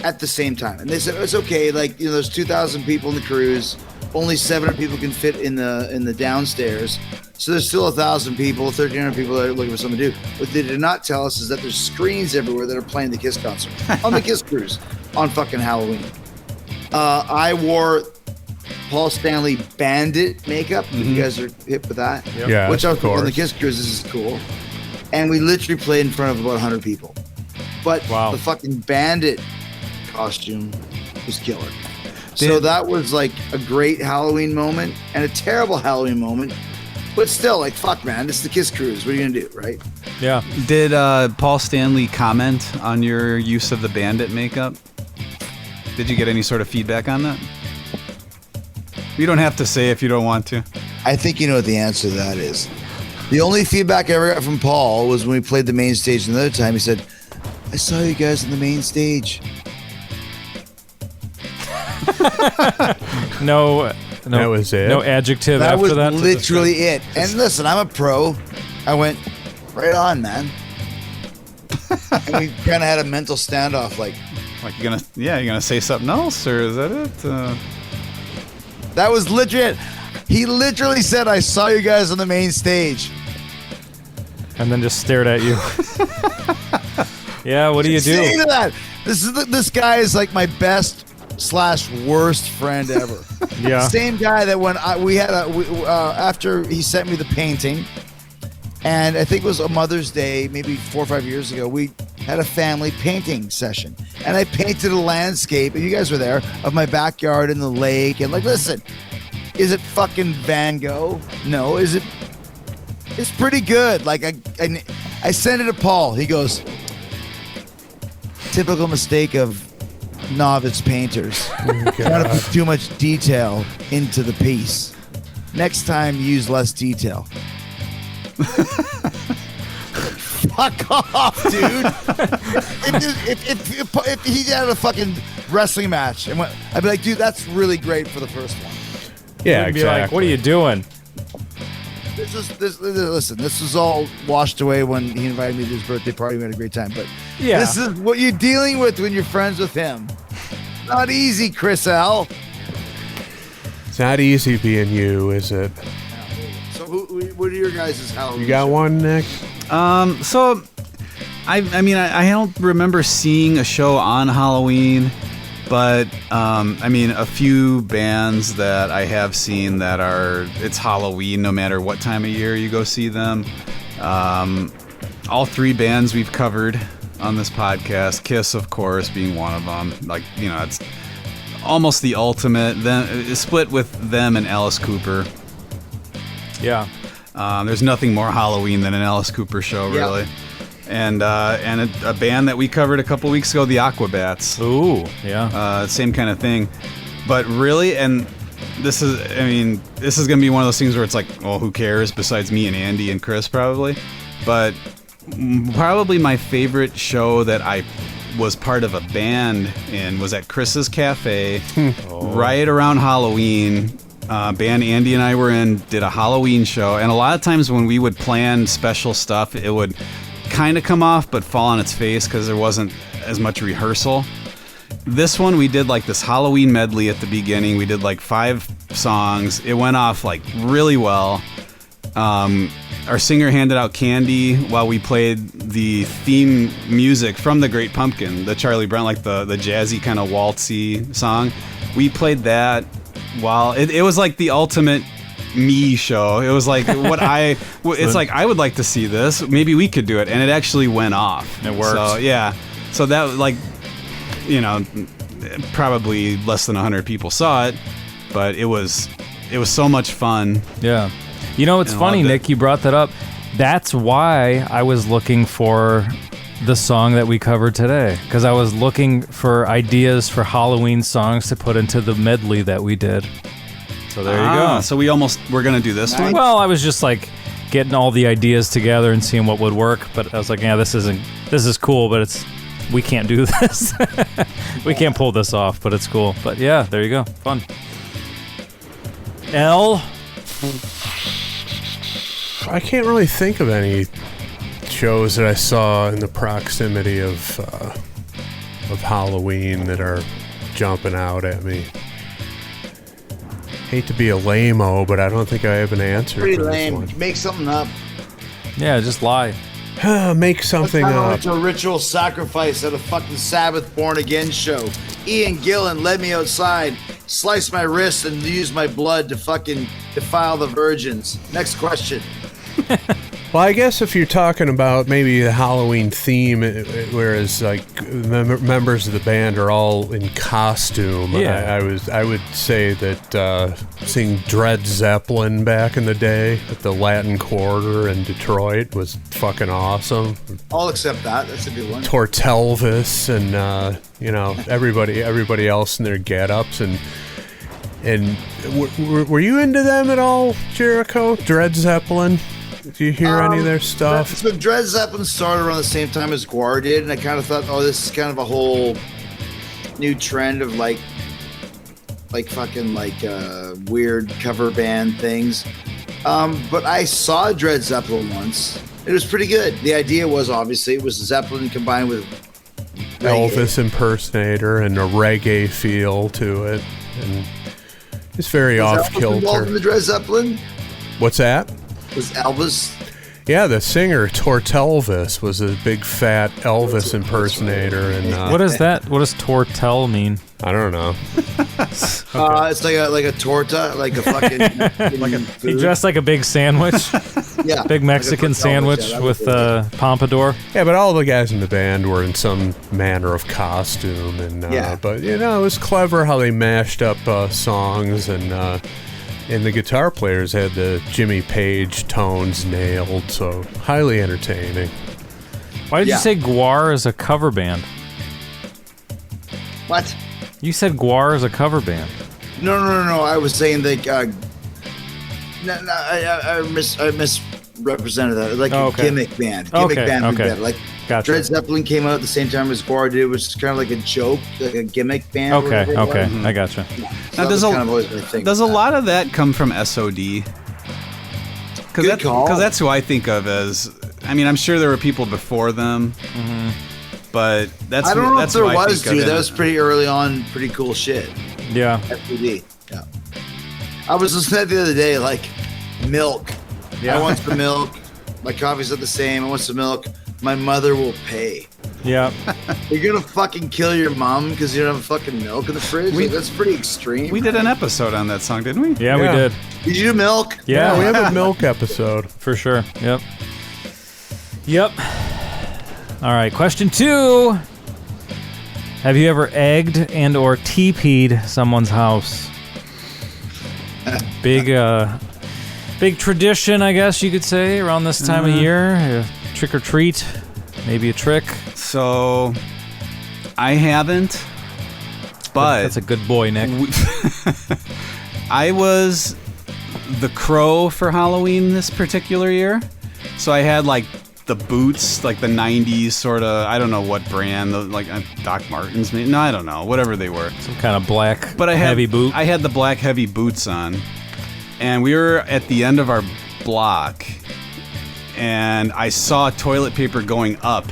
at the same time. And they said, it's okay, like, you know, there's 2,000 people in the cruise, only 700 people can fit in the downstairs. So there's still 1,000 people, 1,300 people that are looking for something to do. What they did not tell us is that there's screens everywhere that are playing the Kiss concert on the Kiss Cruise on fucking Halloween. I wore Paul Stanley Bandit makeup. If you guys are hip with that. Yep. Yeah, Which of course. on the Kiss Cruise is cool. And we literally played in front of about 100 people. But Wow. the fucking Bandit costume was killer. So that was like a great Halloween moment and a terrible Halloween moment. But still, like, fuck, man, this is the Kiss Cruise. What are you going to do, right? Yeah. Did Paul Stanley comment on your use of the Bandit makeup? Did you get any sort of feedback on that? You don't have to say if you don't want to. I think you know what the answer to that is. The only feedback I ever got from Paul was when we played the main stage another time. He said, I saw you guys on the main stage. No, That was it? No adjective That after was that. literally it. And listen, I'm a pro. I went, right on, man. And we kind of had a mental standoff, like, You're gonna say something else, or is that it? that was legit. He literally said, I saw you guys on the main stage. And then just stared at you. Yeah, what do you do? Say to that. This guy is like my best / worst friend ever. Yeah. Same guy that when we had after he sent me the painting, and I think it was a Mother's Day, maybe 4 or 5 years ago, we had a family painting session, and I painted a landscape, and you guys were there, of my backyard and the lake, and like, listen, is it fucking Van Gogh? No. Is it? It's pretty good. Like I sent it to Paul. He goes, typical mistake of novice painters. Trying to put too much detail into the piece. Next time, use less detail. Fuck off, dude. If he had a fucking wrestling match, and I'd be like, dude, that's really great for the first one. Yeah, Be exactly. like, what are you doing? Listen, this was all washed away when he invited me to his birthday party. We had a great time, but Yeah. this is what you're dealing with when you're friends with him. Not easy, Chris L. It's not easy being you, is it? So what are your guys' Halloween? You got one, Nick? So, I mean, I don't remember seeing a show on Halloween, but I mean, a few bands that I have seen that it's Halloween no matter what time of year you go see them. All 3 bands we've covered on this podcast, Kiss, of course, being one of them. Like, you know, it's almost the ultimate. Then it's split with them and Alice Cooper. Yeah. There's nothing more Halloween than an Alice Cooper show, really. Yeah. And a band that we covered a couple weeks ago, the Aquabats. Ooh, yeah. Same kind of thing. But really, and this is going to be one of those things where it's like, well, who cares besides me and Andy and Chris probably. But probably my favorite show that I was part of a band in was at Chris's Cafe right around Halloween. Band Andy and I were in, did a Halloween show, and a lot of times when we would plan special stuff, it would kind of come off but fall on its face because there wasn't as much rehearsal. This one, we did like this Halloween medley at the beginning. We did like 5 songs. It went off like really well. Our singer handed out candy while we played the theme music from The Great Pumpkin, the Charlie Brown, like the jazzy kind of waltzy song. We played that while it was like the ultimate me show. It was like it's like, I would like to see this. Maybe we could do it. And it actually went off. It worked. So, yeah. So that, like, you know, probably less than 100 people saw it, but it was so much fun. Yeah. You know, it's And I funny, loved it. Nick, you brought that up. That's why I was looking for the song that we covered today, because I was looking for ideas for Halloween songs to put into the medley that we did. So there you go. So we're going to do this one? Well, I was just like getting all the ideas together and seeing what would work, but I was like, yeah, this isn't this is cool, but we can't do this. We can't pull this off, but it's cool. But yeah, there you go. Fun. L. I can't really think of any shows that I saw in the proximity of Halloween that are jumping out at me. Hate to be a lame-o, but I don't think I have an answer Pretty for lame. this one. Make something up. Yeah, just lie. Make something up. It's a ritual sacrifice at a fucking Sabbath Born Again show. Ian Gillan led me outside, sliced my wrist, and used my blood to fucking defile the virgins. Next question. Well, I guess if you're talking about maybe the Halloween theme, whereas like members of the band are all in costume, yeah. I would say that seeing Dred Zeppelin back in the day at the Latin Quarter in Detroit was fucking awesome. I'll accept that. That's a good one. Tortelvis and everybody else in their get-ups and were you into them at all, Jericho? Dred Zeppelin? Do you hear any of their stuff? So Dred Zeppelin started around the same time as Gwar did, and I kind of thought, oh, this is kind of a whole new trend of like weird cover band things. But I saw Dred Zeppelin once. It was pretty good. The idea was obviously it was Zeppelin combined with reggae. Elvis impersonator and a reggae feel to it, and it's very off kilter. Involved in the Dred Zeppelin? What's that? Was Elvis? Yeah, the singer Tortelvis was a big fat Elvis impersonator, and what is that? What does tortel mean? I don't know. It's like a torta, like a fucking He dressed like a big sandwich. Yeah, big Mexican sandwich with pompadour. Yeah, but all the guys in the band were in some manner of costume, and but it was clever how they mashed up songs and the guitar players had the Jimmy Page tones nailed, so highly entertaining. Why did you say Gwar is a cover band? What? You said Gwar is a cover band. No. I was saying that. I misrepresented that. Like a gimmick band. Gimmick band would be better. Like gotcha. Dred Zeppelin came out at the same time as Gwar did, which is kind of like a joke, like a gimmick band. Okay. I gotcha. Yeah. So now, does a lot of that come from SOD? Because that's who I think of as. I mean, I'm sure there were people before them, but that's. I don't know if there was, dude. That was pretty early on, pretty cool shit. Yeah. FPD. Yeah. I was listening to that the other day, like milk. Yeah. I want some milk. My coffee's not the same. I want some milk. My mother will pay. Yeah. You're gonna fucking kill your mom because you don't have fucking milk in the fridge? That's pretty extreme. We did an episode on that song, didn't we? Yeah, we did. Did you do milk? Yeah, we have a milk episode. For sure. Yep. All right, question 2. Have you ever egged and or TP'd someone's house? Big tradition, I guess you could say, around this time of year. Trick or treat, maybe a trick. So, I haven't, but that's a good boy, Nick. I was the crow for Halloween this particular year, so I had like the boots, like the 90s sort of, I don't know what brand, like Doc Martens, maybe? No, I don't know, whatever they were. Some kind of black but heavy boot. I had the black heavy boots on, and we were at the end of our block, and I saw toilet paper going up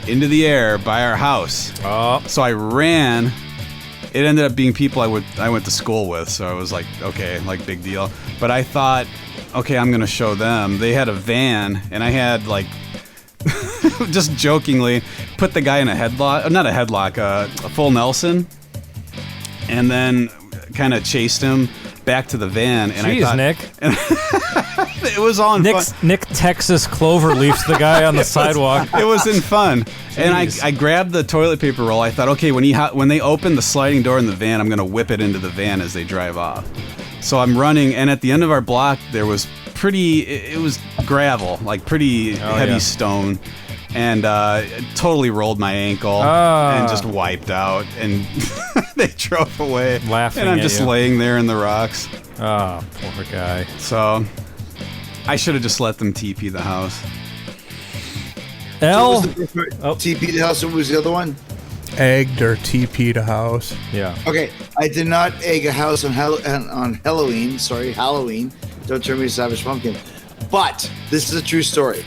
into the air by our house. Oh. So I ran. It ended up being people I went to school with, so I was like, okay, like big deal. But I thought, okay, I'm gonna show them. They had a van, and I had like, just jokingly, put the guy in a headlock, not a headlock, a full Nelson, and then kind of chased him back to the van. And Jeez, I thought, Nick. It was on fun. Nick Texas Cloverleafs the guy on the sidewalk. It was in fun. And I grabbed the toilet paper roll. I thought, okay, when they open the sliding door in the van, I'm going to whip it into the van as they drive off. So I'm running, and at the end of our block, there was it was gravel, like pretty heavy stone. And it totally rolled my ankle and just wiped out. And they drove away. Laughing and I'm at just you. laying there in the rocks. Oh, poor guy. So I should have just let them TP the house. L. TP the house. What was the other one? Egged or TP'd a house. Yeah. Okay, I did not egg a house on Helloween. Sorry, Halloween. Don't turn me to Savage Pumpkin. But this is a true story.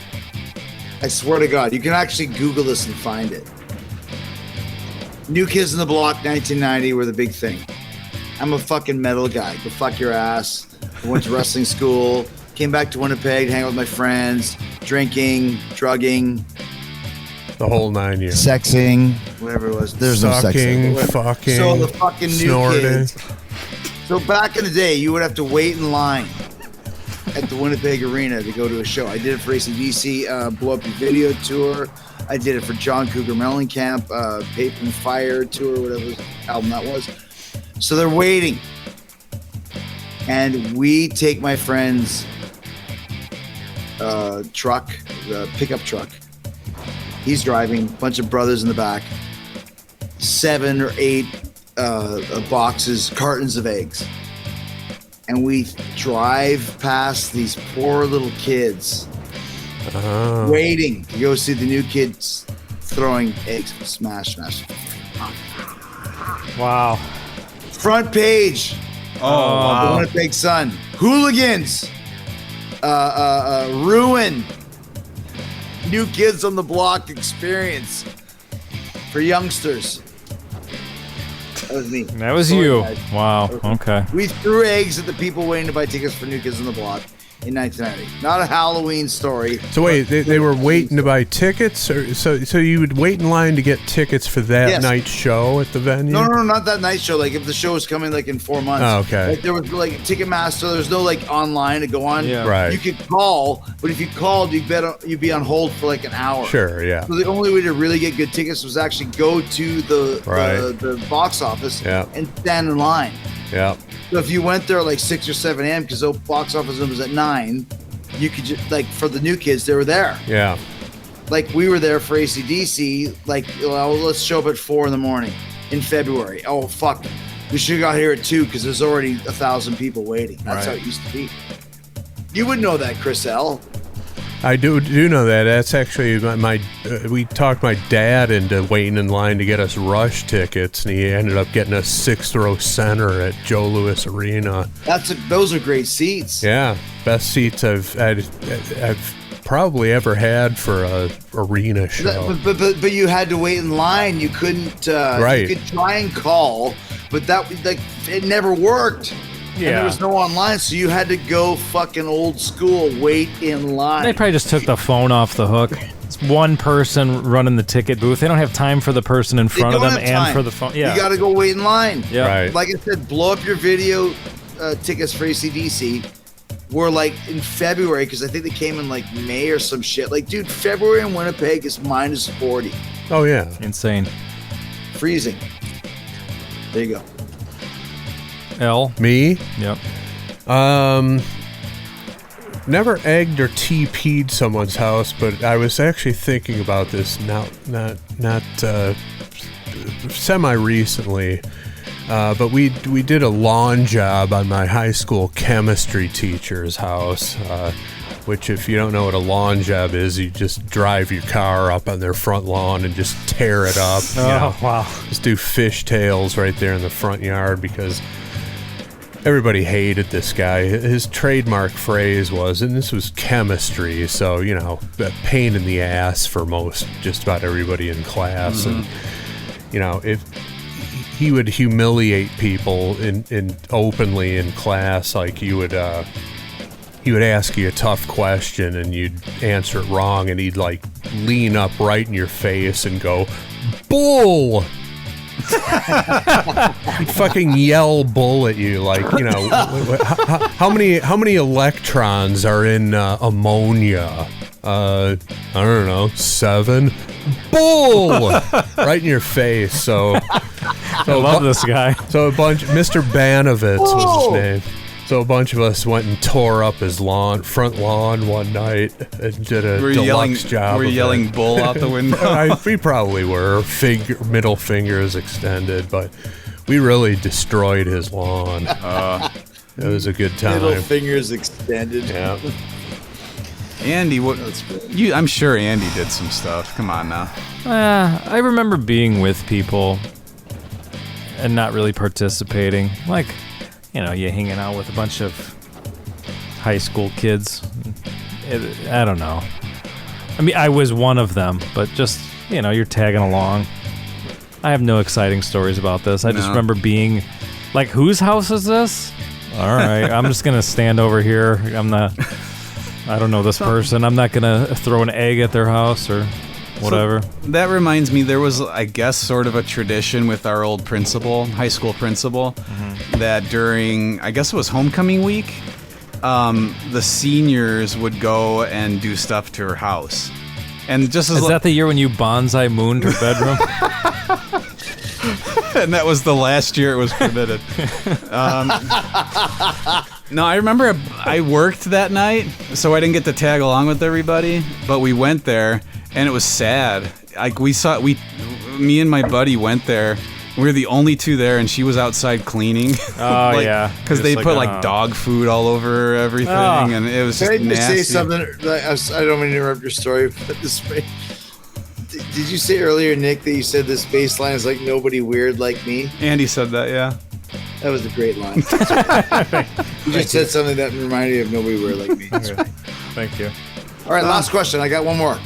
I swear to God, you can actually Google this and find it. New Kids on the Block, 1990 were the big thing. I'm a fucking metal guy. Go fuck your ass. I went to wrestling school. Came back to Winnipeg, hang out with my friends, drinking, drugging. The whole 9 years. Sexing, whatever it was. There's no Sucking, sex. fucking, So the fucking New snorting. Kids. So back in the day, you would have to wait in line at the Winnipeg Arena to go to a show. I did it for AC/DC, Blow Up Your Video tour. I did it for John Cougar Mellencamp, Paper and Fire tour, whatever album that was. So they're waiting. And we take my friend's truck, the pickup truck. He's driving, bunch of brothers in the back, 7 or 8 boxes, cartons of eggs. And we drive past these poor little kids waiting to go see the New Kids throwing eggs. Smash, smash. Wow. Front page. wow. The Winnipeg Sun. Hooligans. Ruin. New Kids on the Block experience for youngsters. That was me. That was Sorry, you. guys. Wow. Okay. We threw eggs at the people waiting to buy tickets for New Kids on the Block in 1990. Not a Halloween story. So wait, they were waiting to buy tickets, or so you would wait in line to get tickets for that Yes. night's show at the venue? No, not that night show. Like if the show was coming like in 4 months. Oh, okay. Like there was like Ticketmaster. There's no like online to go on. Yeah. Right. You could call, but if you called, you'd be on hold for like an hour. Sure, yeah. So the only way to really get good tickets was actually go to the Right. the box office Yeah. and stand in line. Yeah. So if you went there at like 6 or 7 a.m. because the box office was at 9, you could just like for the New Kids they were there. Yeah. Like we were there for AC/DC. Like well, let's show up at 4 a.m. in February. Oh fuck, we should have got here at 2 because there's already 1,000 people waiting. That's how it used to be. You would know that, Chris L. I do know that. That's actually we talked my dad into waiting in line to get us Rush tickets, and he ended up getting us 6th row center at Joe Louis Arena. Those are great seats. Yeah, best seats I've probably ever had for a arena show. But you had to wait in line. You couldn't. Right. You could try and call, but it never worked. And there was no online, so you had to go fucking old school, wait in line. They probably just took the phone off the hook. It's one person running the ticket booth. They don't have time for the person in front of them and for the phone. Yeah. You got to go wait in line. Yeah. Right. Like I said, Blow Up Your Video tickets for AC/DC were like in February because I think they came in like May or some shit. Like, dude, February in Winnipeg is minus 40. Oh yeah. Insane. Freezing. There you go. L. Me? Yep. Never egged or TP'd someone's house, but I was actually thinking about this not semi recently. But we did a lawn job on my high school chemistry teacher's house, which if you don't know what a lawn job is, you just drive your car up on their front lawn and just tear it up. Wow. Just do fishtails right there in the front yard because everybody hated this guy. His trademark phrase was, and this was chemistry, so, you know, a pain in the ass for just about everybody in class. And, you know, if he would humiliate people in openly in class, like he would ask you a tough question and you'd answer it wrong, and he'd like lean up right in your face and go, "Bull!" He'd fucking yell "bull" at you, like, you know, how many electrons are in ammonia? I don't know, 7. Bull! Right in your face. So I love this guy. So Mr. Banovitz was his name. So a bunch of us went and tore up his front lawn one night and did a deluxe job. Were you yelling "bull" out the window? We probably were. Middle fingers extended, but we really destroyed his lawn. It was a good time. Middle fingers extended. Yeah. Andy, I'm sure Andy did some stuff. Come on now. I remember being with people and not really participating. Like, you hanging out with a bunch of high school kids. I don't know. I mean, I was one of them, but just, you're tagging along. I have no exciting stories about this. I just remember being like, whose house is this? All right, I'm just going to stand over here. I don't know this person. I'm not going to throw an egg at their house or whatever. So that reminds me, there was, I guess, sort of a tradition with our old principal, high school principal, that during, I guess it was homecoming week, the seniors would go and do stuff to her house. And just is that the year when you bonsai mooned her bedroom? And that was the last year it was permitted. No, I remember I worked that night, so I didn't get to tag along with everybody. But we went there, and it was sad. Like me and my buddy went there. We were the only two there, and she was outside cleaning. Oh, yeah. Because they put dog food all over everything, and it was just nasty. Can I just say something? I don't mean to interrupt your story, but this. Did you say earlier, Nick, that you said this bass line is like nobody weird like me? Andy said that, yeah. That was a great line. You just said something that reminded me of nobody weird like me. That's right. Thank you. All right, last question. I got one more.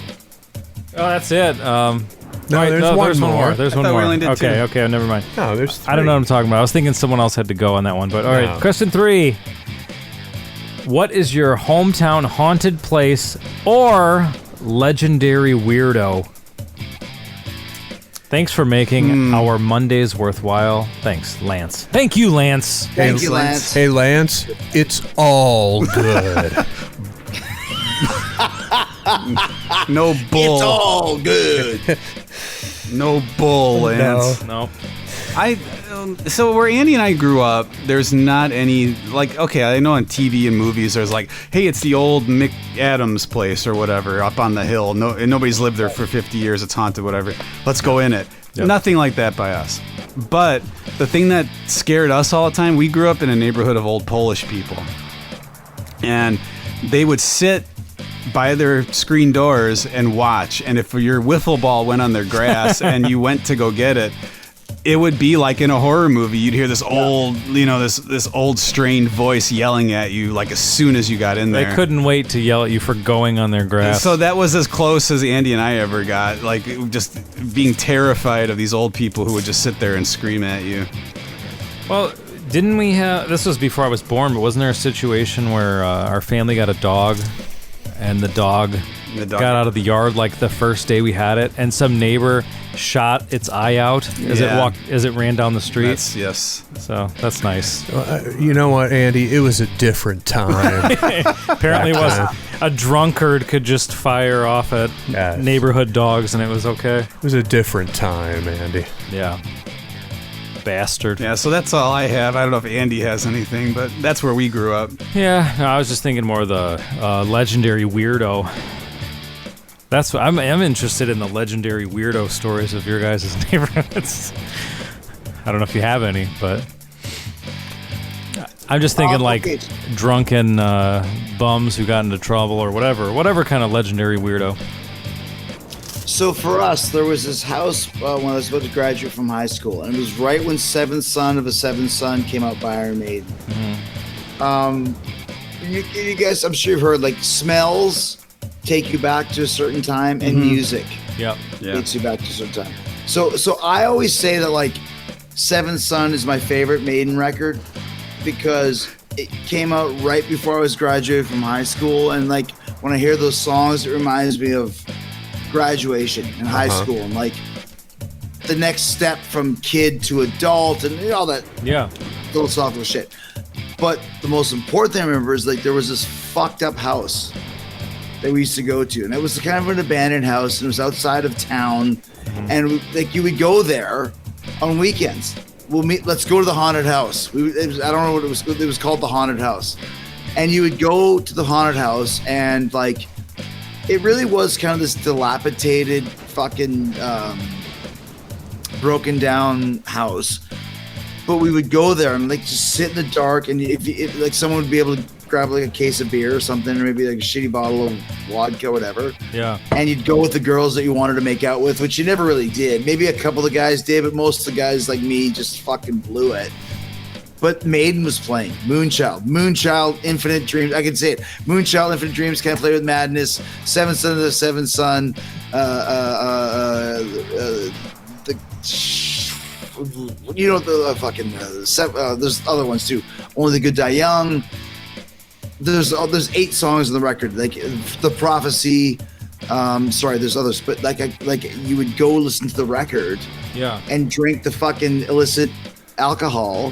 Oh, that's it. There's one more. There's one more. Okay, never mind. No, there's 3. I don't know what I'm talking about. I was thinking someone else had to go on that one. But all right, question 3. What is your hometown haunted place or legendary weirdo? Thanks for making our Mondays worthwhile. Thanks, Lance. Thank you, Lance. Thank you, Lance. Hey, Lance, it's all good. No bull. It's all good. No bull, Lance. No. So where Andy and I grew up, there's not any, okay, I know on TV and movies there's hey, it's the old Mick Adams place or whatever up on the hill. Nobody's lived there for 50 years. It's haunted, whatever. Let's go in it. Yep. Nothing like that by us. But the thing that scared us all the time, we grew up in a neighborhood of old Polish people. And they would sit by their screen doors and watch. And if your wiffle ball went on their grass and you went to go get it, it would be like in a horror movie. You'd hear this old, this old strained voice yelling at you as soon as you got in there. They couldn't wait to yell at you for going on their grass. So that was as close as Andy and I ever got, just being terrified of these old people who would just sit there and scream at you. Well, didn't we have, this was before I was born, but wasn't there a situation where our family got a dog and the dog got out of the yard the first day we had it, and some neighbor shot its eye out as it ran down the street? Yes. So that's nice. You know what, Andy? It was a different time. Apparently it was. A drunkard could just fire off at neighborhood dogs and it was okay. It was a different time, Andy. Yeah. Bastard. Yeah, so that's all I have. I don't know if Andy has anything, but that's where we grew up. Yeah, no, I was just thinking more of the legendary weirdo. That's what I'm interested in, the legendary weirdo stories of your guys' neighborhoods. I don't know if you have any, but I'm just thinking drunken bums who got into trouble or whatever kind of legendary weirdo. So for us, there was this house when I was about to graduate from high school, and it was right when Seventh Son of a Seventh Son came out by Iron Maiden. You guys, I'm sure you've heard smells take you back to a certain time, and music takes you back to a certain time. So I always say that Seventh Son is my favorite Maiden record because it came out right before I was graduating from high school, and when I hear those songs, it reminds me of graduation in high school and the next step from kid to adult and all that philosophical shit. But the most important thing I remember is there was this fucked up house that we used to go to, and it was kind of an abandoned house, and it was outside of town, and you would go there on weekends. Let's go to the haunted house. I don't know what it was. It was called the haunted house, and you would go to the haunted house and it really was kind of this dilapidated, fucking broken down house. But we would go there and just sit in the dark, and if someone would be able to grab like a case of beer or something, or maybe like a shitty bottle of vodka, whatever. Yeah. And you'd go with the girls that you wanted to make out with, which you never really did. Maybe a couple of guys did, but most of the guys like me just fucking blew it. But Maiden was playing. Moonchild, Infinite Dreams. I can say it. Moonchild, Infinite Dreams, Can't Play With Madness, Seventh Son of the Seventh Son, there's other ones too. Only the Good Die Young. There's 8 songs on the record. Like The Prophecy. There's others, but like you would go listen to the record, and drink the fucking illicit alcohol,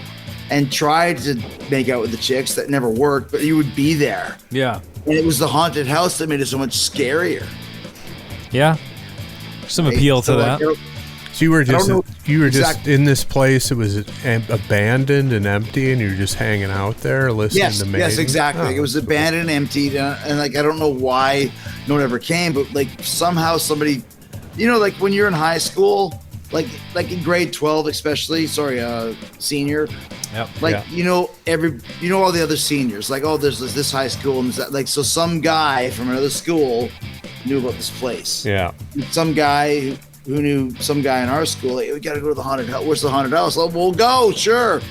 and try to make out with the chicks. That never worked, but you would be there. Yeah. And it was the haunted house that made it so much scarier. Yeah. Some appeal to that. So you were just in this place. It was abandoned and empty, and you were just hanging out there listening to Maiden? Yes, exactly. Oh. It was abandoned and emptied, and like I don't know why no one ever came, but like somehow somebody, like when you're in high school, like in grade 12 especially, senior. Yep. All the other seniors, like, oh, there's this high school, and that, like, so some guy from another school knew about this place. Yeah. Some guy who knew some guy in our school, like, we gotta go to the haunted house. Where's the haunted house? Oh, we'll go, sure.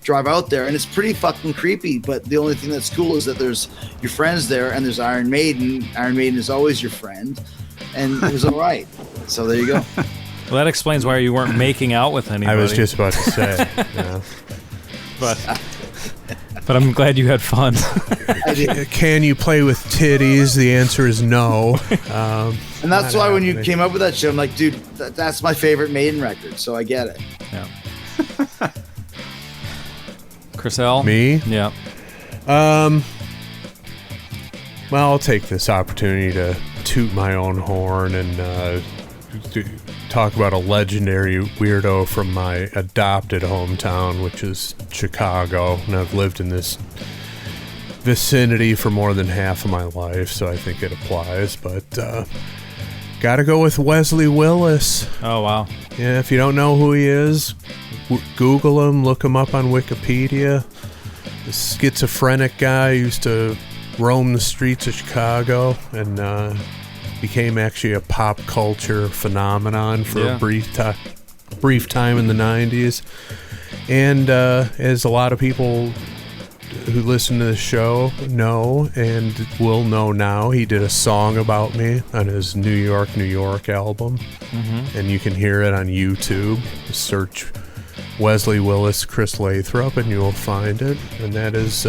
Drive out there, and it's pretty fucking creepy, but the only thing that's cool is that there's your friends there, and there's Iron Maiden. Iron Maiden is always your friend, and it was all right. So there you go. Well, that explains why you weren't making out with anybody. I was just about to say. Yeah. But I'm glad you had fun. Can you play with titties? The answer is no. And that's why when you came up with that shit, I'm like, dude, that's my favorite Maiden record, so I get it. Yeah. Chris L? Me? Yeah. Well, I'll take this opportunity to toot my own horn and talk about a legendary weirdo from my adopted hometown, which is Chicago, and I've lived in this vicinity for more than half of my life, so I think it applies. But gotta go with Wesley Willis. Oh, wow. Yeah, if you don't know who he is, Google him, look him up on Wikipedia. This schizophrenic guy used to roam the streets of Chicago and became actually a pop culture phenomenon for a brief time in the 90s. And as a lot of people who listen to the show know and will know now, he did a song about me on his New York album. Mm-hmm. And you can hear it on YouTube. Search Wesley Willis, Chris Lathrop, and you will find it. And that is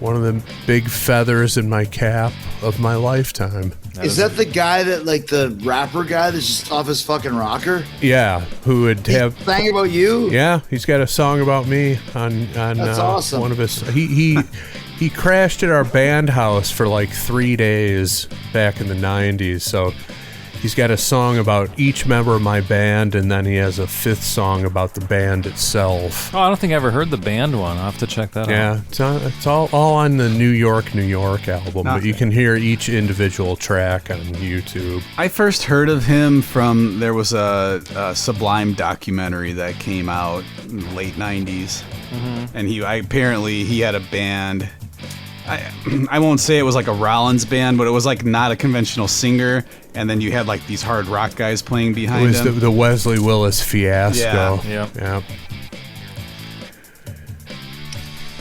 one of the big feathers in my cap of my lifetime. Is that the guy that, like, the rapper guy that's just off his fucking rocker? Yeah, who would have sang about you? Yeah, he's got a song about me on that's awesome. One of his. He crashed at our band house for like 3 days back in the 90s. So he's got a song about each member of my band, and then he has a 5th song about the band itself. Oh, I don't think I ever heard the band one. I'll have to check that out. Yeah, it's all on the New York album, but you can hear each individual track on YouTube. I first heard of him from, there was a Sublime documentary that came out in the late 90s. Mm-hmm. And he had a band. I won't say it was like a Rollins band, but it was like not a conventional singer, and then you had like these hard rock guys playing behind him. It was the Wesley Willis fiasco. Yeah.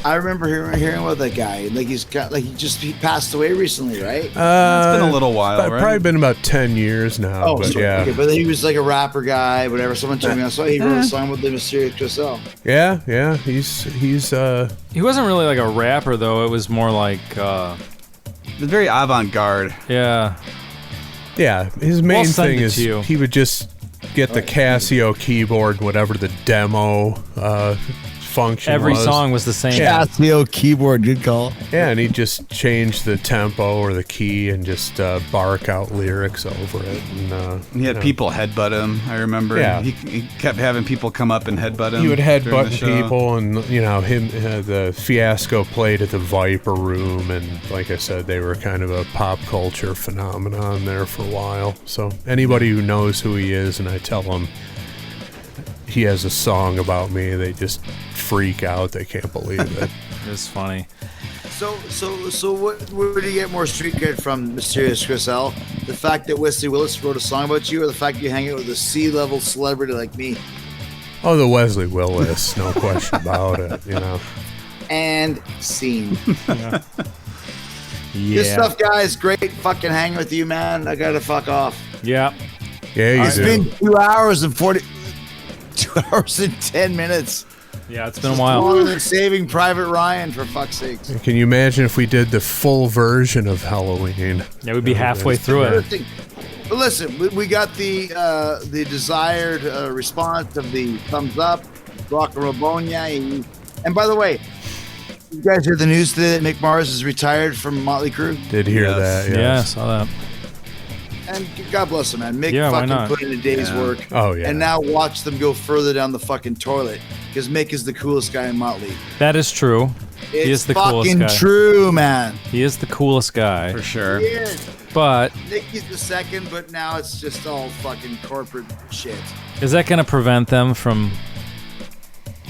I remember hearing about that guy. Like he passed away recently, right? It's been a little while, right? Probably been about 10 years now. Oh, but sorry. yeah. Okay, but he was like a rapper guy, whatever. Someone told me I saw he wrote a song with the Mysterious Chris L. Yeah. He's He wasn't really like a rapper though. It was more like It was very avant-garde. Yeah. His main send thing it is to you. he would just get the Casio keyboard, whatever the demo function Every was. song was the same. Casio keyboard, good call. Yeah, and he'd just change the tempo or the key and just bark out lyrics over it. And, he had people headbutt him, I remember. Yeah. He kept having people come up and headbutt him. He would during headbutt the show. people, and the Fiasco played at the Viper Room, and like I said, they were kind of a pop culture phenomenon there for a while. So anybody who knows who he is, and I tell them he has a song about me, they just freak out. They can't believe it. It's funny. So where do you get more street cred from, Mysterious Chris L? The fact that Wesley Willis wrote a song about you, or the fact you hang out with a C-level celebrity like me? Oh, the Wesley Willis, no question about it. You know. And scene. Yeah. Good stuff, guys. Great fucking hanging with you, man. I gotta fuck off. Yeah. Yeah, you It's do. been 2 hours and 10 minutes. Yeah, it's been a while. Longer than Saving Private Ryan, for fuck's sakes. Can you imagine if we did the full version of Halloween? Yeah, we'd be halfway through it. But listen, we got the desired response of the thumbs up, rock and robonia. And by the way, you guys heard the news today that Mick Mars is retired from Motley Crue? Did hear that? Yes. Yeah, I saw that. And God bless him, man. Mick Yeah, why not? fucking put in a day's work. Oh, yeah. And now watch them go further down the fucking toilet because Mick is the coolest guy in Motley. That is true. He It's is the coolest fucking guy. true, man. He is the coolest guy. For sure. He is. But Nicky's the second, but now it's just all fucking corporate shit. is that going to prevent them from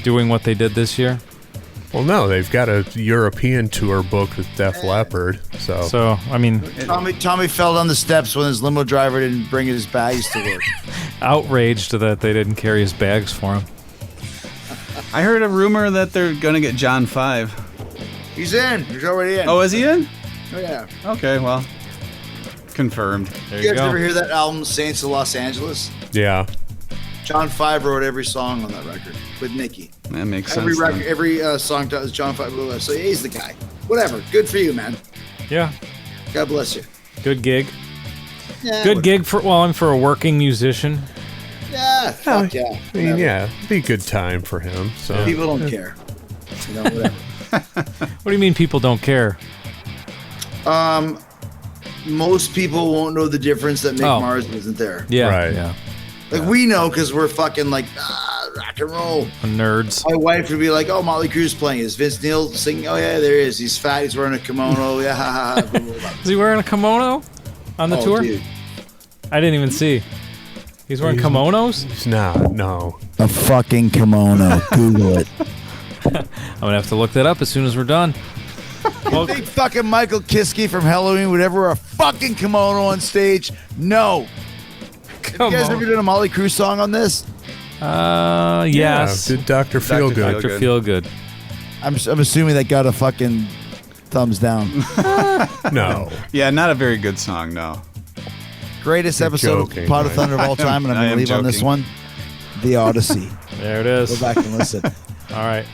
doing what they did this year? Well, no, they've got a European tour booked with Def Leppard. So, I mean, Tommy fell down the steps when his limo driver didn't bring his bags to work. outraged that they didn't carry his bags for him. I heard a rumor that they're gonna get John 5. He's in. He's already in. Oh, is he in? Oh, yeah. Okay, well, confirmed. There You you guys go. ever hear that album, Saints of Los Angeles? yeah. John 5 wrote every song on that record with Nicky. That makes Every sense. record, then. every song does John 5. So he's the guy. Whatever. Good for you, man. Yeah. God bless you. Good gig. Yeah, Good gig for a working musician. Yeah. Fuck yeah. I mean, Whatever. yeah, it'd be a good time for him. So People don't care. You know, whatever. What do you mean people don't care? Most people won't know the difference that Mick Oh. Mars isn't there. Yeah. Right. Yeah. Like we know because we're fucking like rock and roll. Nerds. My wife would be like, "Oh, Motley Crue's playing. Is Vince Neil singing? Oh yeah, there he is. He's fat. He's wearing a kimono. Yeah, ha, ha, ha, blah, blah, blah." Is he wearing a kimono on the tour? Dude. I didn't even see. He's wearing kimonos? he's not. No. A fucking kimono. Google it. I'm gonna have to look that up as soon as we're done. Well, Big fucking Michael Kiske from Helloween would ever wear a fucking kimono on stage? No. come You guys on. ever done a Motley Crue song on this? Yes. Yeah, did Dr. Feelgood. Dr. Feelgood. I'm assuming that got a fucking thumbs down. No. Yeah, not a very good song, no. Greatest You're episode joking, of Pot of right? Thunder of all time, and I I'm am going to leave on this joking. one. The Odyssey. There it Go is. back and listen. All right.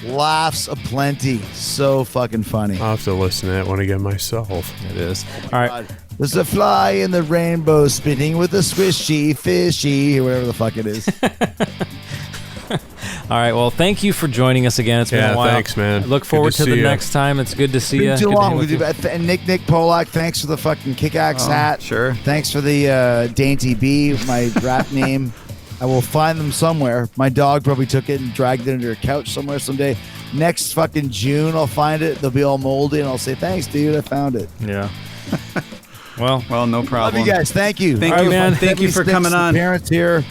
Laughs aplenty. So fucking funny. I'll have to listen to that one again myself. It is. All right. God. There's a fly in the rainbow spinning with a squishy fishy, or whatever the fuck it is. All right. Well, thank you for joining us again. It's been Yeah, a while. thanks, man. I look Good forward to to the see ya. next time. It's good to see you. Been too Good to hang long. with you. And Nick Polak, thanks for the fucking kickaxe hat. Sure. Thanks for the Dainty Bee, my rap name. I will find them somewhere. My dog probably took it and dragged it under a couch somewhere someday. Next fucking June, I'll find it. They'll be all moldy, and I'll say, "Thanks, dude. I found it." Yeah. Well, Well, no problem. Love you guys. Thank you. Thank All right, you, man. Thank you for 76, coming the on. Parents here.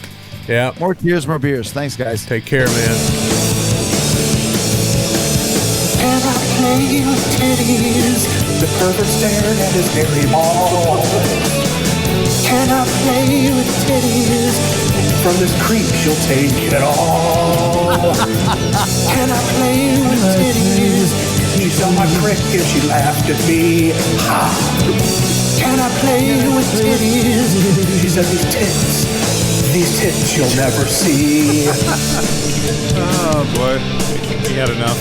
Yeah. More tears, more beers. Thanks, guys. Take care, man. Can I play with titties? The perfect stare that is very ball. Can I play with titties? From this creep, she'll take it all. Can I play with titties? He saw my crick and she laughed at me. Ha! Can I play with titties? She said these tits you'll never see. Oh, boy. we had enough.